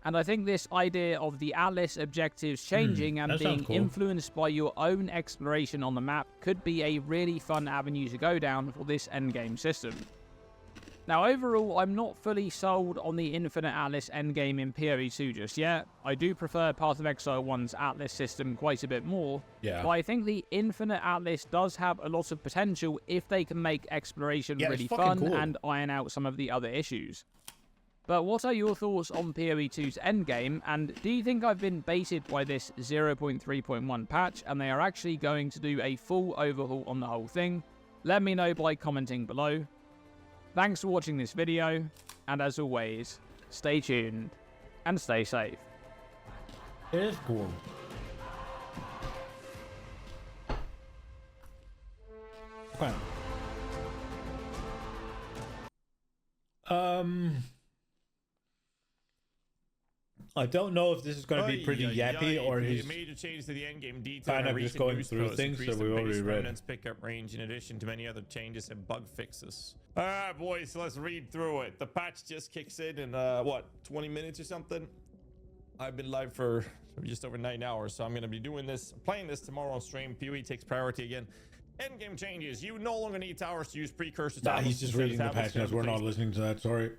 And I think this idea of the Atlas objectives changing and being cool. influenced by your own exploration on the map could be a really fun avenue to go down for this endgame system. Now overall, I'm not fully sold on the Infinite Atlas endgame in PoE 2 just yet. I do prefer Path of Exile 1's Atlas system quite a bit more, but I think the Infinite Atlas does have a lot of potential if they can make exploration really fun cool. and iron out some of the other issues. But what are your thoughts on PoE 2's endgame, and do you think I've been baited by this 0.3.1 patch and they are actually going to do a full overhaul on the whole thing? Let me know by commenting below. Thanks for watching this video, and as always, stay tuned and stay safe. It is cool. Okay. I don't know if this is going to be pretty yappy or he's major change to the endgame detail. kind of just going through things that we already read. Pickup range in addition to many other changes and bug fixes. All right, boys, let's read through it. The patch just kicks in what, 20 minutes or something. I've been live for just over 9 hours, so I'm going to be playing this tomorrow on stream. PoE takes priority again. Endgame changes. You no longer need towers to use precursor towers. Nah, he's just reading the patch notes. We're not listening to that. Sorry.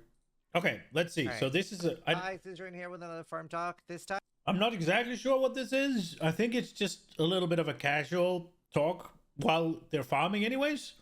Okay, let's see. Right. So this is Hi, Cizzrin here with another farm talk. This time, I'm not exactly sure what this is. I think it's just a little bit of a casual talk while they're farming anyways.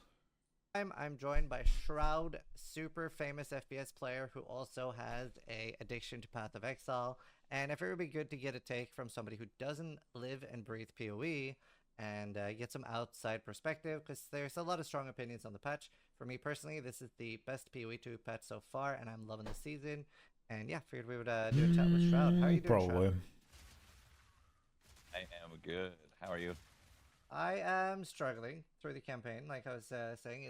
I'm joined by Shroud, super famous FPS player who also has a addiction to Path of Exile. And I figured it would be good to get a take from somebody who doesn't live and breathe PoE and get some outside perspective, because there's a lot of strong opinions on the patch. For me personally, this is the best PoE 2 patch so far, and I'm loving the season. And yeah, figured we would do a chat with Shroud. How are you doing, Probably. Shroud? I am good. How are you? I am struggling through the campaign. Like I was saying,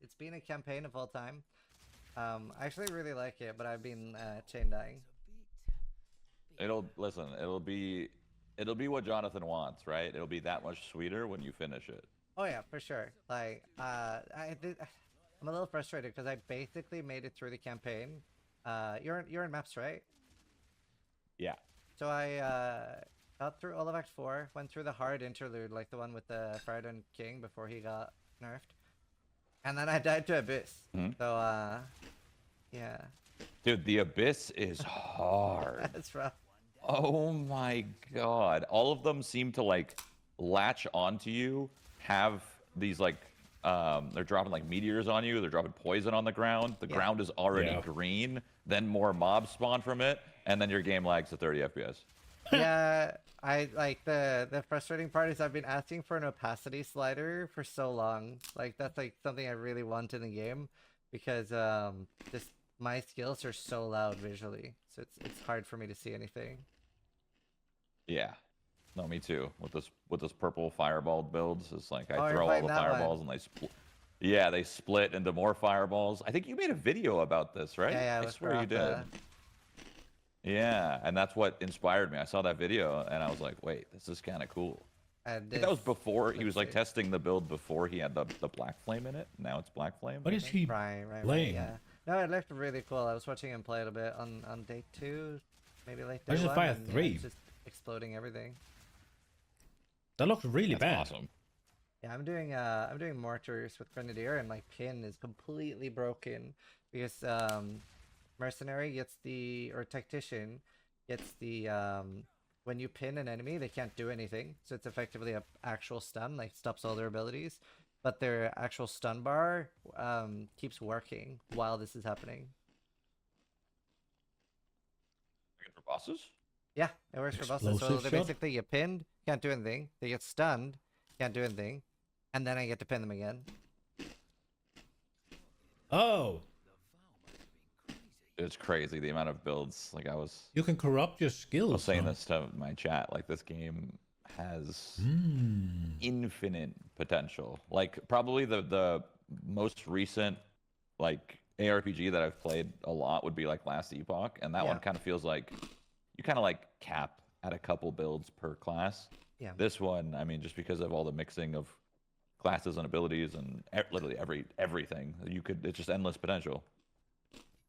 it's been a campaign of all time. I actually really like it, but I've been chain dying. It'll be what Jonathan wants, right? It'll be that much sweeter when you finish it. Oh yeah, for sure. Like I'm a little frustrated because I basically made it through the campaign. You're in maps, right? Yeah. So I got through all of Act 4, went through the hard interlude, like the one with the Frieden King before he got nerfed, and then I died to Abyss. So yeah. Dude, the Abyss is hard. That's rough. Oh my god. All of them seem to like latch onto you, have these like they're dropping like meteors on you, they're dropping poison on the ground. The ground is already green, then more mobs spawn from it, and then your game lags to 30 FPS. Yeah, I like the frustrating part is I've been asking for an opacity slider for so long. Like that's like something I really want in the game, because just my skills are so loud visually, so it's hard for me to see anything. Yeah. No, me too. With this purple fireball builds, it's like I Oh, throw all the that fireballs one. and they split. Yeah, they split into more fireballs. I think you made a video about this, right? Yeah, I swear you did. Yeah, and that's what inspired me. I saw that video and I was like, wait, this is kind of cool. I think that was before he was like testing the build before he had the black flame in it. Now it's black flame. What is he playing? Yeah. No, it looked really cool. I was watching him play it a bit on day 2, maybe late day Where's the 1. Fire and, 3? it's just exploding everything. That looks really bad. Awesome. Yeah, I'm doing mortars with Grenadier, and my pin is completely broken because mercenary gets or tactician gets the when you pin an enemy, they can't do anything, so it's effectively an actual stun, like stops all their abilities, but their actual stun bar keeps working while this is happening. For bosses? Yeah, it works for bosses. So they basically get pinned, can't do anything. They get stunned, can't do anything, and then I get to pin them again. Oh. It's crazy the amount of builds. Like You can corrupt your skills. I was saying this to my chat. Like this game has infinite potential. Like probably the most recent like ARPG that I've played a lot would be like Last Epoch, and that one kind of feels like you kind of like cap at a couple builds per class. Yeah. This one, I mean, just because of all the mixing of classes and abilities and literally everything, it's just endless potential.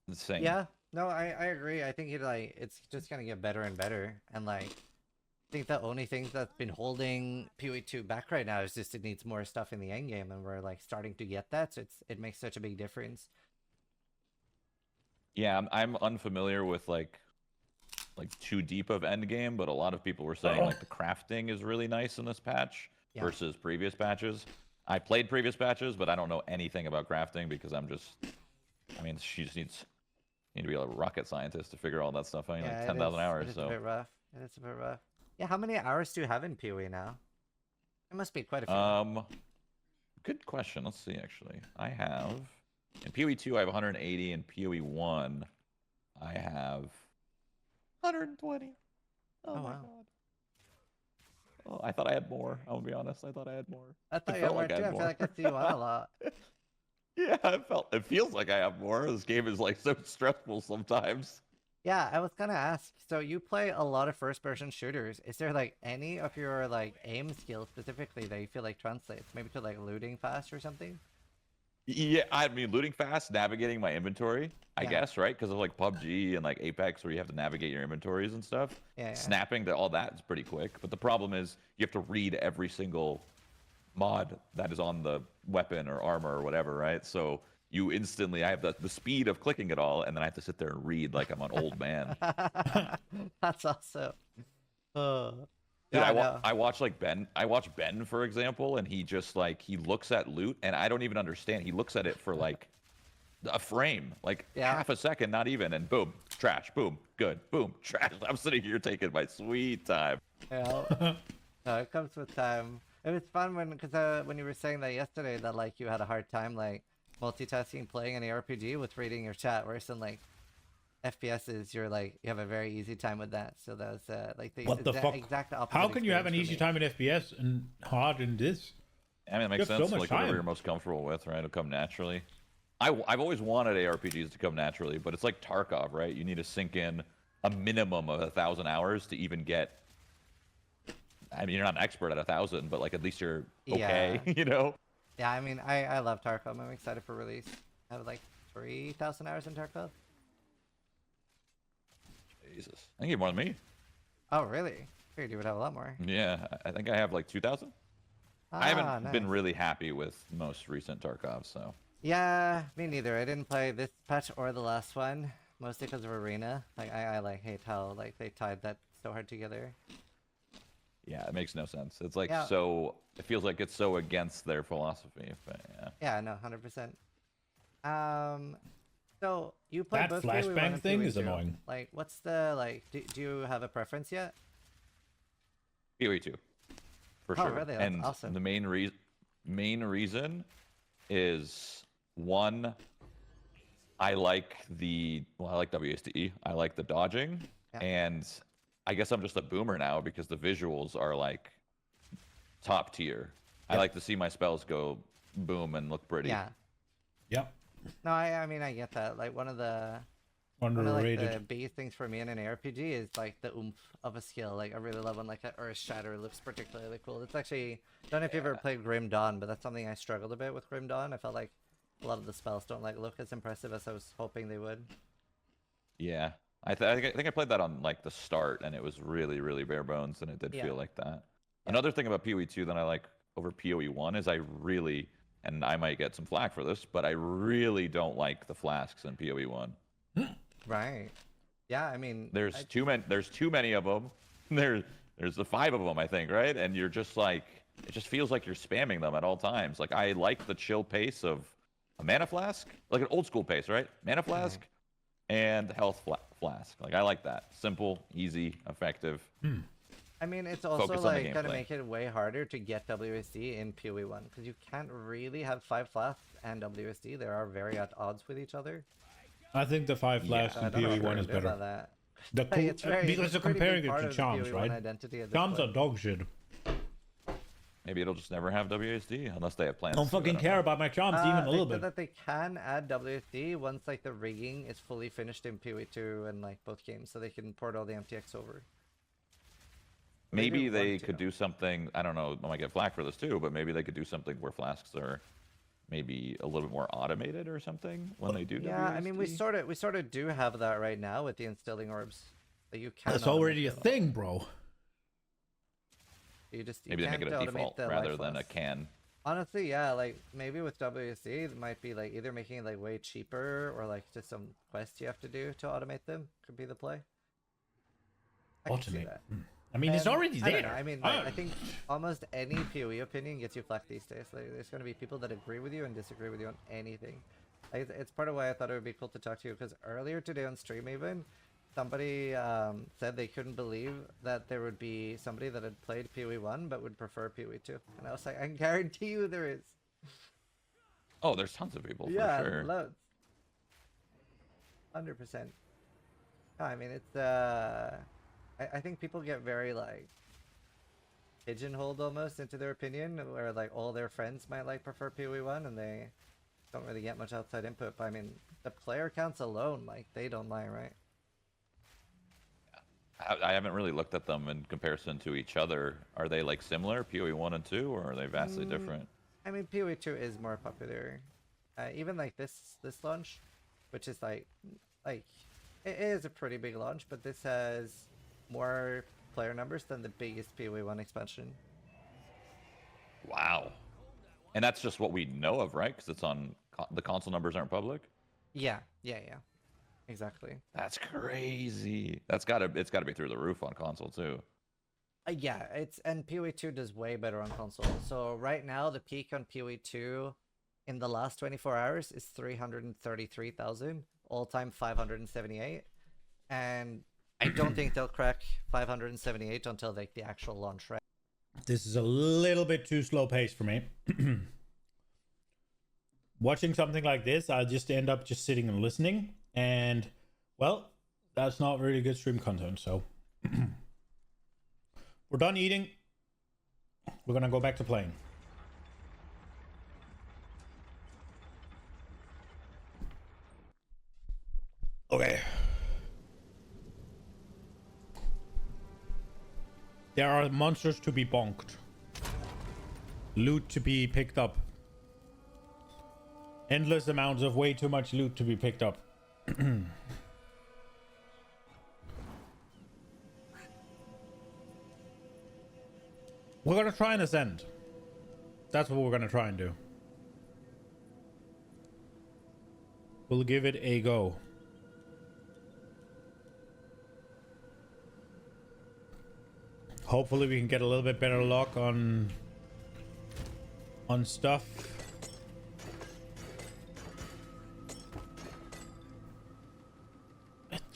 Insane. Yeah, no, I agree. I think it's just gonna get better and better, and like I think the only thing that's been holding PoE 2 back right now is just it needs more stuff in the end game, and we're like starting to get that, so it makes such a big difference. Yeah, I'm unfamiliar with like too deep of end game, but a lot of people were saying like the crafting is really nice in this patch versus previous patches. I played previous patches, but I don't know anything about crafting because I mean, she just needs to be a rocket scientist to figure all that stuff out. Like 10,000 hours. It's so a bit rough. It's a bit rough. Yeah, how many hours do you have in PoE now? It must be quite a few. Good question. Let's see. Actually, I have in PoE 2 I have 180, in PoE 1 I have 120. Oh my god. Oh, I thought I had more. I'll be honest. I thought I had more. I thought you had more too. I feel like I see you on a lot. Yeah, it feels like I have more. This game is like so stressful sometimes. Yeah, I was gonna ask. So you play a lot of first-person shooters. Is there like any of your like aim skills specifically that you feel like translates? Maybe to like looting fast or something? Yeah, I mean, looting fast, navigating my inventory, I guess, right? Because of like PUBG and like Apex, where you have to navigate your inventories and stuff. Yeah. Snapping, all that is pretty quick. But the problem is you have to read every single mod that is on the weapon or armor or whatever, right? So you instantly, I have the speed of clicking it all, and then I have to sit there and read like I'm an old man. That's awesome. Dude, I watch like Ben. I watch Ben, for example, and he just like he looks at loot, and I don't even understand. He looks at it for like a frame, like half a second, not even, and boom, trash, boom, good, boom, trash. I'm sitting here taking my sweet time. Yeah, no, it comes with time. It was fun when you were saying that yesterday that like you had a hard time like multitasking playing an ARPG with reading your chat, whereas in like FPSs, you have a very easy time with that. So that was like the exact opposite. How can you have an easy time in FPS and hard in this? I mean, it makes sense. Like whatever you're most comfortable with, right? It'll come naturally. I've always wanted ARPGs to come naturally, but it's like Tarkov, right? You need to sink in a minimum of 1,000 hours to even get. I mean, you're not an expert at 1,000, but like at least you're okay, you know? Yeah, I mean, I love Tarkov. I'm excited for release. I have like 3,000 hours in Tarkov. Jesus, I think you have more than me. Oh, really? Figured you would have a lot more. Yeah, I think I have like 2,000. I haven't been really happy with most recent Tarkov, so. Yeah, me neither. I didn't play this patch or the last one, mostly because of Arena. Like, I like hate how like they tied that so hard together. Yeah, it makes no sense. It's like so. It feels like it's so against their philosophy. But yeah. Yeah, no, 100%. So you play that both flashbang thing is annoying. Like, what's the like? Do you have a preference yet? PoE 2, for sure. Really? That's and awesome. the main reason is one. I like WSDE. I like the dodging, and I guess I'm just a boomer now because the visuals are like top tier. I like to see my spells go boom and look pretty. Yeah. Yep. No, I mean I get that. Like one of the biggest things for me in an ARPG is like the oomph of a skill. Like I really love when like Earth Shatter looks particularly cool. It's actually, I don't know if you've ever played Grim Dawn, but that's something I struggled a bit with Grim Dawn. I felt like a lot of the spells don't like look as impressive as I was hoping they would. Yeah. I think I played that on like the start, and it was really, really bare bones, and it did feel like that. Another thing about PoE 2 that I like over PoE 1 is I really, and I might get some flack for this, but I really don't like the flasks in PoE 1. Right. Yeah, I mean, there's too many of them. There's the 5 of them, I think, right? And you're just like, it just feels like you're spamming them at all times. Like I like the chill pace of a mana flask, like an old school pace, right? Mana flask and health flask. Like I like that. Simple, easy, effective. I mean, it's also like gonna make it way harder to get WSD in PoE 1 because you can't really have 5 flasks and WSD. They are very at odds with each other. I think the 5 flasks in PoE 1 is better. Because you're comparing it to charms, right? Charms are dog shit. Maybe it'll just never have WSD unless they have plans. Don't fucking care about my charms even a little They bit. said that they can add WSD once like the rigging is fully finished in PoE2 and like both games, so they can port all the MTX over. Maybe they could do something. I don't know. I might get flack for this too, but maybe they could do something where flasks are maybe a little bit more automated or something when they do. Yeah, WSD. I mean we sort of do have that right now with the instilling orbs. That you can. That's already a thing, bro. You maybe they make it a default rather than a can. Honestly, yeah, like maybe with WSD it might be like either making it like way cheaper or like just some quests you have to do to automate them could be the play. I can see that. I mean, it's already I don't there. know, I mean, like, I think almost any PoE opinion gets you flack these days. Like, there's going to be people that agree with you and disagree with you on anything. Like, it's part of why I thought it would be cool to talk to you, because earlier today on stream even, somebody said they couldn't believe that there would be somebody that had played PoE 1 but would prefer PoE 2. And I was like, I can guarantee you there is. Oh, there's tons of people, for sure. Loads. 100%. I mean, it's, I think people get very, like, pigeonholed almost into their opinion, where, like, all their friends might, like, prefer PoE 1, and they don't really get much outside input. But, I mean, the player counts alone, like, they don't lie, right? I haven't really looked at them in comparison to each other. Are they, like, similar, PoE 1 and 2, or are they vastly different? I mean, PoE 2 is more popular. Even, like, this launch, which is, like, it is a pretty big launch, but this has more player numbers than the biggest PoE 1 expansion. Wow. And that's just what we know of, right? Because it's on the console numbers aren't public. Yeah. Exactly. That's crazy. It's got to be through the roof on console too. Yeah, and PoE 2 does way better on console. So right now the peak on PoE 2 in the last 24 hours is 333,000, all-time 578, and I don't think they'll crack 578 until like the actual launch, right? This is a little bit too slow paced for me. Watching something like this, I'll just end up just sitting and listening, and well, that's not really good stream content. So we're done eating. We're gonna go back to playing. Okay. There are monsters to be bonked. Loot to be picked up. Endless amounts of way too much loot to be picked up. We're gonna try and ascend. That's what we're gonna try and do. We'll give it a go. Hopefully we can get a little bit better luck on stuff.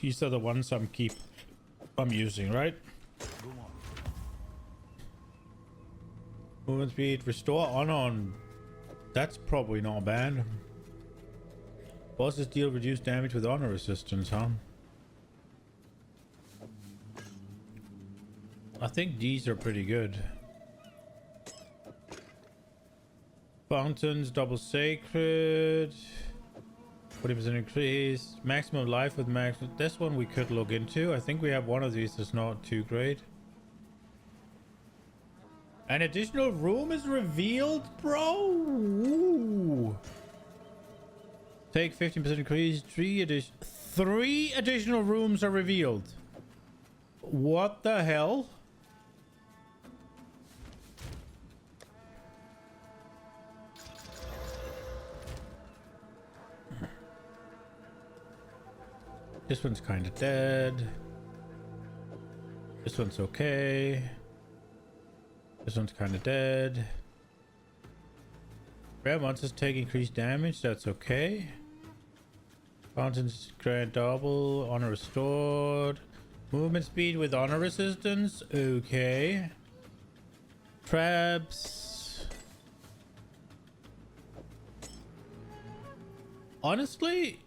These are the ones I'm using, right? Movement speed, restore honor on. That's probably not bad. Bosses deal reduced damage with honor resistance, huh? I think these are pretty good. Fountains, double sacred, 40% increase, maximum life with max. This one we could look into. I think we have one of these that's not too great. An additional room is revealed, bro. Ooh. Take 15% increase. Three additional rooms are revealed. What the hell? This one's kind of dead. This one's okay. This one's kind of dead. Rare monsters take increased damage. That's okay. Fountains grant double. Honor restored. Movement speed with honor resistance. Okay. Traps. Honestly,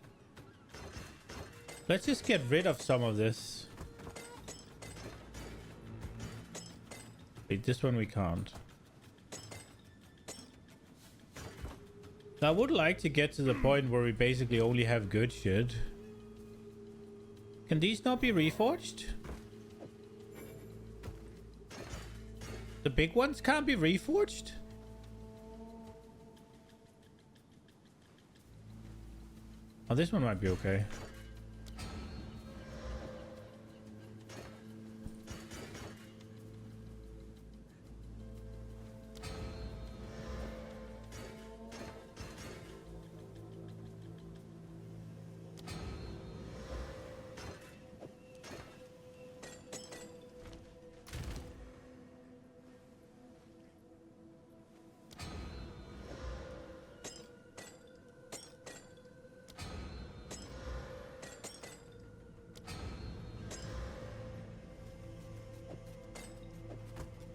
let's just get rid of some of this. Wait, this one we can't. I would like to get to the point where we basically only have good shit. Can these not be reforged? The big ones can't be reforged? Oh, this one might be okay.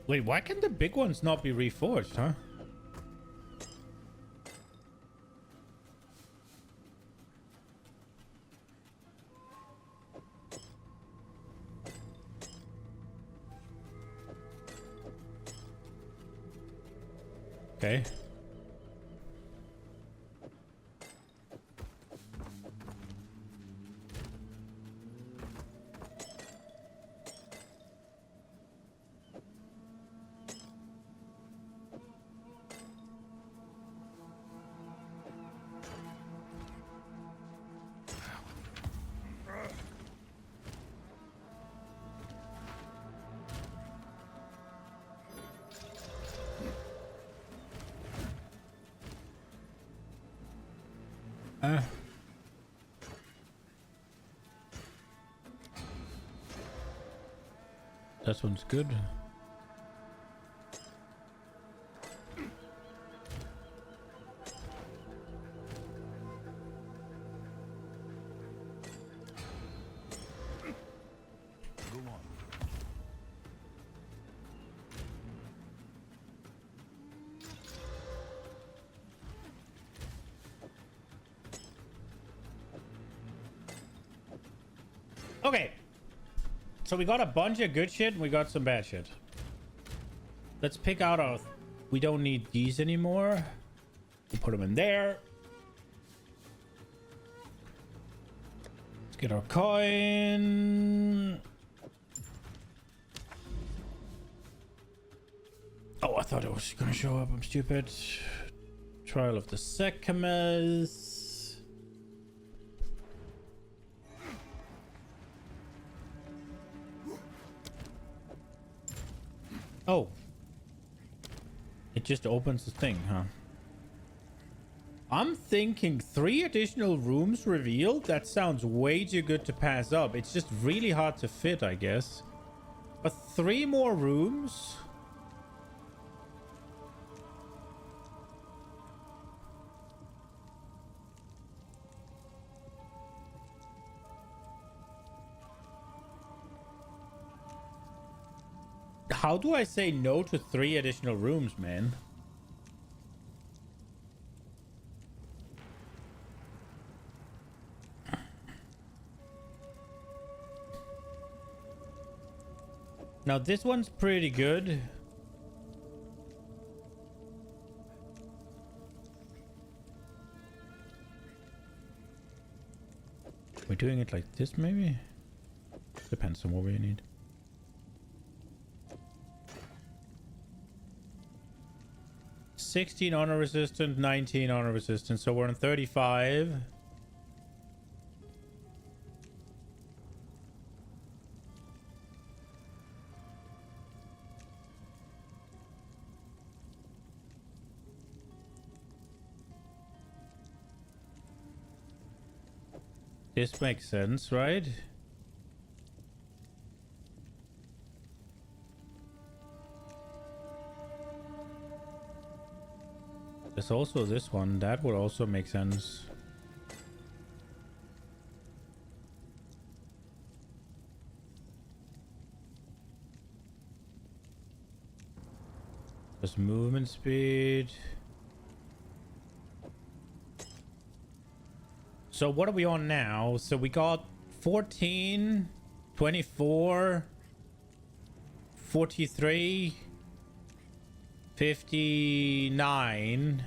Wait, why can the big ones not be reforged, huh? Okay. That one's good. Go on. Okay. So we got a bunch of good shit and we got some bad shit. Let's pick out our... We don't need these anymore. We'll put them in there. Let's get our coin. Oh, I thought it was gonna show up. I'm stupid. Trial of the Secamas. Oh. It just opens the thing, huh? I'm thinking 3 additional rooms revealed? That sounds way too good to pass up. It's just really hard to fit, I guess. But 3 more rooms? How do I say no to 3 additional rooms, man? Now this one's pretty good. We're doing it like this, maybe? Depends on what we need. 16 honor resistant, 19 honor resistant, so we're on 35. This makes sense, right? There's also this one. That would also make sense. There's movement speed. So what are we on now? So we got 14, 24, 43, 59.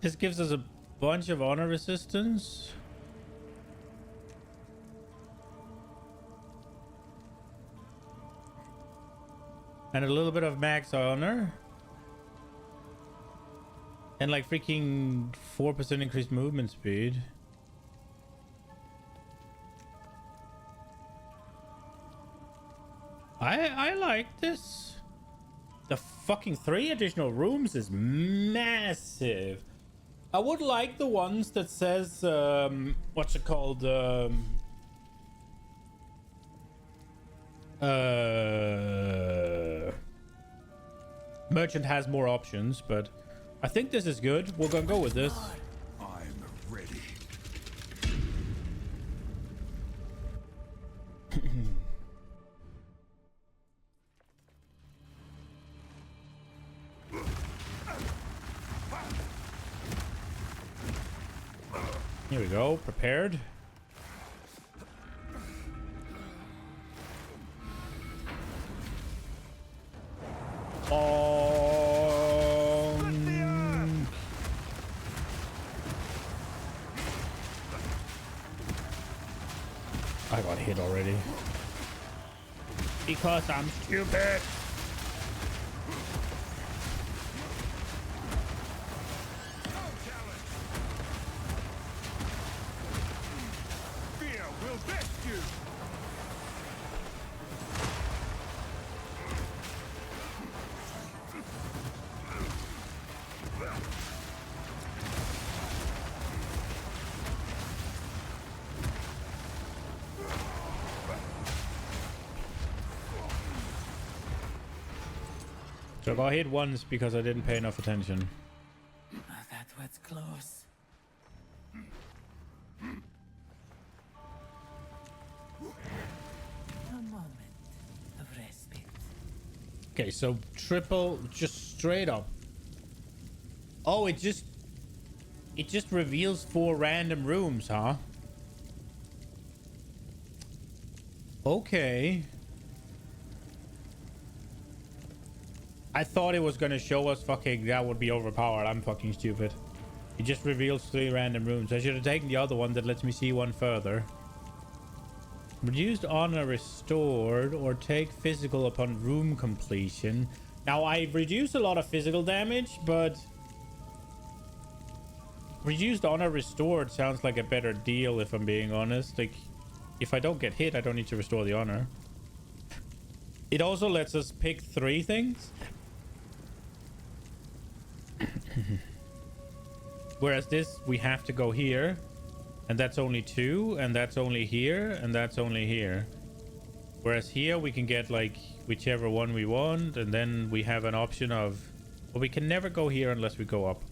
This gives us a bunch of honor resistance. And a little bit of max honor. And like freaking 4% increased movement speed. I like this. The fucking 3 additional rooms is massive. I would like the ones that says what's it called, merchant has more options, but I think this is good. We're gonna go with this. I'm ready. Here we go, prepared. I got hit already. Because I'm stupid. Fear will best you. So I got hit once because I didn't pay enough attention. That was close. A moment of respite. Okay, so triple, just straight up. Oh, it just reveals 4 random rooms, huh? Okay. I thought it was gonna show us fucking that would be overpowered. I'm fucking stupid. It just reveals 3 random rooms. I should have taken the other one that lets me see one further. Reduced honor restored or take physical upon room completion. Now I reduced a lot of physical damage, but reduced honor restored sounds like a better deal if I'm being honest. Like if I don't get hit, I don't need to restore the honor. It also lets us pick 3 things. Whereas this, we have to go here, and that's only 2, and that's only here, and that's only here. Whereas here we can get like whichever one we want, and then we have an option of, well, we can never go here unless we go up.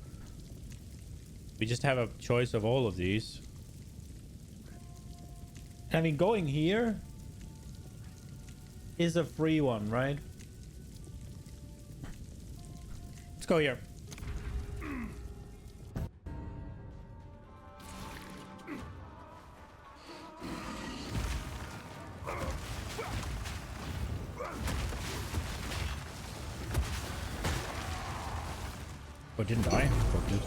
We just have a choice of all of these. I mean, going here is a free one, right? Let's go here. Oh, didn't die? Fucked it.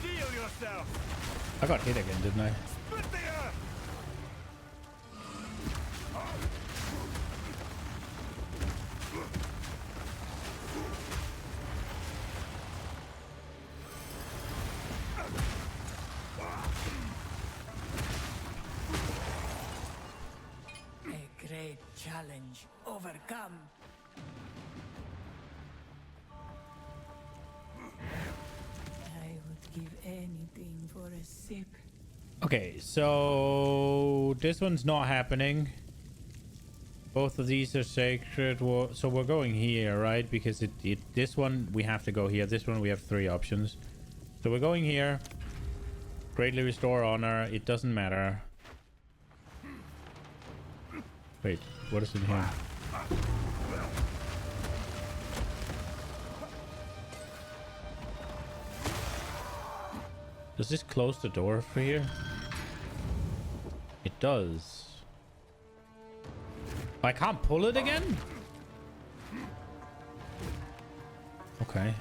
Steel yourself. I got hit again, didn't I? Split the earth. A great challenge overcome. I would give anything for a sip. Okay, so this one's not happening. Both of these are sacred. So we're going here, right? Because this one we have to go here. This one we have 3 options. So we're going here. Greatly restore honor. It doesn't matter. Wait, what is in here? Does this close the door for here? It does. I can't pull it again? Okay.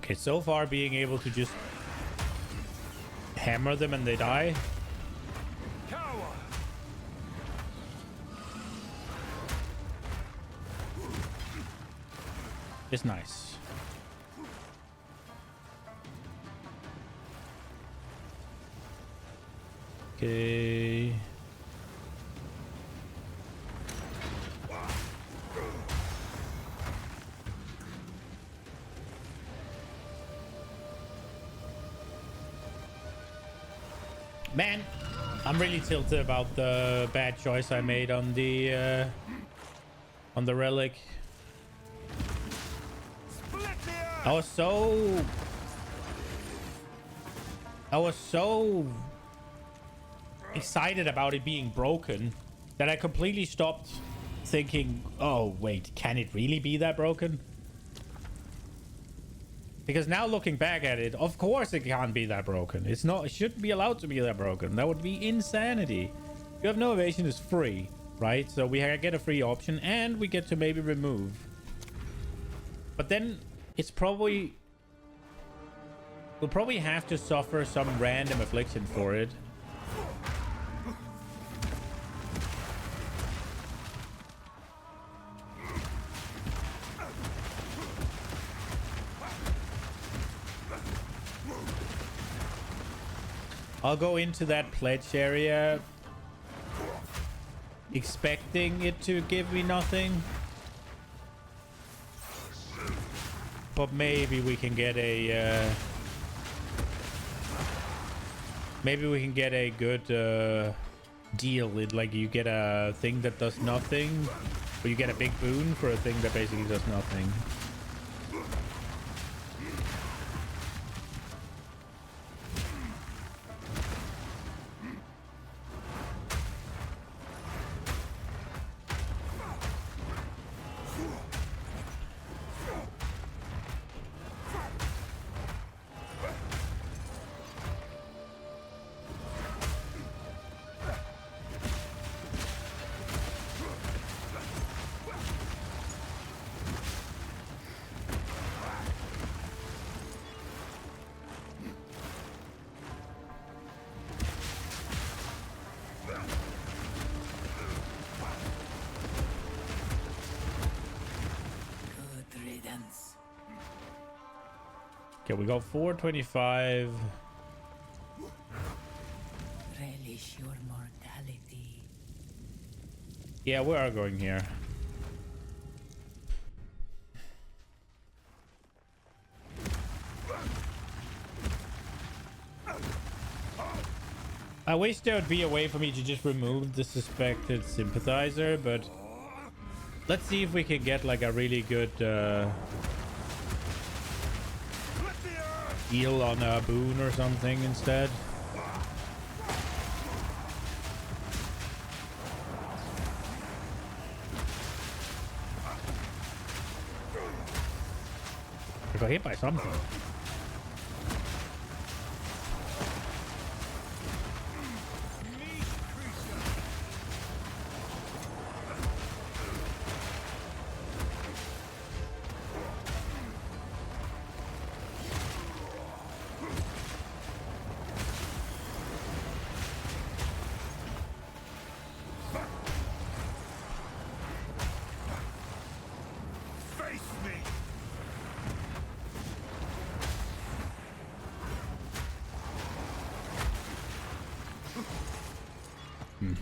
Okay, so far being able to just hammer them and they die. It's nice. Okay. Man, I'm really tilted about the bad choice I made on the relic. I was so excited about it being broken that I completely stopped thinking, oh wait, can it really be that broken? Because now looking back at it, of course it can't be that broken. It's not, it shouldn't be allowed to be that broken. That would be insanity. You have no evasion is free, right? So we get a free option and we get to maybe remove. But then it's probably, we'll probably have to suffer some random affliction for it. I'll go into that pledge area expecting it to give me nothing. But maybe we can get a good deal. Like you get a thing that does nothing, or you get a big boon for a thing that basically does nothing. Okay, we got 425. Relish your mortality. Yeah, we are going here. I wish there would be a way for me to just remove the suspected sympathizer, but let's see if we can get like a really good deal on a boon or something instead. I got hit by something.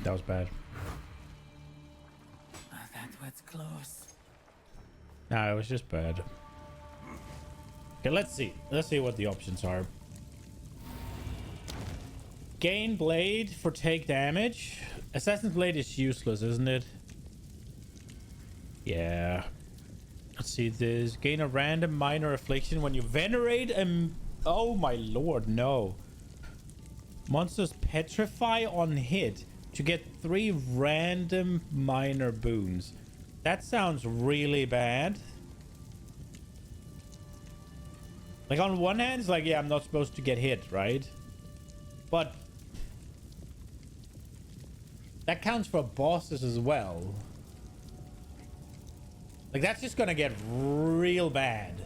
That was bad. That was close. Nah, it was just bad. Okay, let's see. Let's see what the options are. Gain blade for take damage. Assassin's blade is useless, isn't it? Yeah. Let's see this. Gain a random minor affliction when you venerate a... Oh my lord, no. Monsters petrify on hit to get 3 random minor boons. That sounds really bad. Like, on one hand, it's like, yeah, I'm not supposed to get hit, right? But that counts for bosses as well. Like, that's just gonna get real bad.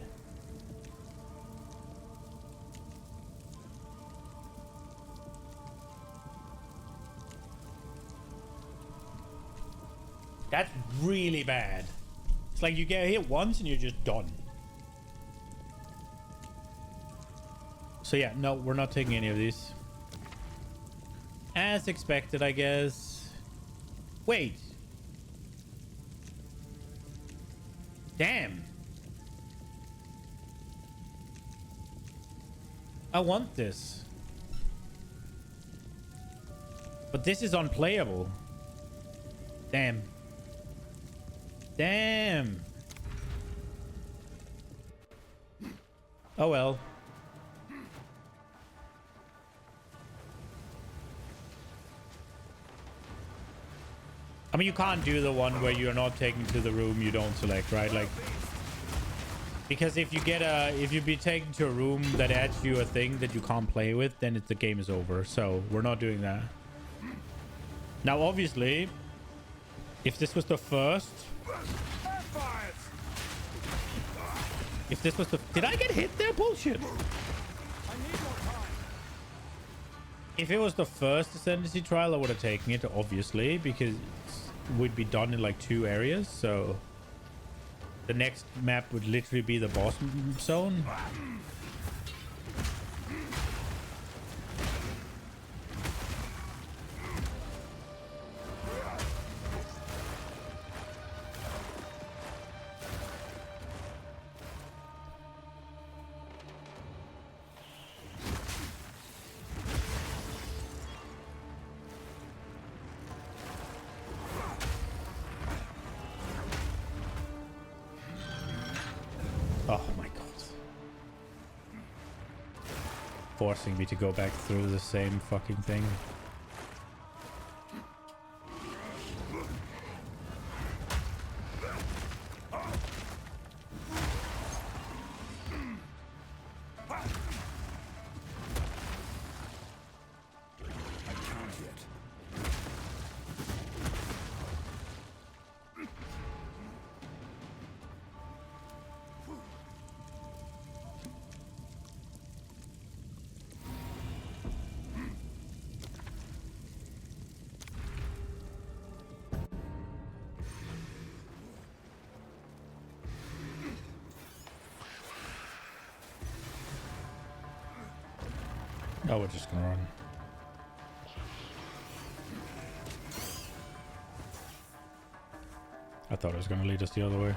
That's really bad. It's like you get hit once and you're just done. So yeah, no, we're not taking any of these. As expected, I guess. Wait. Damn. I want this. But this is unplayable. Damn. Damn. Oh well. I mean, you can't do the one where you're not taken to the room you don't select, right? Like, because if you be taken to a room that adds you a thing that you can't play with, then the game is over. So we're not doing that. Now, obviously, if this was the first, did I get hit there? Bullshit. If it was the first Ascendancy trial, I would have taken it, obviously, because we'd be done in like 2 areas. So the next map would literally be the boss zone. Oh my god. Forcing me to go back through the same fucking thing. Oh, we're just gonna run. I thought it was gonna lead us the other way.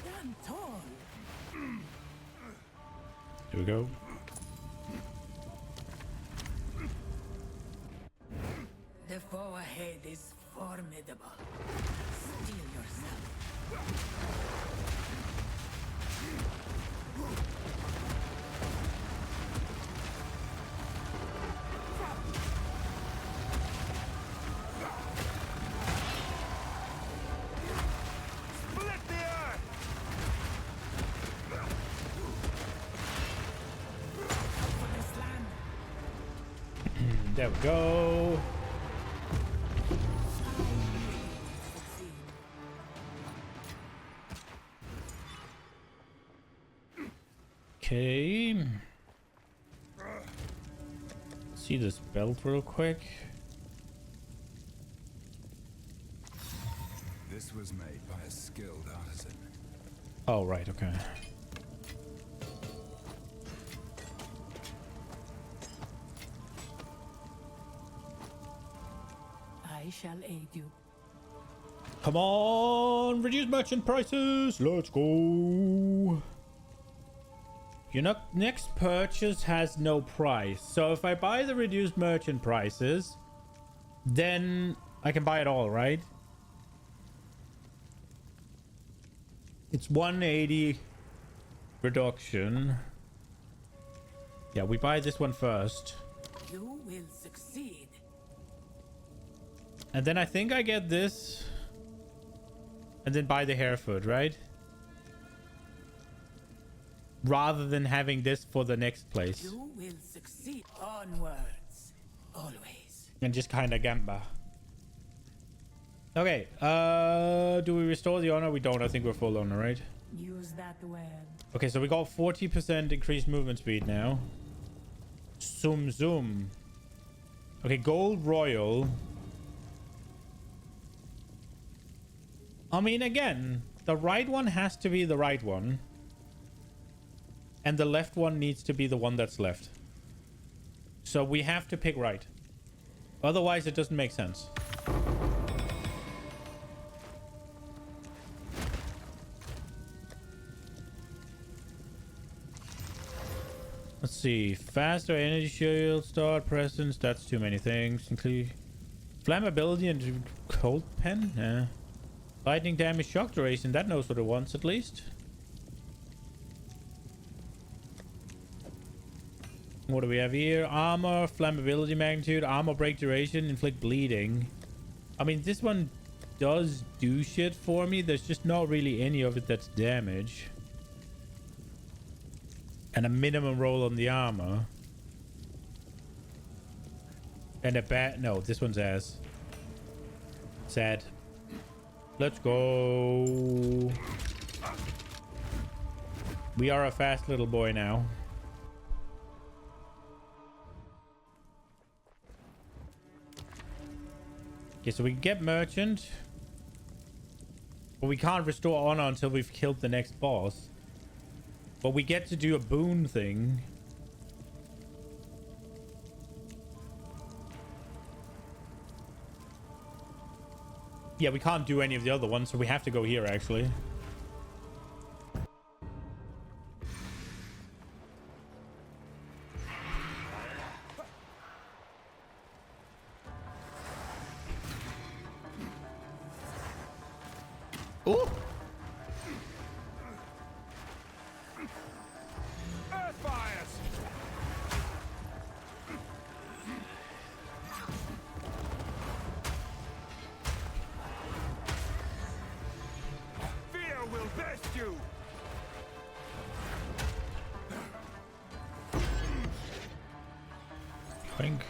Stand tall. Here we go. The foe ahead is formidable. Steel yourself. Split the earth! For this land. There we go. Okay. See this belt real quick. This was made by a skilled artisan. Oh, right, okay. I shall aid you. Come on, reduce merchant prices. Let's go. Your next purchase has no price. So if I buy the reduced merchant prices, then I can buy it all, right? It's 180 reduction. Yeah, we buy this one first. You will succeed. And then I think I get this. And then buy the Hereford, right? Rather than having this for the next place. You will succeed. Onwards. Always. And just kind of gamba. Okay. Do we restore the honor? We don't. I think we're full honor, right? Use that well. Okay, so we got 40% increased movement speed now. Zoom zoom. Okay, gold royal. I mean, again, the right one has to be the right one. And the left one needs to be the one that's left. So we have to pick right. Otherwise, it doesn't make sense. Let's see. Faster energy shield, start presence. That's too many things. Include flammability and cold pen. Yeah. Lightning damage, shock duration. That knows what it wants at least. What do we have here? Armor, flammability magnitude, armor break duration, inflict bleeding. I mean, this one does do shit for me. There's just not really any of it that's damage. And a minimum roll on the armor. And a bat. No, this one's ass. Sad. Let's go. We are a fast little boy now. Okay, so we can get merchant. But we can't restore honor until we've killed the next boss. But we get to do a boon thing. Yeah, we can't do any of the other ones, so we have to go here, actually. Ooh! Think.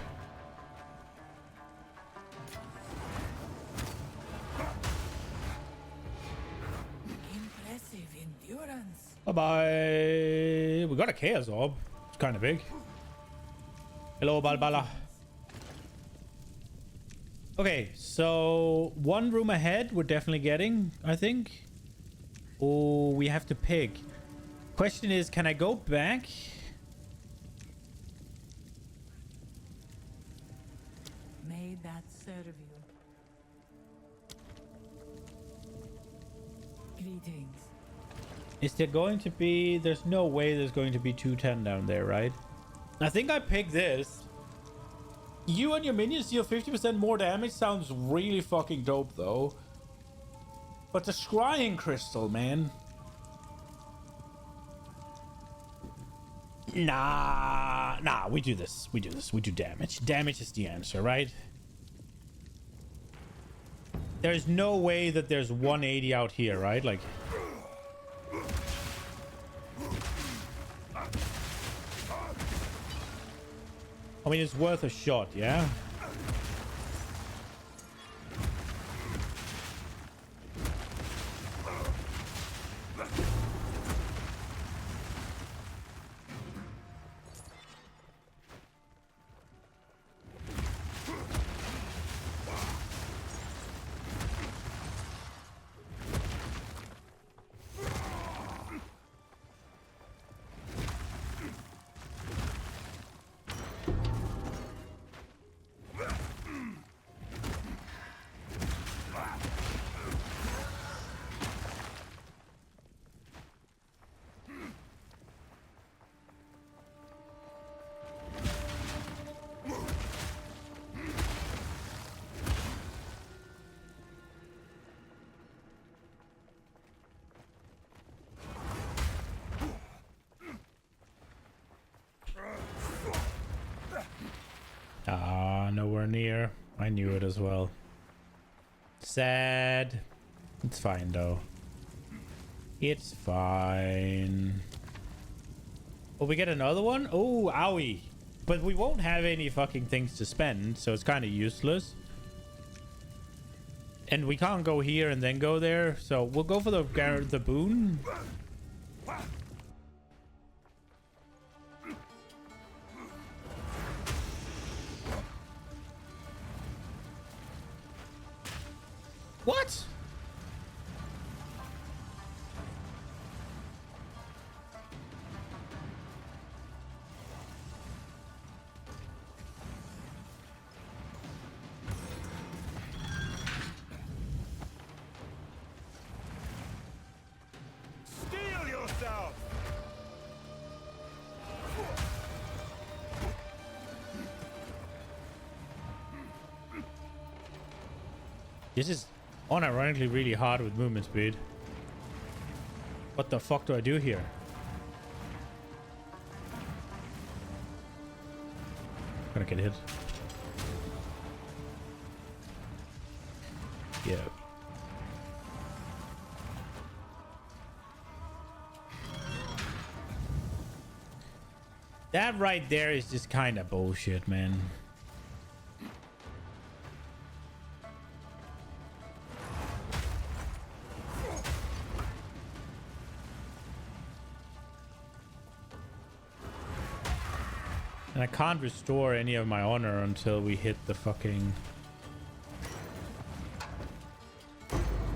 Impressive endurance. Bye-bye. We got a Chaos Orb. It's kind of big. Hello, Balbala. Okay, so one room ahead we're definitely getting, I think. Oh, we have to pick. Question is, can I go back? May that serve you. Greetings. Is there going to be... There's no way there's going to be 210 down there, right? I think I picked this. You and your minions deal 50% more damage. Sounds really fucking dope, though. But the scrying crystal, man. Nah, we do this. We do this. We do damage. Damage is the answer, right? There's no way that there's 180 out here, right? Like... I mean, it's worth a shot, yeah? Ah, nowhere near. I knew it as well. Sad. It's fine though. It's fine. Oh, we get another one? Oh, owie. But we won't have any fucking things to spend, so it's kind of useless. And we can't go here and then go there, so we'll go for the boon. What? Steel yourself! This is unironically really hard with movement speed. What the fuck do I do here? I'm gonna get hit. Yeah. That right there is just kind of bullshit, man. And I can't restore any of my honor until we hit the fucking...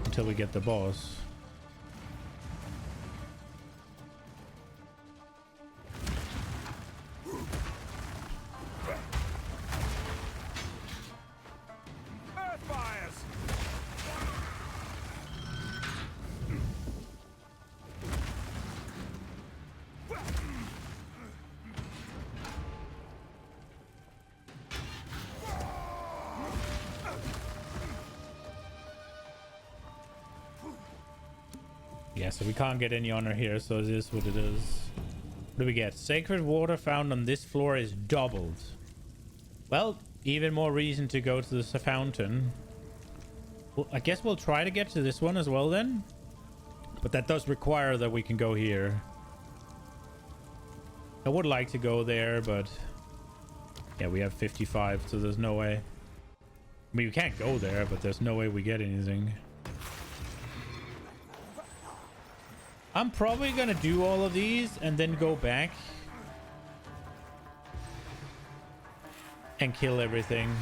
until we get the boss. Yeah, so we can't get any honor here, so it is what it is. What do we get? Sacred water found on this floor is doubled. Well, even more reason to go to this fountain. Well, I guess we'll try to get to this one as well then. But that does require that we can go here. I would like to go there, but... yeah, we have 55, so there's no way. I mean, we can't go there, but there's no way we get anything. I'm probably gonna do all of these and then go back and kill everything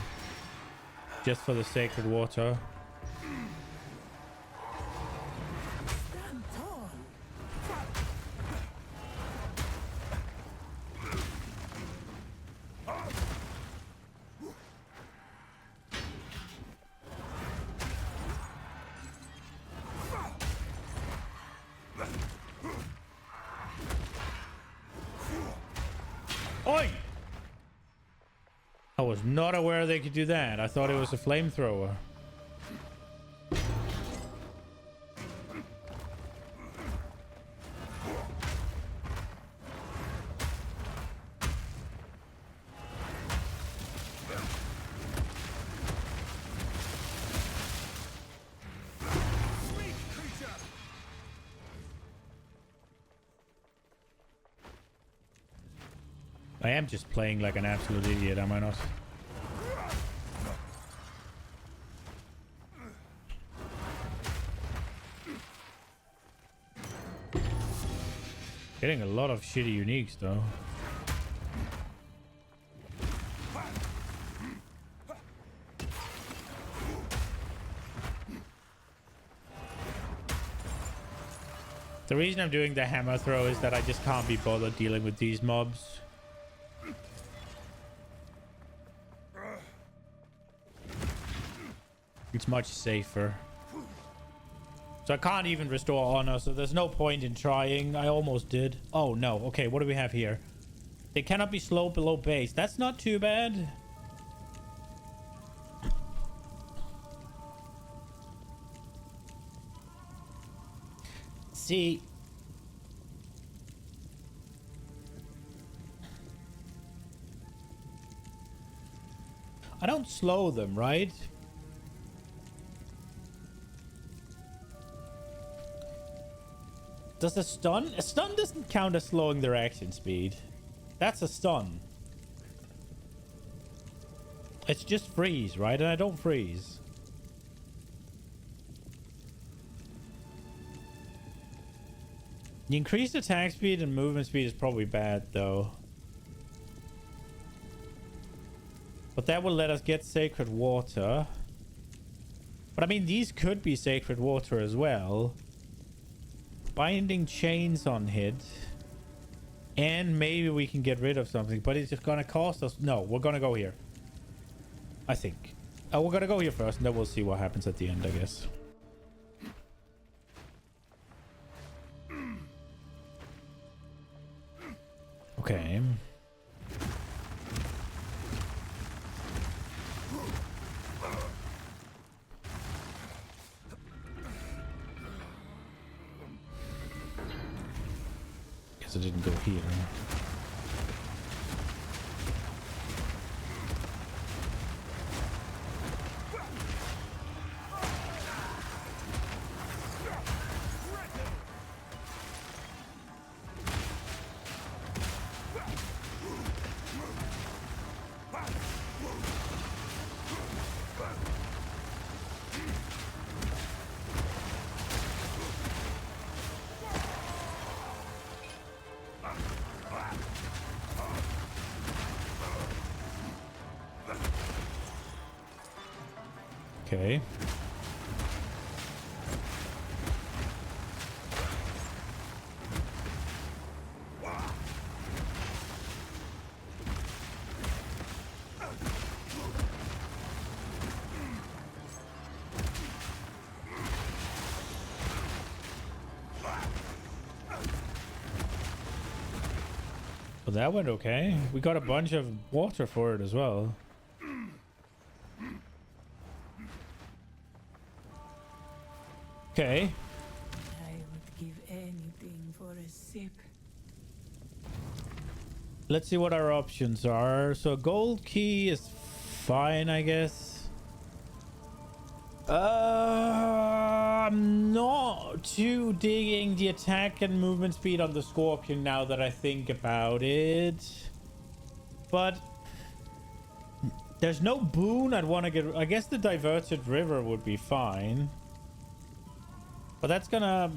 just for the sacred water. Stand tall. Oi! I was not aware they could do that. I thought it was a flamethrower. I am just playing like an absolute idiot, am I not? Getting a lot of shitty uniques though. The reason I'm doing the hammer throw is that I just can't be bothered dealing with these mobs. It's much safer. So I can't even restore honor, so there's no point in trying. I almost did. Oh no. Okay, what do we have here? They cannot be slowed below base. That's not too bad. See, I don't slow them, right? Does a stun? A stun doesn't count as slowing their action speed. That's a stun. It's just freeze, right? And I don't freeze. The increased attack speed and movement speed is probably bad, though. But that will let us get Sacred Water. But I mean, these could be Sacred Water as well. Binding Chains on hit. And maybe we can get rid of something. But it's just gonna cost us... No, we're gonna go here. I think. We're gonna go here first, and then we'll see what happens at the end, I guess. Okay. Guess I didn't go here. Okay. Well, that went okay. We got a bunch of water for it as well. Okay. I would give anything for a sip. Let's see what our options are. So gold key is fine, I guess. I'm not too digging the attack and movement speed on the Scorpion now that I think about it. But there's no boon I'd want to get. I guess the Diverted River would be fine. But that's gonna...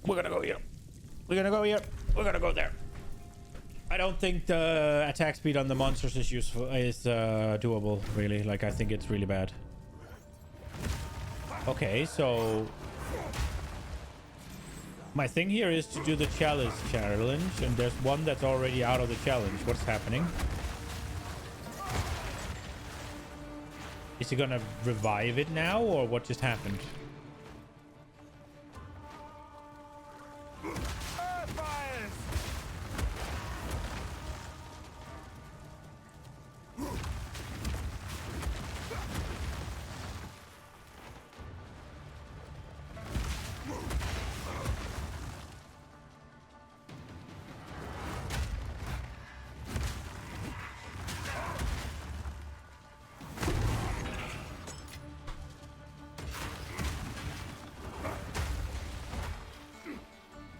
We're gonna go here. We're gonna go here. We're gonna go there. I don't think the attack speed on the monsters is useful, doable, really. Like, I think it's really bad. Okay, so... my thing here is to do the challenge, and there's one that's already out of the challenge. What's happening? Is he gonna revive it now, or what just happened?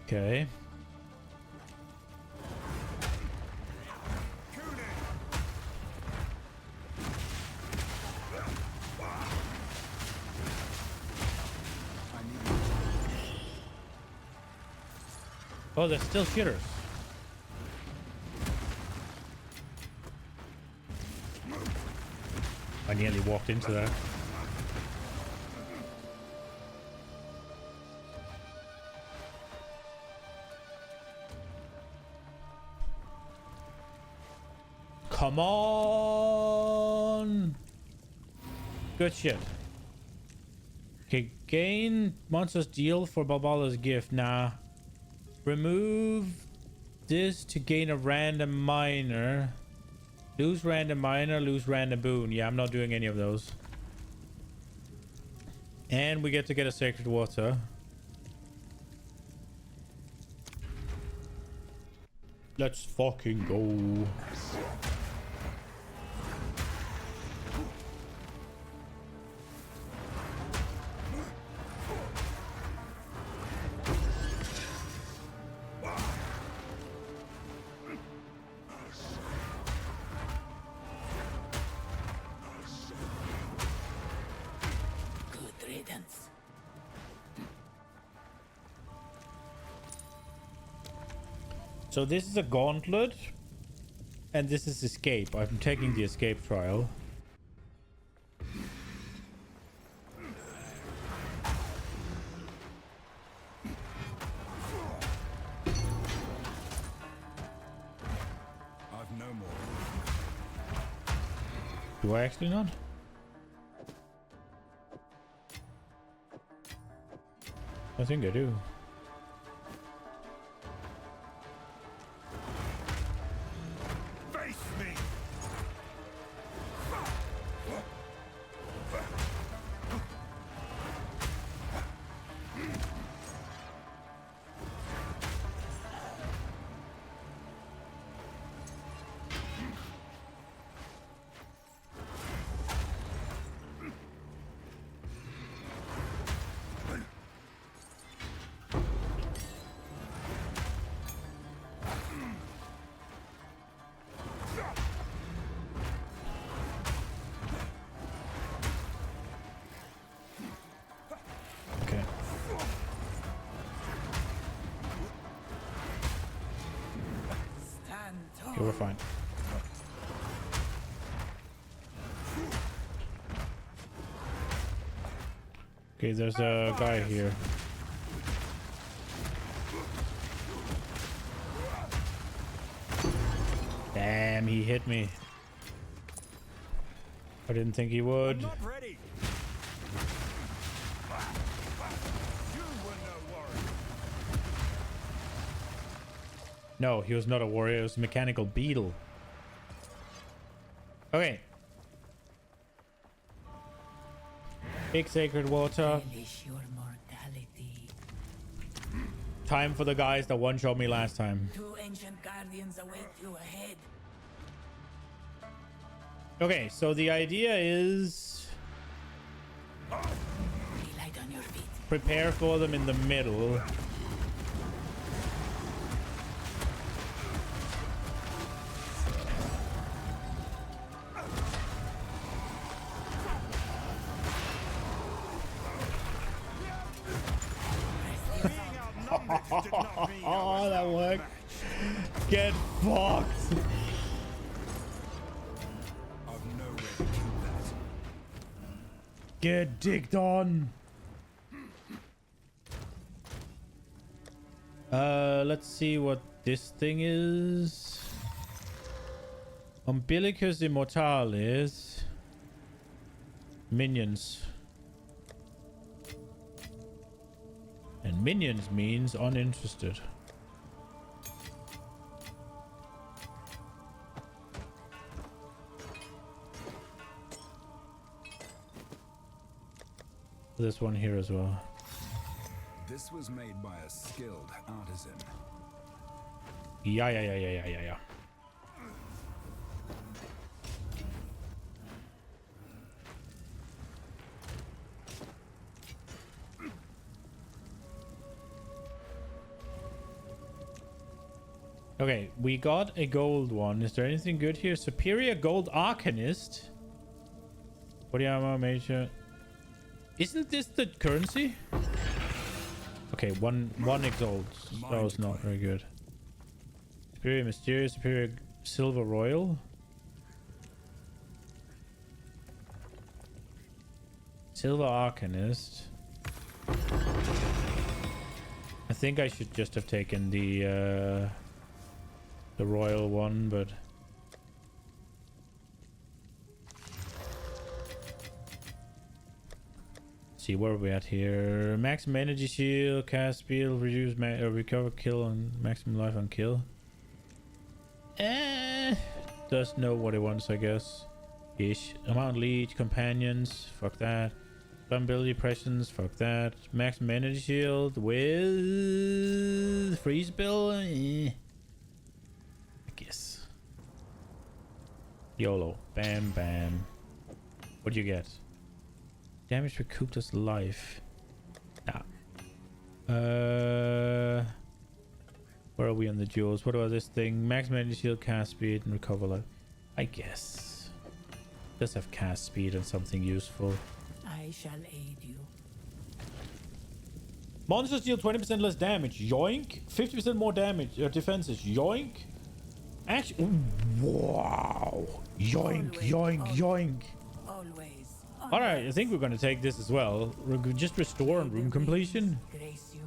Okay. Oh, they're still shitters. I nearly walked into that. Come on! Good shit. Okay, Gain monsters deal for Balbala's gift. Nah. Remove this to gain a random minor. Lose random minor, lose random boon. Yeah, I'm not doing any of those. And we get to get a sacred water. Let's fucking go. Good riddance. So this is a gauntlet. And this is escape. I'm taking the escape trial. I've no more. Do I actually not? I think I do. Face me! Okay. Stand tall. Okay, we're fine. Okay, there's a guy here. Damn, he hit me. I didn't think he would. Not ready! You were no warrior. No, he was not a warrior. It was a mechanical beetle. Okay. Big sacred water. Relish your mortality. Time for the guys that one-shot me last time. 2 ancient guardians await you ahead. Okay, so the idea is Be light on your feet. prepare for them in the middle. Being outnumbered did not mean I Oh, was that worked. outmatched. Get fucked. I've nowhere to keep that. Get dicked on. Let's see what this thing is. Umbilicus Immortalis. Minions. And minions means uninterested. This one here as well. This was made by a skilled artisan. Yeah. Okay, we got a gold one. Is there anything good here? Superior Gold Arcanist. Kodiyama Major. Isn't this the currency? Okay, one exalt. That was not very good. Superior Mysterious, Superior Silver Royal. Silver Arcanist. I think I should just have taken the royal one, but see where are we at here. Maximum energy shield, cast speed, reduce recover kill on maximum life on kill. Does know what it wants, I guess. Ish. Amount leech, companions, fuck that. Flammability presence, fuck that. Maximum energy shield with freeze bill. I guess. YOLO. Bam bam. What do you get? Damage recouped as life. Nah. Where are we on the jewels? What about this thing? Maximum energy shield, cast speed, and recover life. I guess. Does have cast speed and something useful. I shall aid you. Monsters deal 20% less damage. Yoink. 50% more damage. Defenses. Yoink. Actually, wow. Yoink, yoink, yoink. Always. All right, I think we're going to take this as well. Just restore and room completion. Grace you.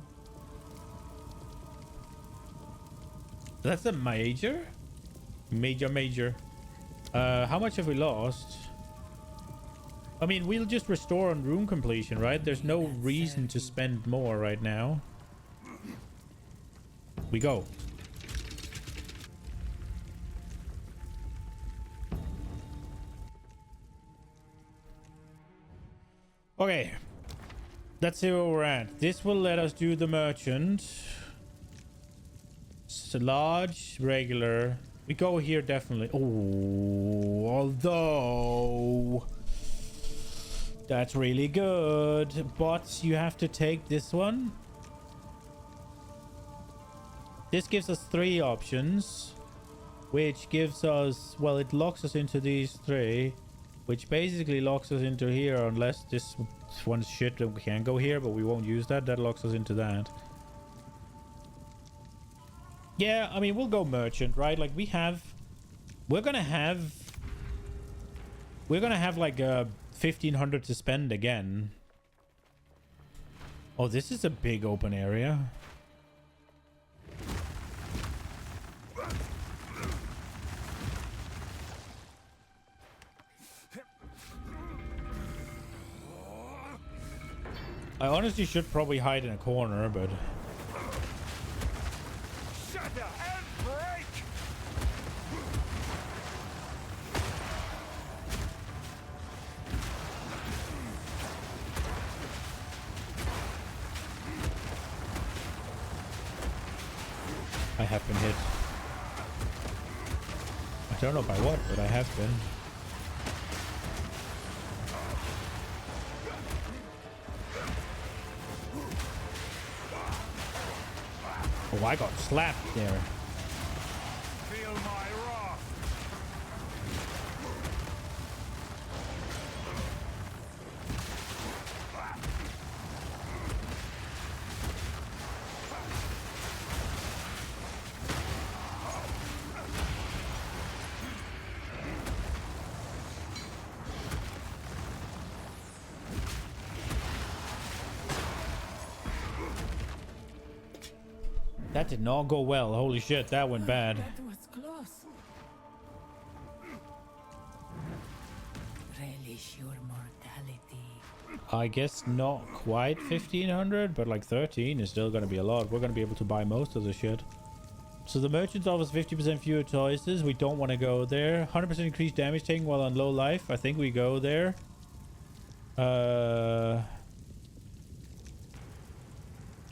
That's a major? Major. How much have we lost? I mean, we'll just restore on room completion, right? There's no reason to spend more right now. We go. Okay. Let's see where we're at. This will let us do the merchant. So large, regular. We go here definitely. Oh, although that's really good, but you have to take this one. This gives us 3 options, which gives us, well, it locks us into these 3, which basically locks us into here unless this one's shit and we can go here, but we won't use that. That locks us into that. Yeah, I mean, we'll go merchant, right? Like we're gonna have like 1500 to spend again. Oh, this is a big open area. I honestly should probably hide in a corner, but Shatter and break! I have been hit. I don't know by what, but I have been. Oh, I got slapped there. Feel my wrath! That did not go well. Holy shit, that went bad. That was close. Relish your mortality. I guess not quite 1500, but like 13 is still going to be a lot. We're going to be able to buy most of the shit. So the merchant offers 50% fewer choices. We don't want to go there. 100% increased damage taken while on low life. I think we go there.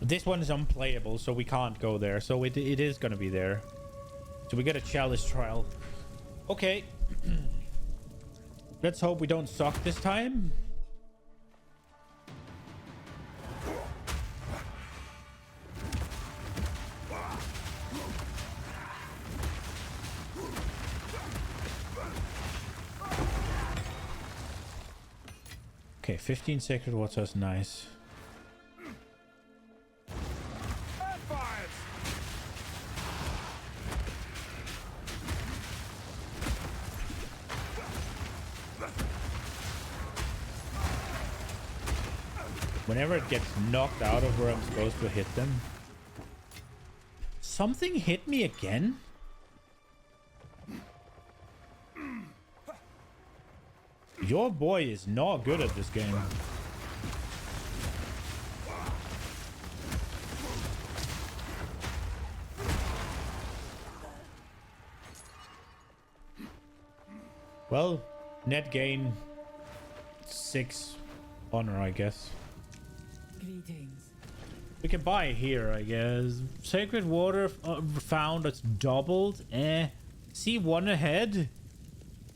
This one is unplayable, so we can't go there. So it is going to be there. So we get a chalice trial. Okay. Let's hope we don't suck this time. Okay, 15 sacred waters, nice. Whenever it gets knocked out of where I'm supposed to hit them. Something hit me again? Your boy is not good at this game. Well, net gain 6 honor, I guess. Greetings. We can buy here, I guess. Sacred water found that's doubled. See one ahead.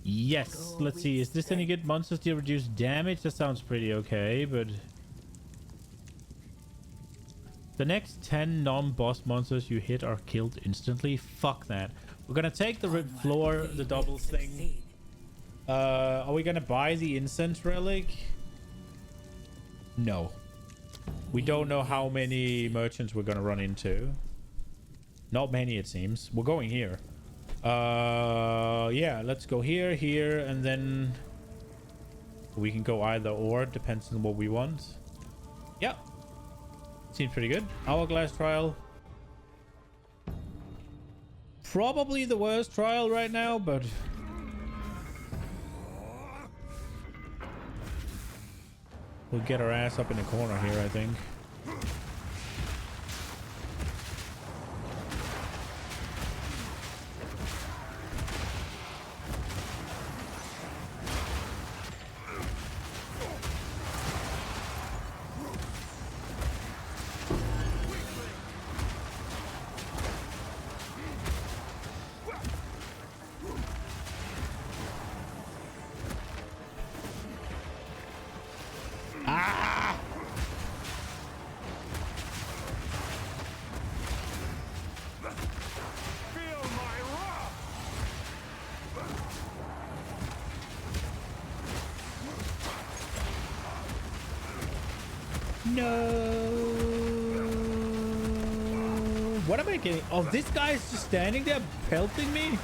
Yes. Let's see. Is this any good? Monsters deal reduced damage. That sounds pretty okay, but the next 10 non-boss monsters you hit are killed instantly. Fuck that. We're gonna take the floor, the doubles thing. Are we gonna buy the incense relic? No. We don't know how many merchants we're gonna run into. Not many, it seems. We're going here. Yeah, let's go here, here, and then we can go either or. Depends on what we want. Yeah. Seems pretty good. Hourglass trial. Probably the worst trial right now, but we'll get our ass up in the corner here, I think. What am I getting? Oh, this guy is just standing there pelting me?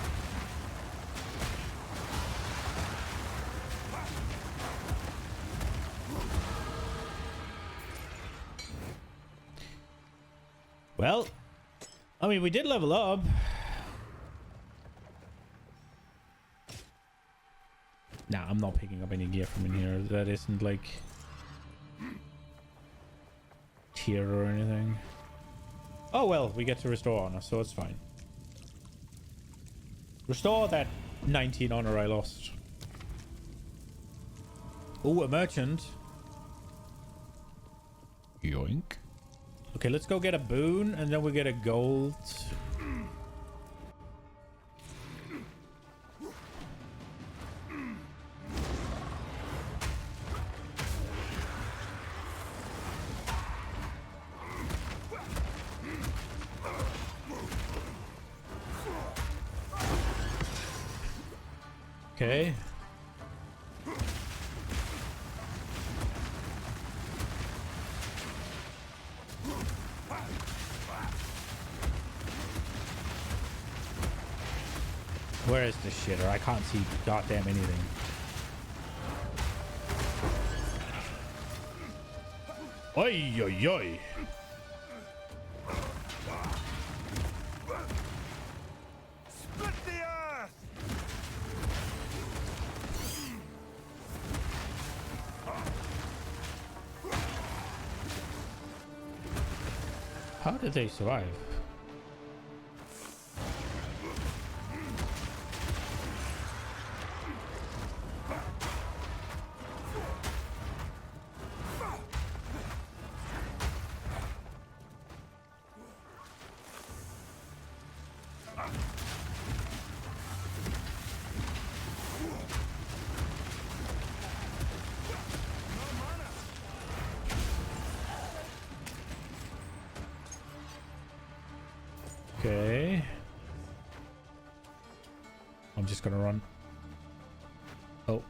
Well, I mean, we did level up. Nah, I'm not picking up any gear from in here. That isn't like tier or anything. Oh well, we get to restore honor, so it's fine. Restore that 19 honor I lost. Oh, a merchant. Yoink. Okay, let's go get a boon, and then we get a gold. Okay. Where is this shitter? I can't see goddamn anything. Oi, oi, oi. Split the earth! How did they survive? Okay. I'm just gonna run. Oh.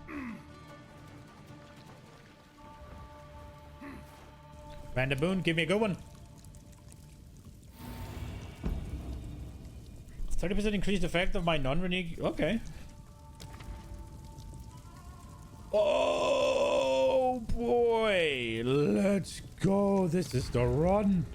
Random boon, give me a good one. 30% increased effect of my non-renewed. Okay. Oh boy. Let's go. This is the run.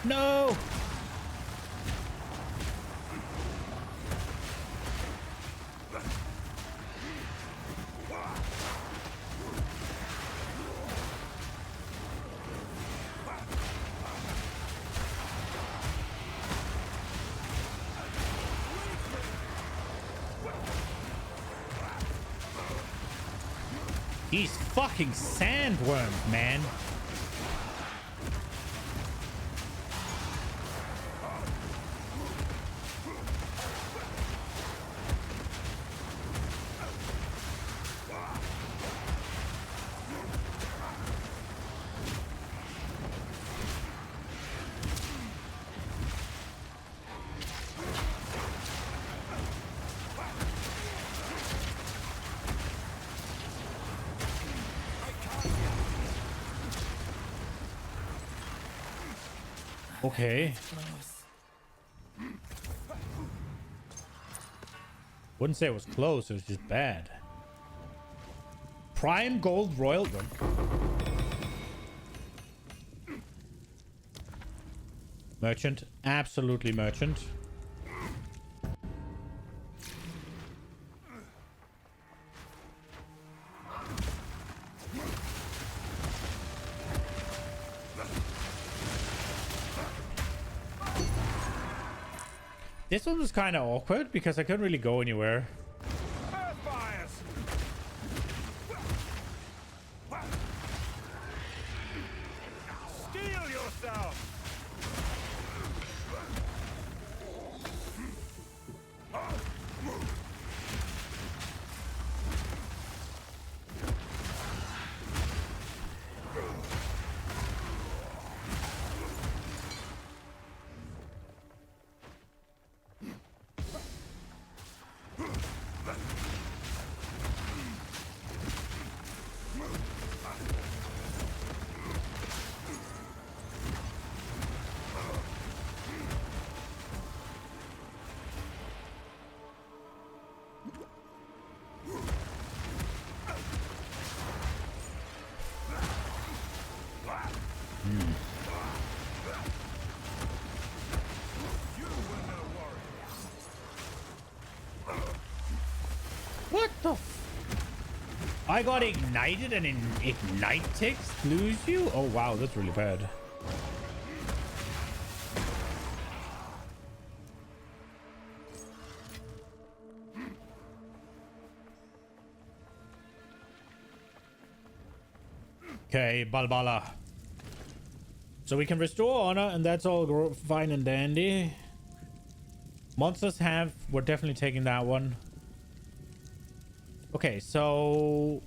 No! These fucking sandworms, man. Okay. Wouldn't say it was close, it was just bad. Prime Gold Royal. Merchant. Absolutely merchant. This one was kind of awkward because I couldn't really go anywhere. Steel yourself! What the I got ignited and ignite ticks lose you? Oh wow, that's really bad. Okay, Balbala. So we can restore honor and that's all fine and dandy. Monsters have, we're definitely taking that one. Okay, so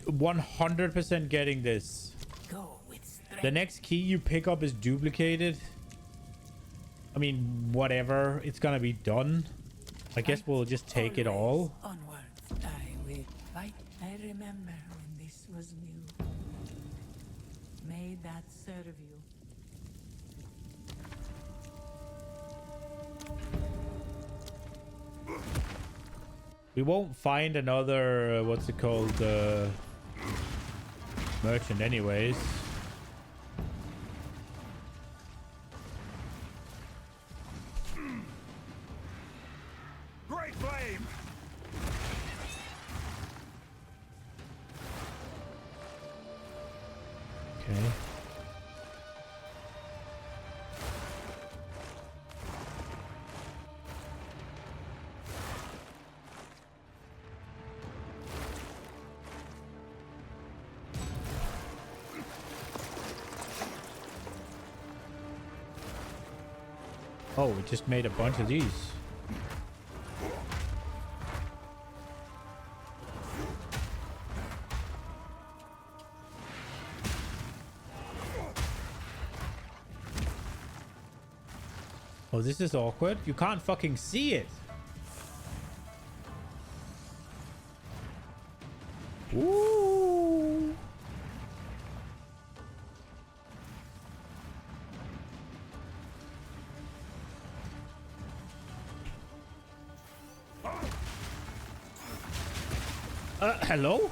100% getting this. Go with strength. The next key you pick up is duplicated. I mean, whatever, it's gonna be done. I guess we'll just take it all. Onwards, I will fight. I remember when this was new. May that serve you. We won't find another, what's it called, merchant anyways. Great flame! Okay. Oh, we just made a bunch of these. Oh, this is awkward. You can't fucking see it. Ooh. Hello?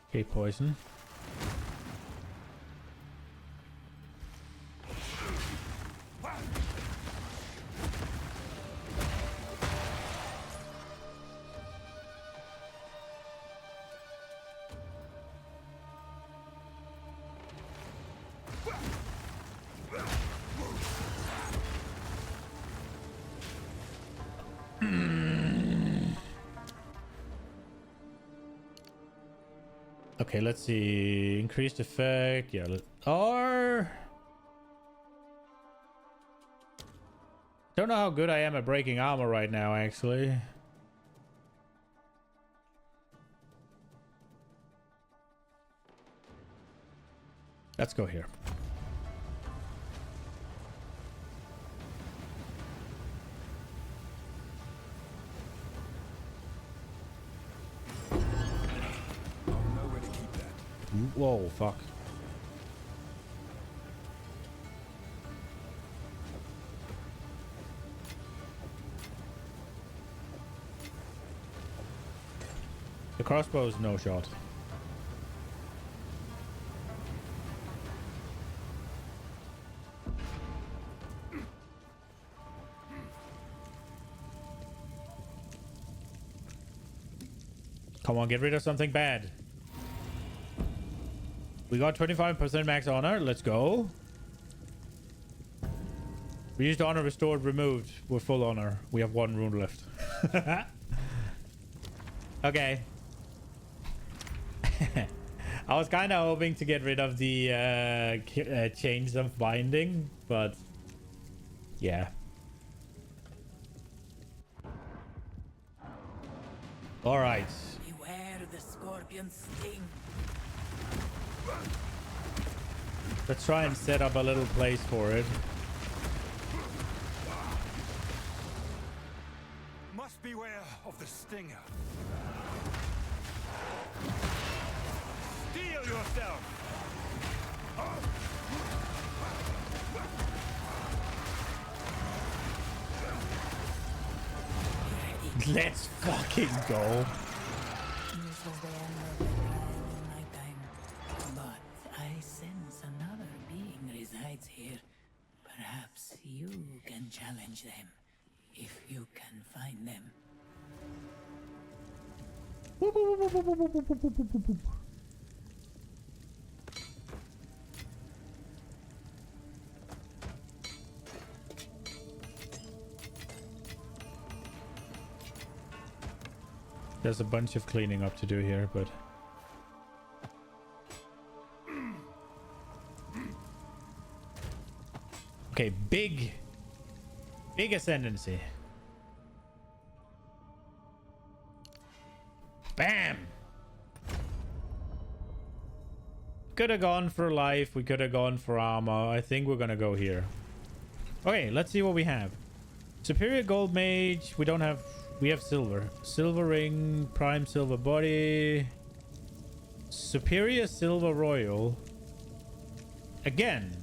Okay, poison. Okay, let's see. Increased effect. Yeah. Or don't know how good I am at breaking armor right now, actually. Let's go here. Whoa, fuck. The crossbow is no shot. Come on, get rid of something bad. We got 25% max honor. Let's go. We used honor, restored, removed. We're full honor. We have 1 rune left. Okay. I was kind of hoping to get rid of the chains of binding, but yeah. All right. Beware the scorpion sting. Let's try and set up a little place for it. Must beware of the stinger. Steel yourself. Let's fucking go. This was the end of the trial in my time, but I sense another being resides here. Perhaps you can challenge them, if you can find them. There's a bunch of cleaning up to do here, but okay, big ascendancy. Bam. Could have gone for life. We could have gone for armor. I think we're gonna go here. Okay, let's see what we have. Superior gold mage. We don't have. We have silver. Silver ring. Prime silver body. Superior silver royal. Again,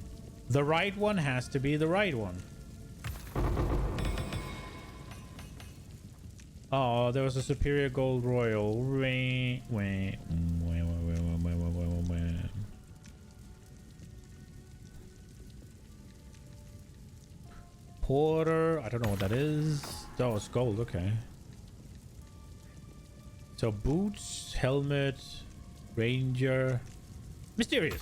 the right one has to be the right one. Oh, there was a superior gold royal. Wait. Porter. I don't know what that is. Oh, it's gold. Okay. So boots, helmet, ranger, mysterious.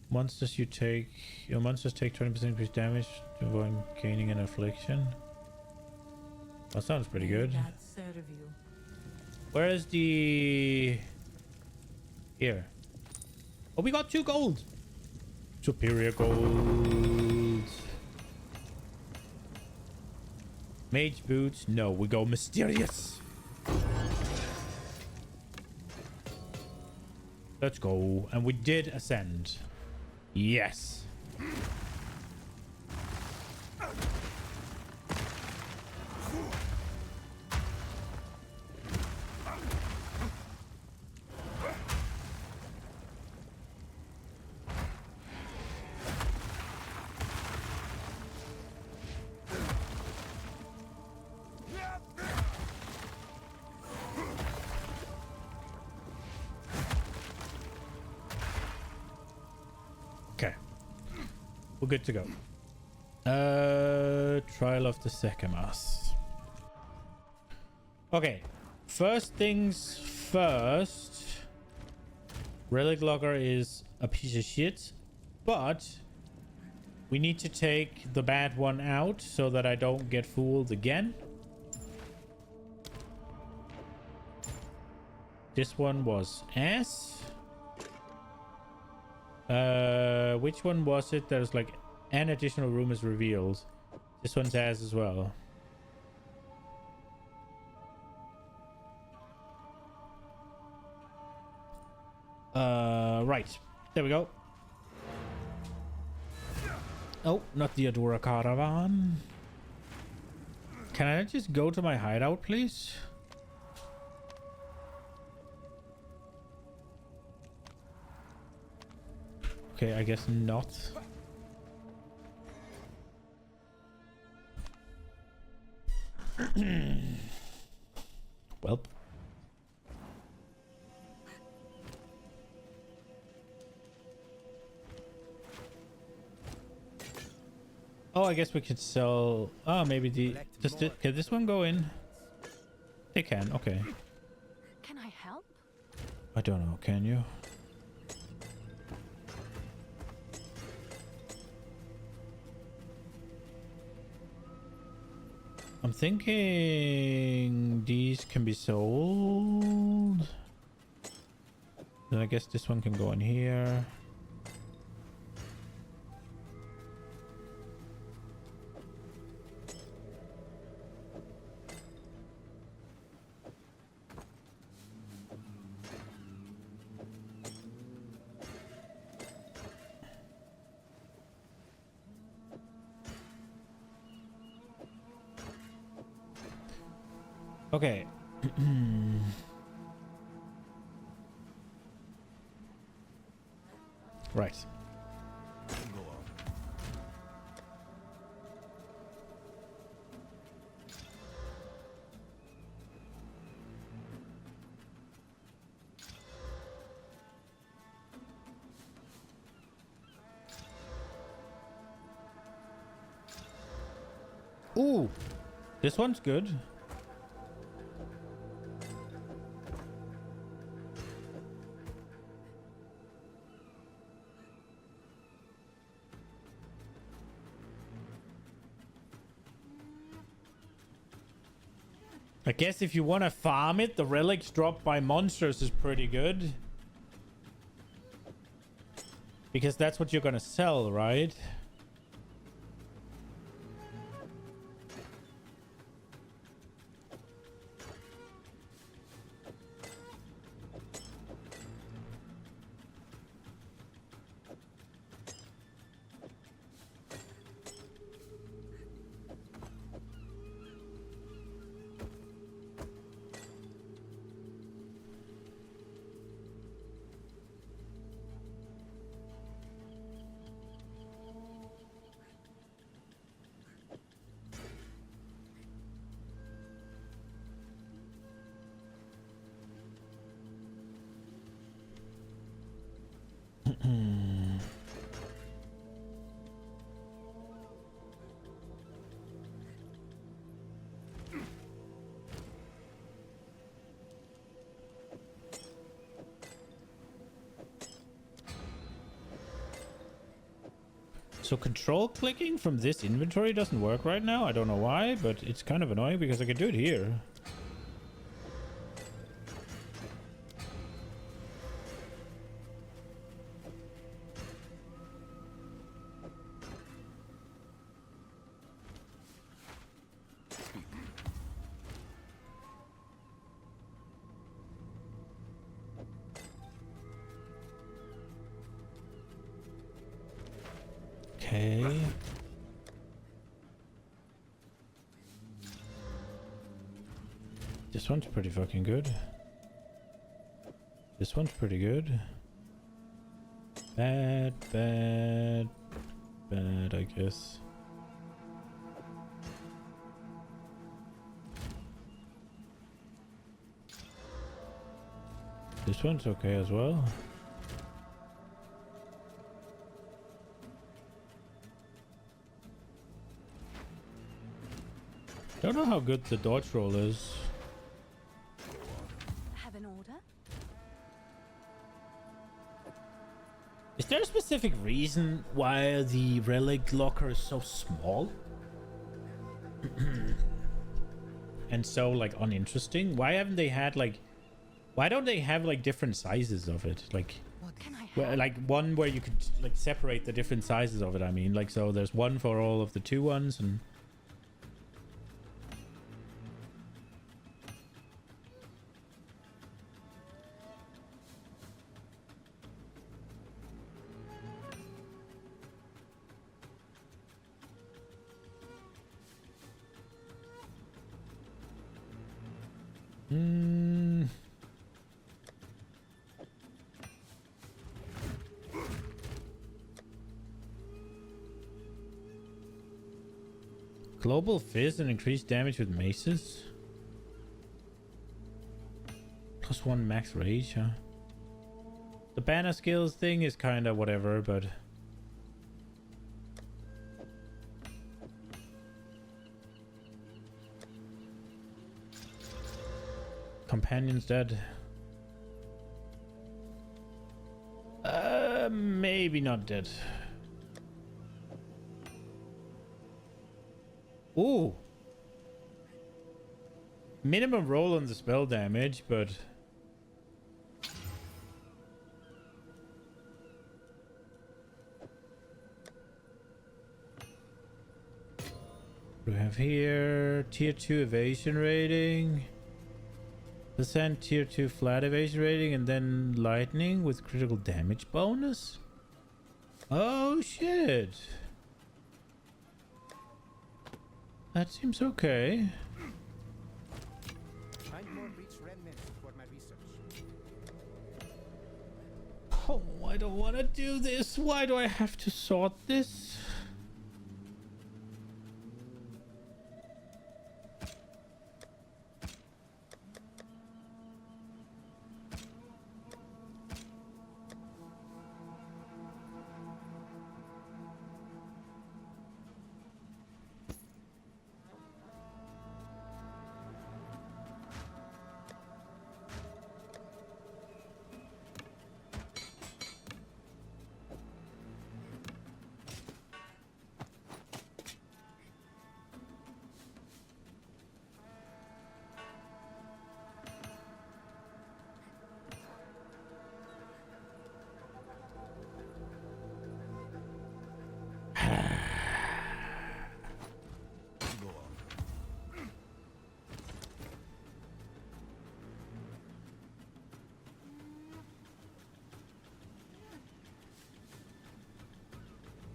Monsters you take. Your monsters take 20% increased damage to avoid gaining an affliction. That sounds pretty good. That serve you. Where is the... Here. Oh, we got 2 gold. Superior gold. Mage boots. No, we go mysterious. Let's go. And we did ascend. Yes. We're good to go. Trial of the Sekemas. Okay. First things first. Relic Logger is a piece of shit, but we need to take the bad one out so that I don't get fooled again. This one was ass. Which one was it? There's like an additional room is revealed. This one's ass as well. Right. There we go. Oh, not the Adora Caravan. Can I just go to my hideout, please? Okay, I guess not. Well. Oh, I guess we could sell... Oh, maybe the... Can this one go in? They can, okay. Can I help? I don't know, can you? I'm thinking these can be sold. Then I guess this one can go in here. Okay. Right. Ooh, this one's good. I guess if you want to farm it, the relics dropped by monsters is pretty good. Because that's what you're gonna sell, right? So control clicking from this inventory doesn't work right now. I don't know why, but it's kind of annoying because I can do it here. Okay. This one's pretty fucking good. This one's pretty good. Bad, bad, bad, I guess. This one's okay as well. Don't know how good the dodge roll is. Is there a specific reason why the relic locker is so small? And so like uninteresting? Why haven't they had like, why don't they have like different sizes of it? Like, like one where you could like separate the different sizes of it. I mean, like, so there's one for all of the 2 ones and. Global Fizz and increased damage with maces. +1 max rage, huh? The banner skills thing is kind of whatever, but... Companion's dead. Maybe not dead. Ooh. Minimum roll on the spell damage, but... What do we have here? Tier 2 evasion rating. % tier 2 flat evasion rating and then lightning with critical damage bonus? Oh shit. That seems okay. Find more breach remnants for my research. Oh, I don't want to do this. Why do I have to sort this?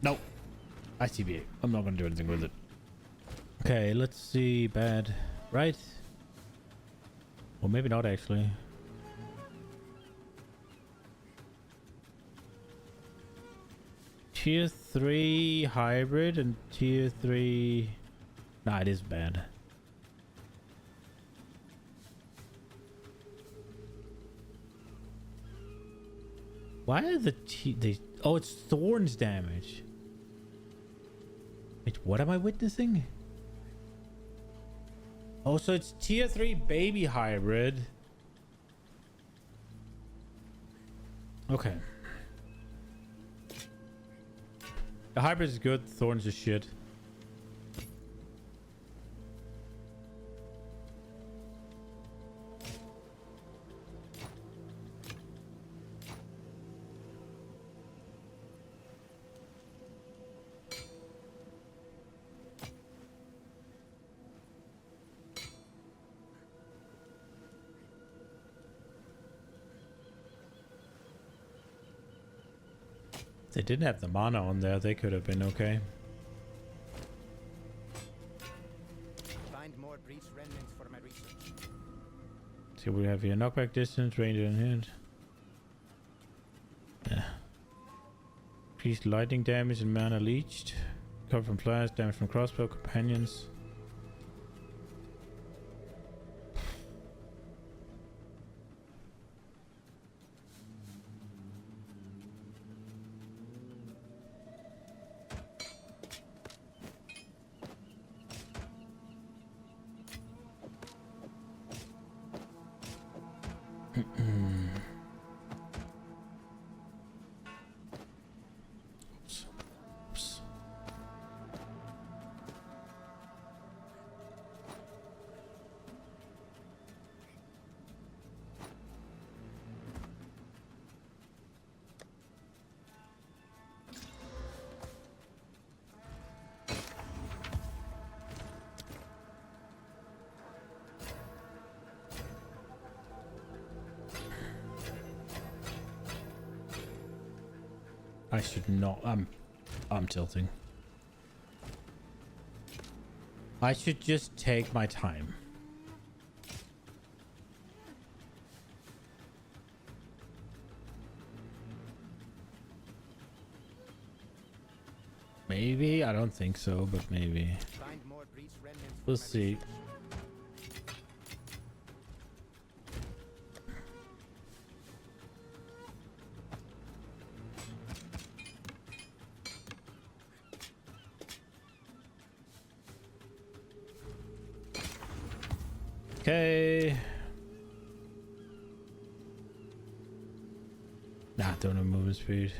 Nope. ICB. I'm not going to do anything with it. Okay, let's see. Bad. Right? Or maybe not, actually. Tier 3 hybrid and tier 3... Nah, it is bad. Why are the oh, it's thorns damage. Wait, what am I witnessing? Oh, so it's tier 3 baby hybrid. Okay. The hybrid is good, thorns is shit. If they didn't have the mana on there, they could have been okay. Find more breach remnants for my research. See what we have here. Knockback distance, range and hit. Yeah. Increased lightning damage and mana leached. Cover from flash, damage from crossbow, companions. I should not. I'm tilting. I should just take my time. Maybe. I don't think so, but maybe. Find more breach remnants for We'll my see. research. Okay. Nah, don't have movement speed.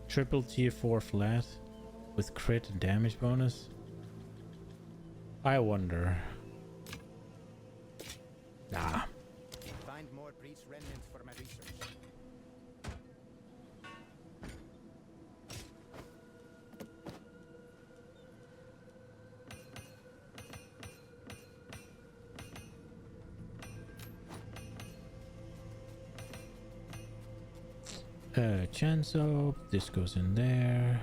Triple tier 4 flat with crit and damage bonus. I wonder. Nah. Find more breach remnants for my research. Chance up. This goes in there.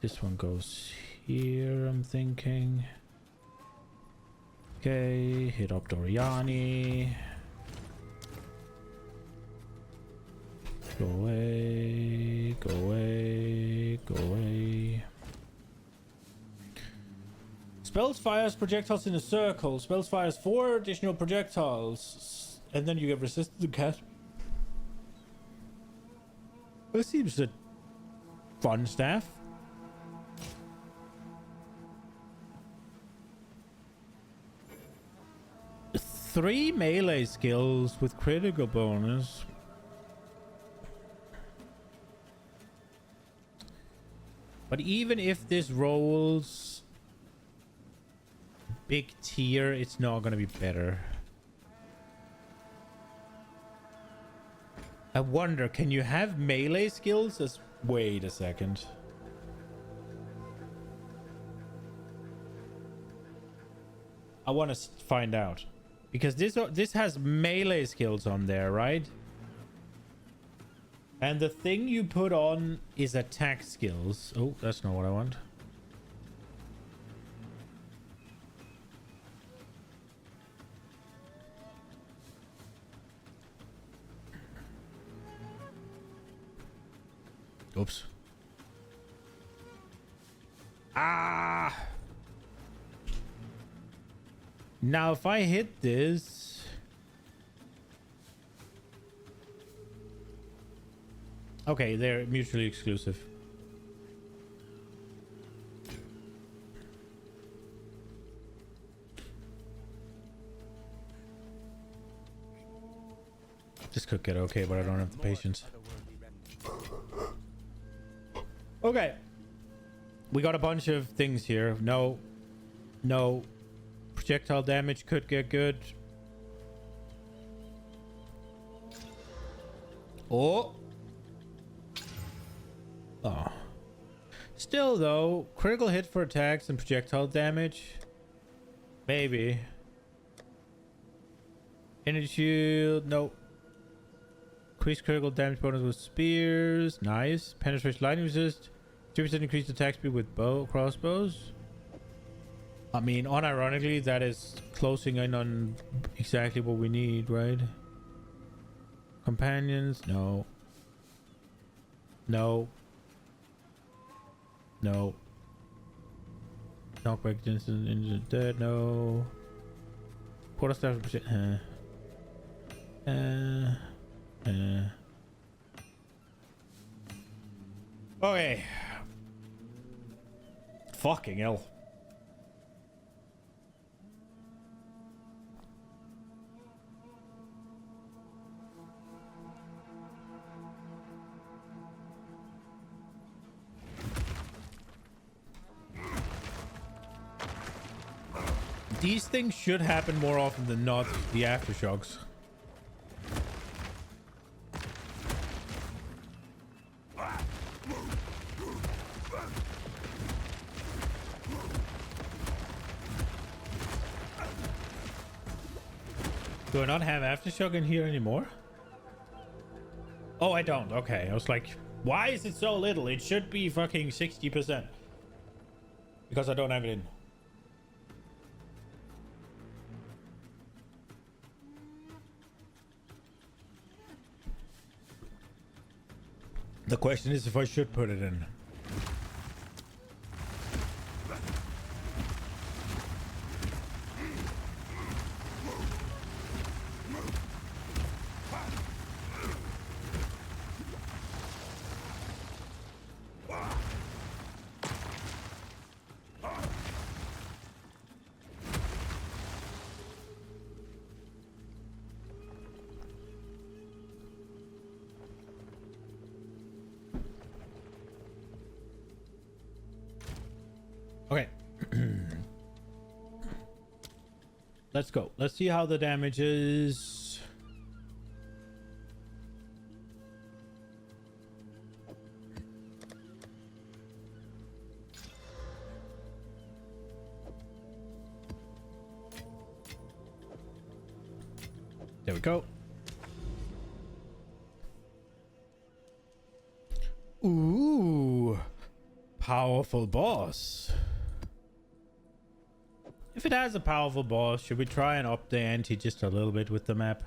This one goes here, I'm thinking. Okay, hit up Doriani. Go away, go away, go away. Spells fires projectiles in a circle. Spells fires 4 additional projectiles. And then you get resisted to cast. This seems a fun staff. Three melee skills with critical bonus. But even if this rolls big tier, it's not gonna be better. I wonder, can you have melee skills as... Wait a second. I want to find out. Because this has melee skills on there, right? And the thing you put on is attack skills. Oh, that's not what I want. Oops. Ah! Now, if I hit this... Okay, they're mutually exclusive. This could get okay, but I don't have the patience. Okay. We got a bunch of things here. No. No. Projectile damage could get good. Oh. Oh. Still, though, critical hit for attacks and projectile damage. Maybe. Energy shield. Nope. Increased critical damage bonus with spears. Nice. Penetration lightning resist. 2% increased attack speed with crossbows. I mean, unironically, that is closing in on exactly what we need, right? Companions. No. No. No. Knockback instant dead. No. Quarterstaff. Okay. Fucking hell. These things should happen more often than not, the aftershocks. Do I not have Aftershock in here anymore? Oh, I don't. Okay. I was like, why is it so little? It should be fucking 60%. Because I don't have it in. The question is if I should put it in. Okay. Let's go. Let's see how the damage is. There we go. Ooh. Powerful boss. If it has a powerful boss, should we try and up the ante just a little bit with the map?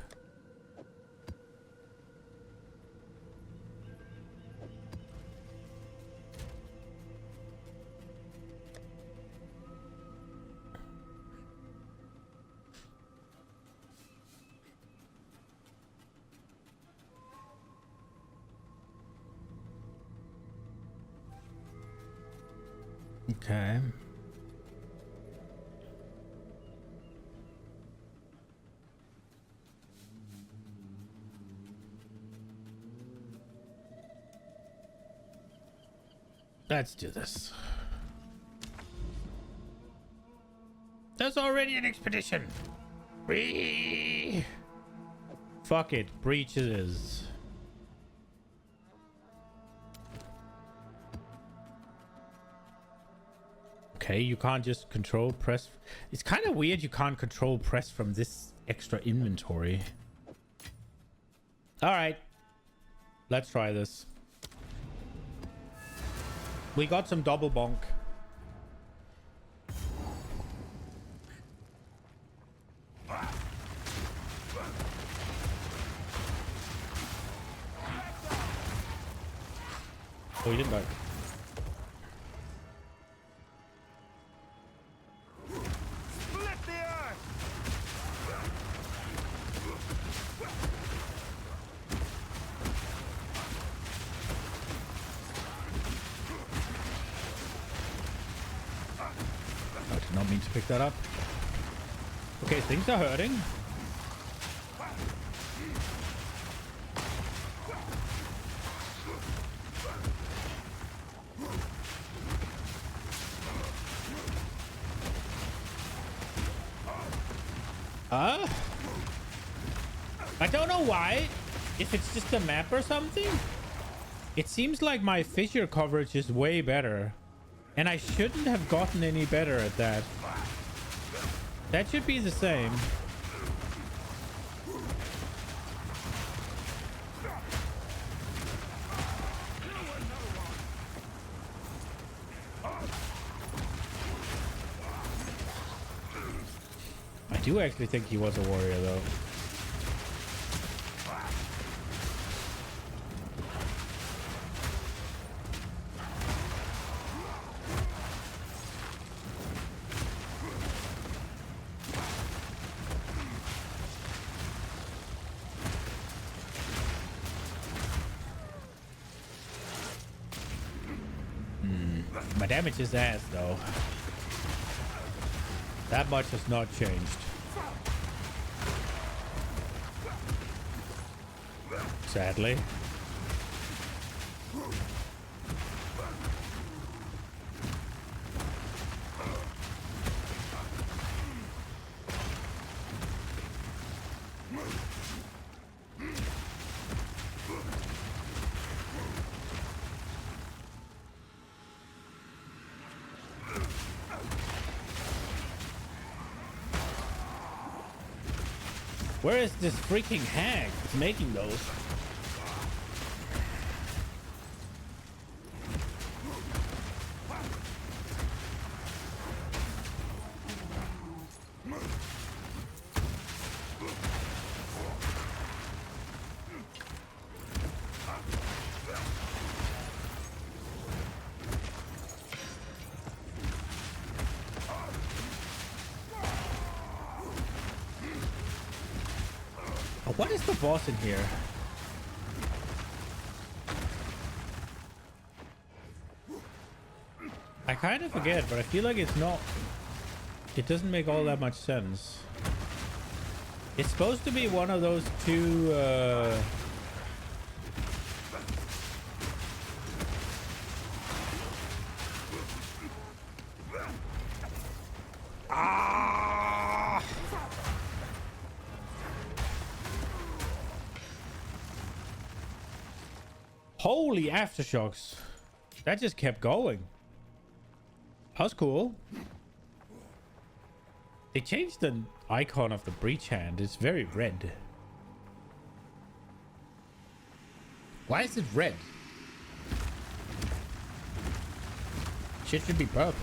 Okay. Let's do this. There's already an expedition. Fuck it. Breach it is. Okay, you can't just control press. It's kind of weird you can't control press from this extra inventory. All right. Let's try this. We got some double bonk. Oh, he didn't die. Not mean to pick that up. Okay, things are hurting. I don't know why. If it's just a map or something. It seems like my fissure coverage is way better. And I shouldn't have gotten any better at that. That should be the same. I do actually think he was a warrior, though. My damage is ass, though. That much has not changed. Sadly. Where is this freaking hag that's making those? What is the boss in here? I kind of forget, but I feel like it's not... It doesn't make all that much sense. It's supposed to be one of those two... Holy aftershocks. That just kept going. That was cool. They changed the icon of the breach hand. It's very red. Why is it red? Shit should be purple.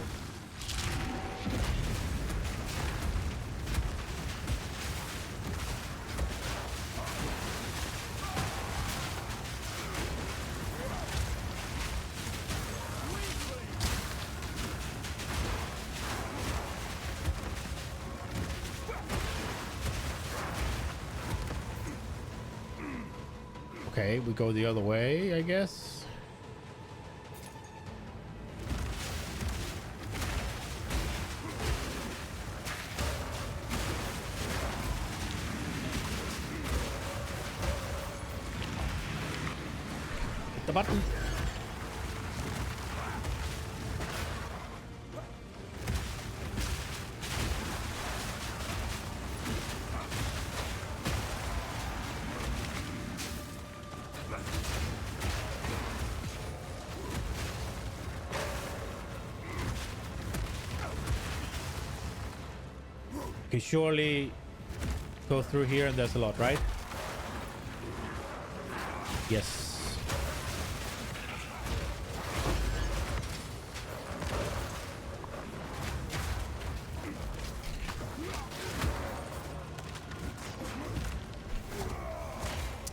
Okay, we go the other way, I guess. Hit the button. Okay, surely go through here and there's a lot, right? Yes.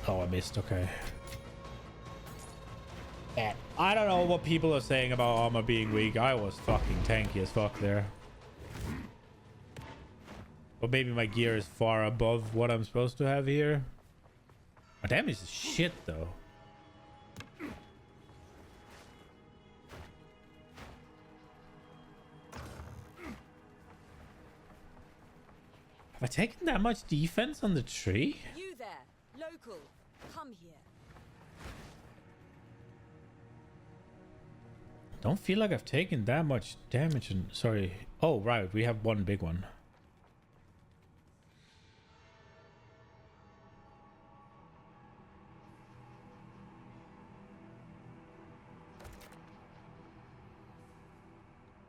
Oh, I missed. Okay. I don't know what people are saying about armor being weak. I was fucking tanky as fuck there. But maybe my gear is far above what I'm supposed to have here. My damage is shit, though. Have I taken that much defense on the tree? You there, local, come here. Don't feel like I've taken that much damage. And sorry. Oh, right. We have one big one.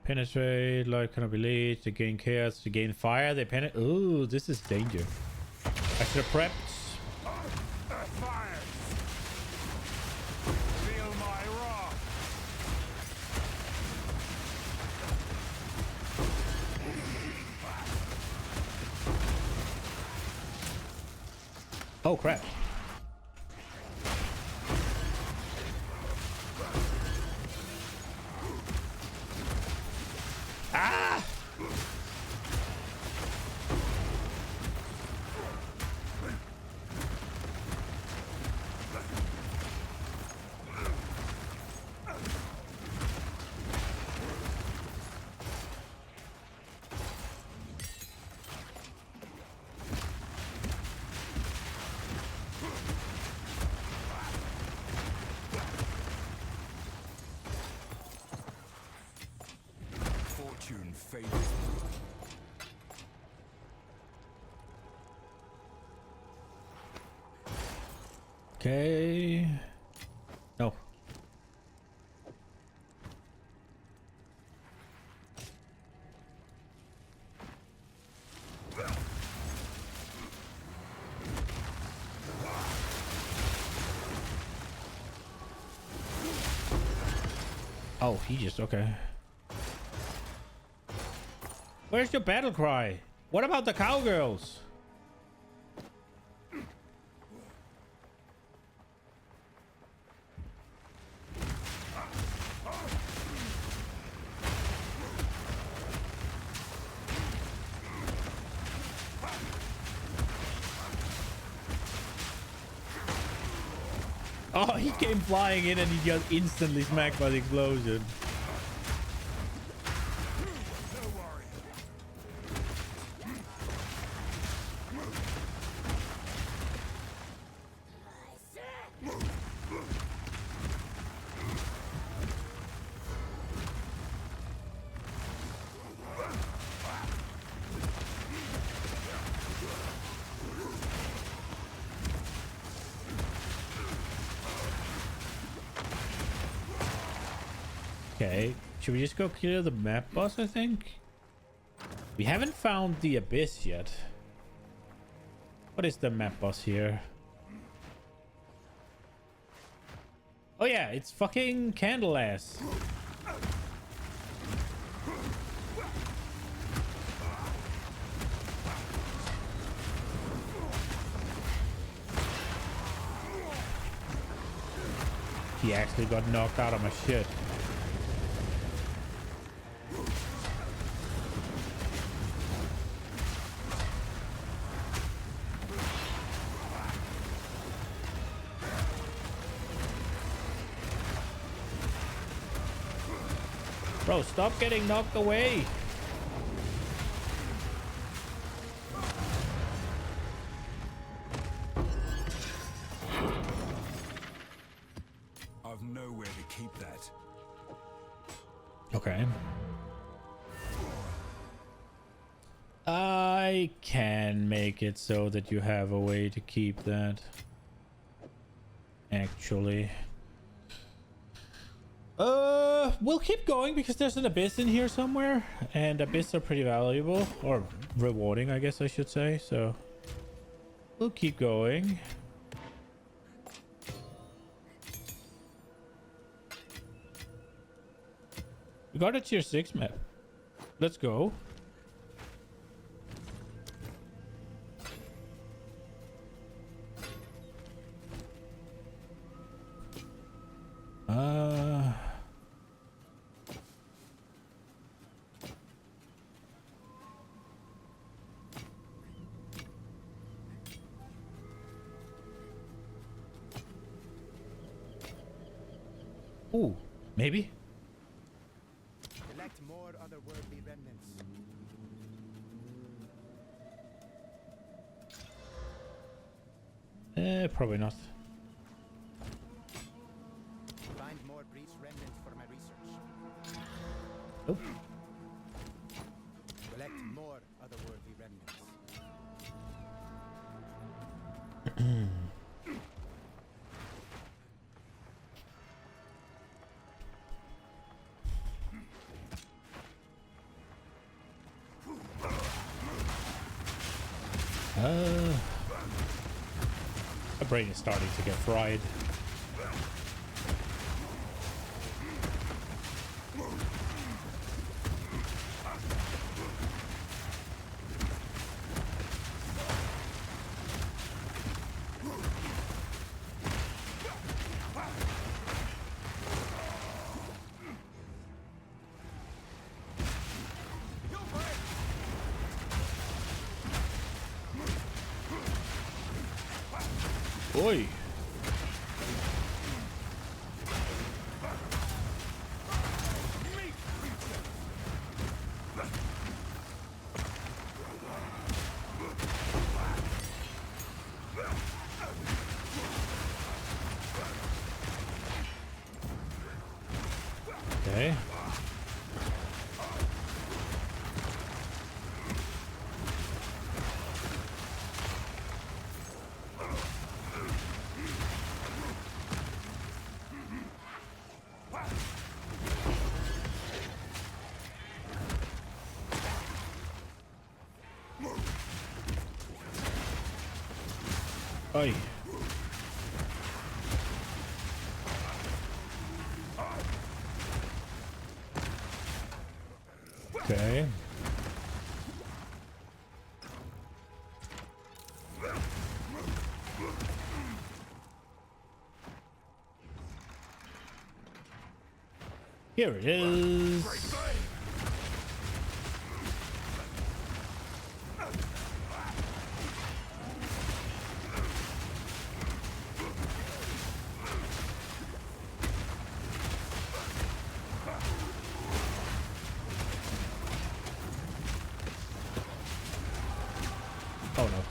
Penetrate, light cannot be leached, to gain chaos, to gain fire, they penetrate. Ooh, this is danger. I should have prepped. Fire! Feel my wrath! Oh, crap. Ah! Fortune favors. Okay. No. Oh, he just okay. Where's your battle cry? What about the cowgirls? Oh, he came flying in and he got instantly smacked by the explosion. Okay, should we just go clear the map boss, I think? We haven't found the abyss yet. What is the map boss here? Oh yeah, it's fucking Candleass. He actually got knocked out of my shit. Bro, stop getting knocked away. I've nowhere to keep that. Okay. I can make it so that you have a way to keep that. Actually. We'll keep going because there's an abyss in here somewhere, and abyss are pretty valuable, or rewarding, I guess I should say, so we'll keep going. We got a tier 6 map. Let's go. Ooh, maybe. Collect more otherworldly remnants. Probably not. Find more breach remnants for my research. Nope. Collect more otherworldly remnants. My brain is starting to get fried. Oi. Okay. Oi. Okay. Here it is. Oh no.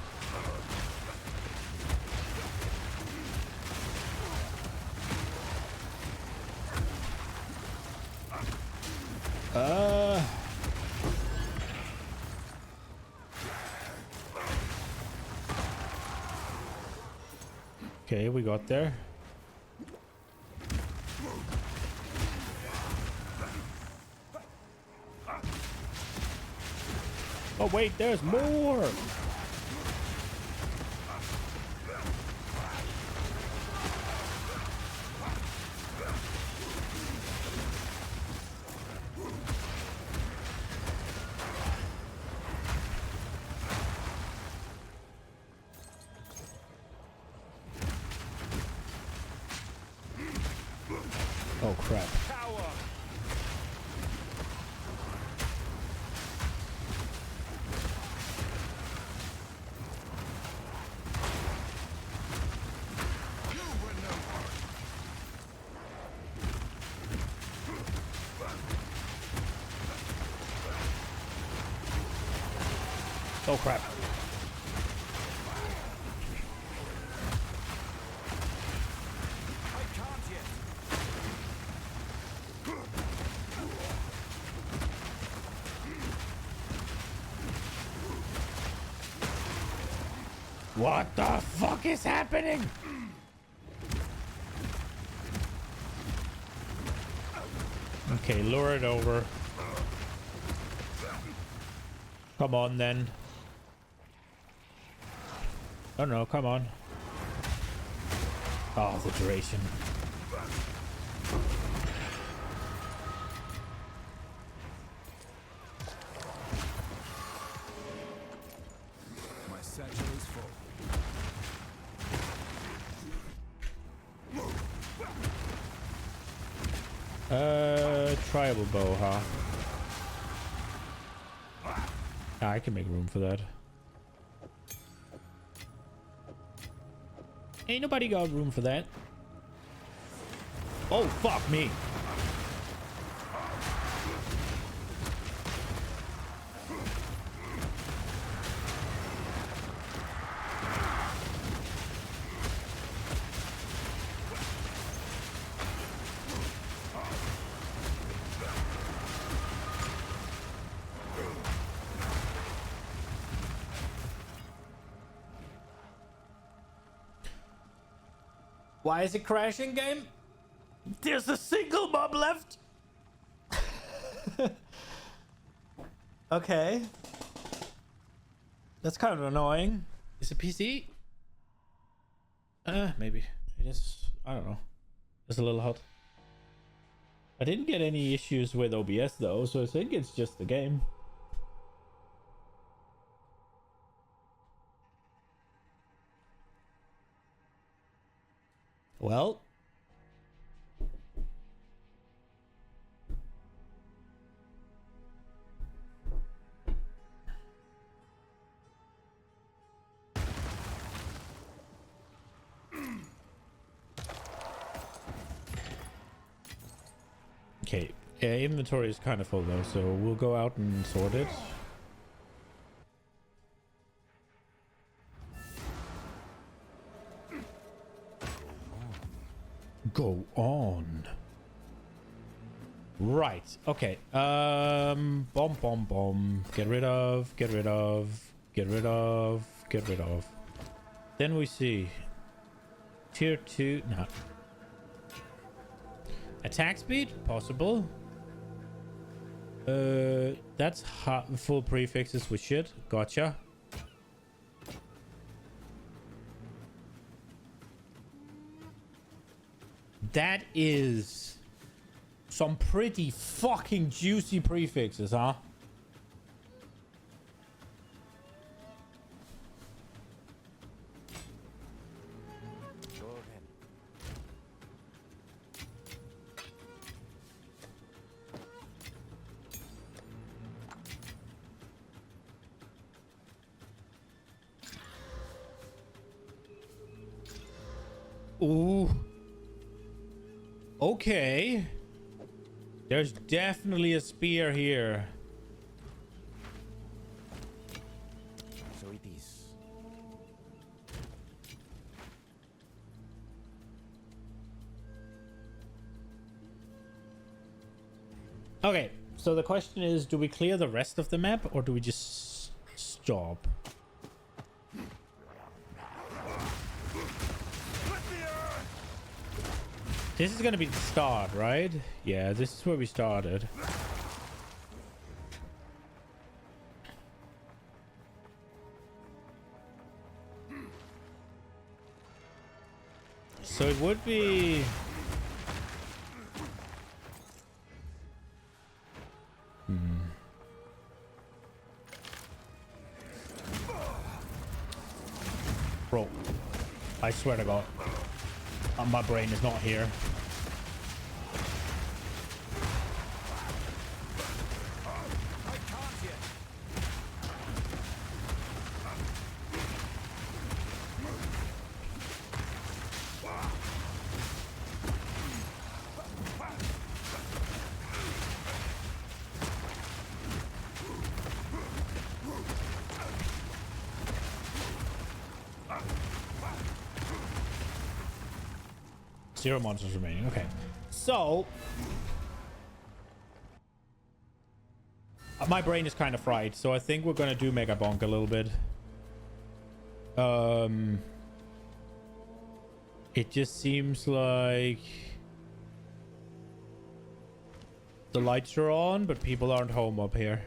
Okay, we got there. Oh wait, there's more. Oh crap. Oh crap. What the fuck is happening? Okay, lure it over. Come on then. Oh no, come on. Oh, the duration. My satchel is full. Tribal bow, huh? Ah, I can make room for that. Ain't nobody got room for that. Oh, fuck me. Why is it crashing, game? There's a single mob left. Okay. That's kind of annoying. Is it PC? Maybe. It is. I don't know. It's a little hot. I didn't get any issues with OBS though, so I think it's just the game. Well. Okay, yeah, inventory is kind of full though, so we'll go out and sort it. Go on. Right, okay. Bomb, bomb, bomb. Get rid of, get rid of, get rid of, get rid of. Then we see tier 2, no. Attack speed, possible. That's full prefixes with shit. Gotcha. That is some pretty fucking juicy prefixes, huh? Ooh. Okay. There's definitely a spear here. So it is. Okay, so the question is, do we clear the rest of the map or do we just stop? This is gonna be the start, right? Yeah, this is where we started. So it would be... Bro, I swear to God, my brain is not here. Zero monsters remaining. Okay. So... my brain is kind of fried, so I think we're gonna do Mega Bonk a little bit. It just seems like... the lights are on, but people aren't home up here.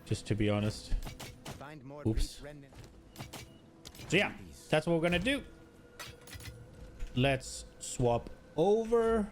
Just to be honest. Find more Oops. breach remnants. So yeah, that's what we're gonna do. Let's swap over.